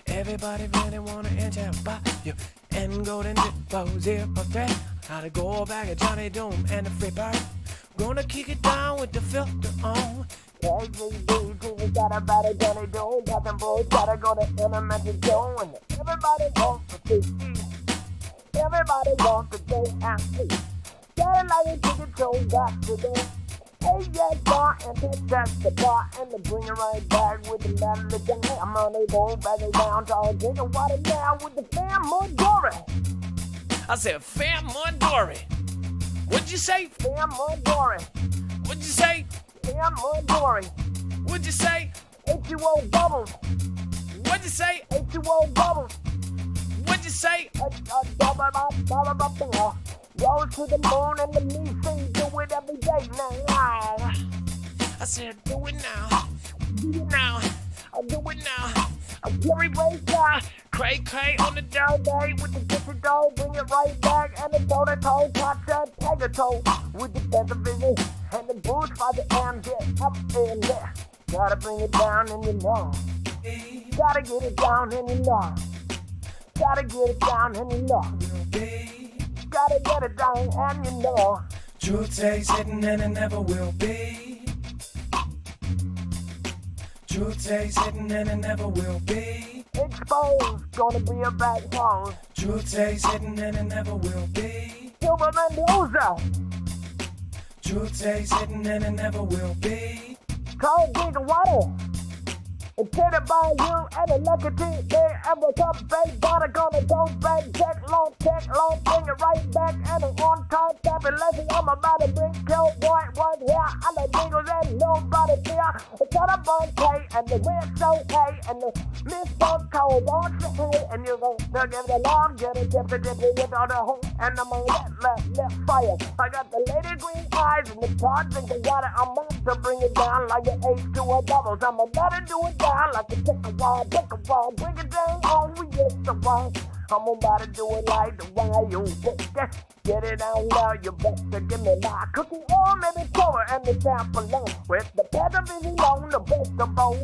Everybody really wanna enjoy about you. And golden nipples here for that. How to go back at Johnny Doom and the Free Bird. Gonna kick it down with the filter on. KGB, got a better Johnny Doom. Nothing boys gotta go to elementary school. And everybody wants to see. Everybody wants to go and see. Gotta like a ticket, so got to do. Hey, yeah, bar and that's the bar. And they bring it right back with the melody. I'm on the boat, back around, tall, drinking water now with the family glory. I said, family glory. What'd you say? Family glory. What'd you say? Family glory. What'd you say? H2O bubbles. What'd you say? H2O bubbles. What'd you say? Go to the moon and the me see, do it every day now. I said, do it now. Do it now. I'll do it now. I'm Jerry Ray guy. Cray on the down. All day with the different dough, bring it right back. And the toe-to-toe, touch tag a toe. With the better vision and the boost by the end, get up in there. Gotta bring it down and you know. Gotta get it down and you know. Gotta get it down and you know. Gotta get it down and you know. Truth stays hidden and it never will be. Truth takes hitting and it never will be. Exposed, gonna be a back home. Truth takes hitting and it never will be. Silver Mendoza, Truth takes hitting and it never will be. cold drink of water. Intended by you and a lucky team. They ever come back, gotta gonna go back. Check, long, bring it right back. And an on-time tapping lesson. I'm about to bring kill boy one here. And the jingles and nobody fear. It's got a bone pay and the wind so hay. And the mist so cold, on the hay. And you're gonna give it a long, get a dippy with all the hole. And I'm gonna let fire. I got the lady green eyes and the pot drink of water. I'm about to bring it down like an H to a doubles. I'm about to do it down like a take a wall, bring it down on we get the wall. I'm about to do it like the way you get it down now. You better give me my cookie or maybe cover and the sample along with the better busy long, the best of all,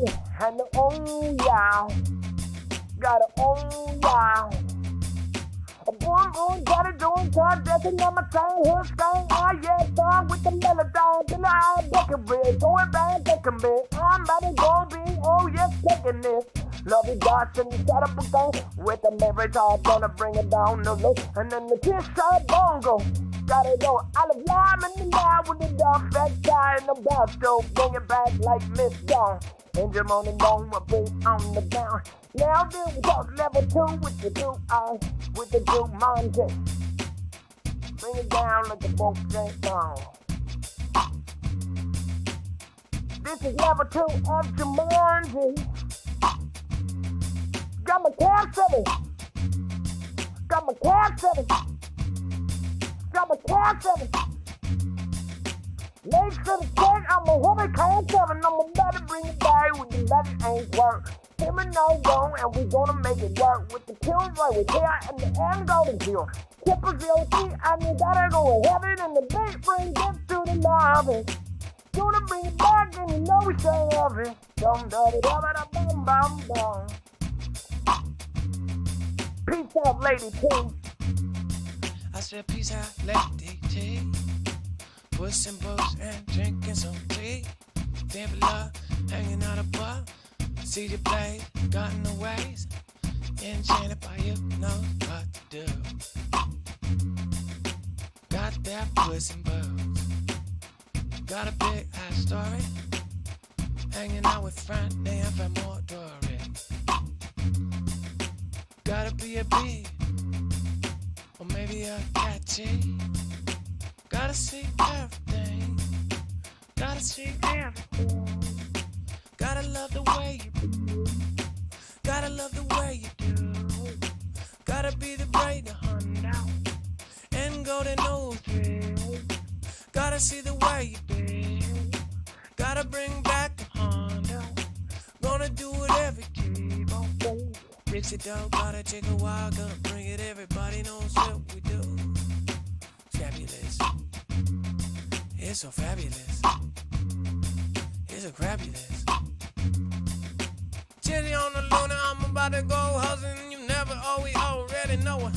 and the oh yeah, got it oh yeah. Boom, got it doing time, dancing on my time, hood staying, oh yeah, song with the melody, then I'm taking big, going back, taking big, I'm about to go big, oh yes, taking this. Love you, Dawson, shut up and go, with the marriage, I'm gonna bring it down the low, and then the kiss shot bongo. Gotta go, I love lime in the line with the dog fat guy in the bathtub, bring it back like Miss Dawn. Engine on the bone, my boots on the down. Now then we talk level 2 with the two eyes, with the two Monday. Bring it down like a boat ain't down. This is level 2 of Jumanji. Got my cab 7. Got my cab 7. Got my cab 7. Legs to the tank, I'm a woman cab 7. I'm about to bring it back with the magic ain't work. Him and no wrong, and we gonna make it work with the kills right with here and the end golden hill. Triple VOC, and you gotta go to heaven, and the big bring it to the lobby. Gonna bring it back, and you know we say love it. Dum da da da da bum bum bum. Peace out, Lady T. I said peace out, Lady T. Pushing books and drinking some tea. Damn love, hanging out a bar. See the play, got in the ways. Enchanted by you, know what to do. Got that puss and booze. Got a big ass story. Hanging out with friend named Famodori. Gotta be a bee, or maybe a catchy. Gotta see everything. Gotta see everything. Gotta love the way you do. Gotta love the way you do. Gotta be the bright Honda and golden nose thrill. Gotta see the way you do. Gotta bring back the Honda. Gonna do it every day. Dixie dog, gotta take a while. Gonna bring it, everybody knows what we do. Fabulous. It's so fabulous. It's so crabulous. Titty on the Luna, I'm about to go hustling. You never, we already know it.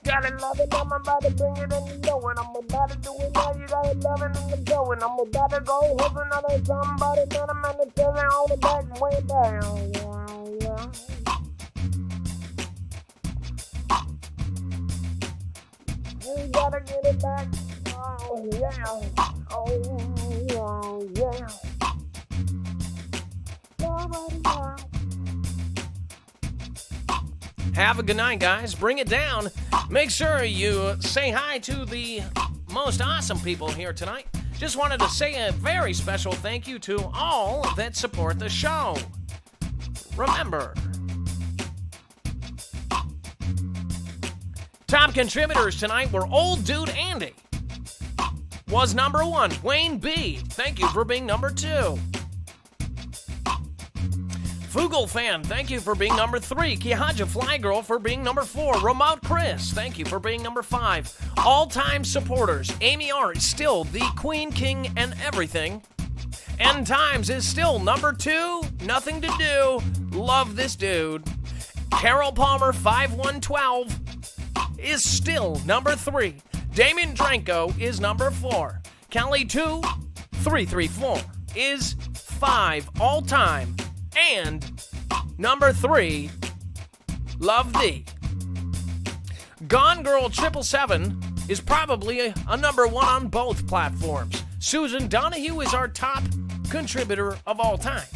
Gotta love it, I'm about to bring it in the dough. And I'm about to do it now, you gotta love it in the dough. And I'm about to go hook another somebody, man, I'm in the telling on the back and way down. Yeah. You gotta get it back. Oh, yeah. Oh, yeah. Have a good night, guys. Bring it down. Make sure you say hi to the most awesome people here tonight. Just wanted to say a very special thank you to all that support the show. Remember, top contributors tonight were Old Dude Andy. Was number 1. Wayne B. Thank you for being number 2. Foogle fan, thank you for being number 3. Kihaja Fly Girl for being number 4. Remote Chris, thank you for being number 5. All-time supporters, Amy R is still the queen, king, and everything. End Times is still number 2. Nothing to do. Love this dude. Carol Palmer 5112 is still number 3. Damien Dranko is number 4. Kelly 2 334 is 5 all time. And number 3, Love Thee. Gone Girl 777 is probably a number 1 on both platforms. Susan Donahue is our top contributor of all time.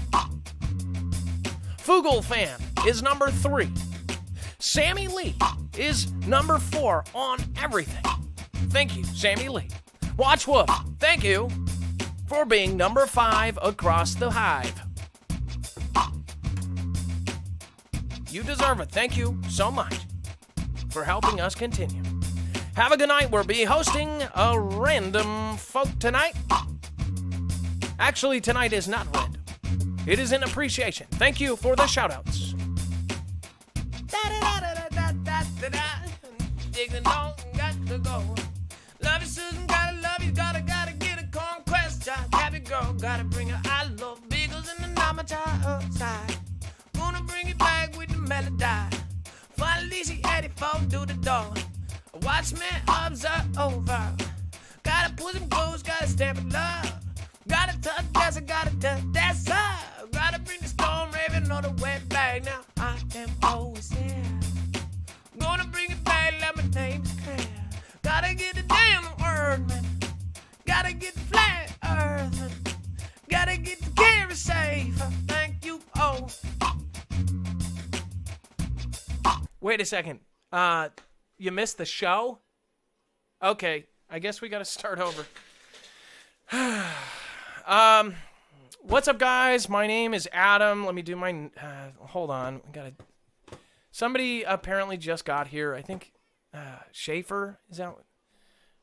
Foogle Fan is number 3. Sammy Lee is number 4 on everything. Thank you, Sammy Lee. Watch Wolf, thank you for being number 5 across the hive. You deserve it. Thank you so much for helping us continue. Have a good night. We'll be hosting a random folk tonight. Actually, tonight is not random. It is in appreciation. Thank you for the shout-outs. Digging on, got to go. Love you, Susan, gotta love you, gotta get a conquest job. Happy girl, gotta bring her. I love beagles and the Namata side. Gonna bring it back with the melody. Finally, she 84 through the door. Watch me observe over. Gotta put some clothes, gotta stamp it love. Gotta touch this, I gotta touch that side. Gotta bring the storm raving on the wet bag. Now I am always there. Gonna bring it back, let my name's clear. Gotta get the damn earthman. Gotta get the flat earthman. Gotta get the carry safe. Thank you, oh. Wait a second. You missed the show? Okay, I guess we gotta start over. What's up, guys? My name is Adam. Let me do my... hold on. Somebody apparently just got here. I think Schaefer, is that...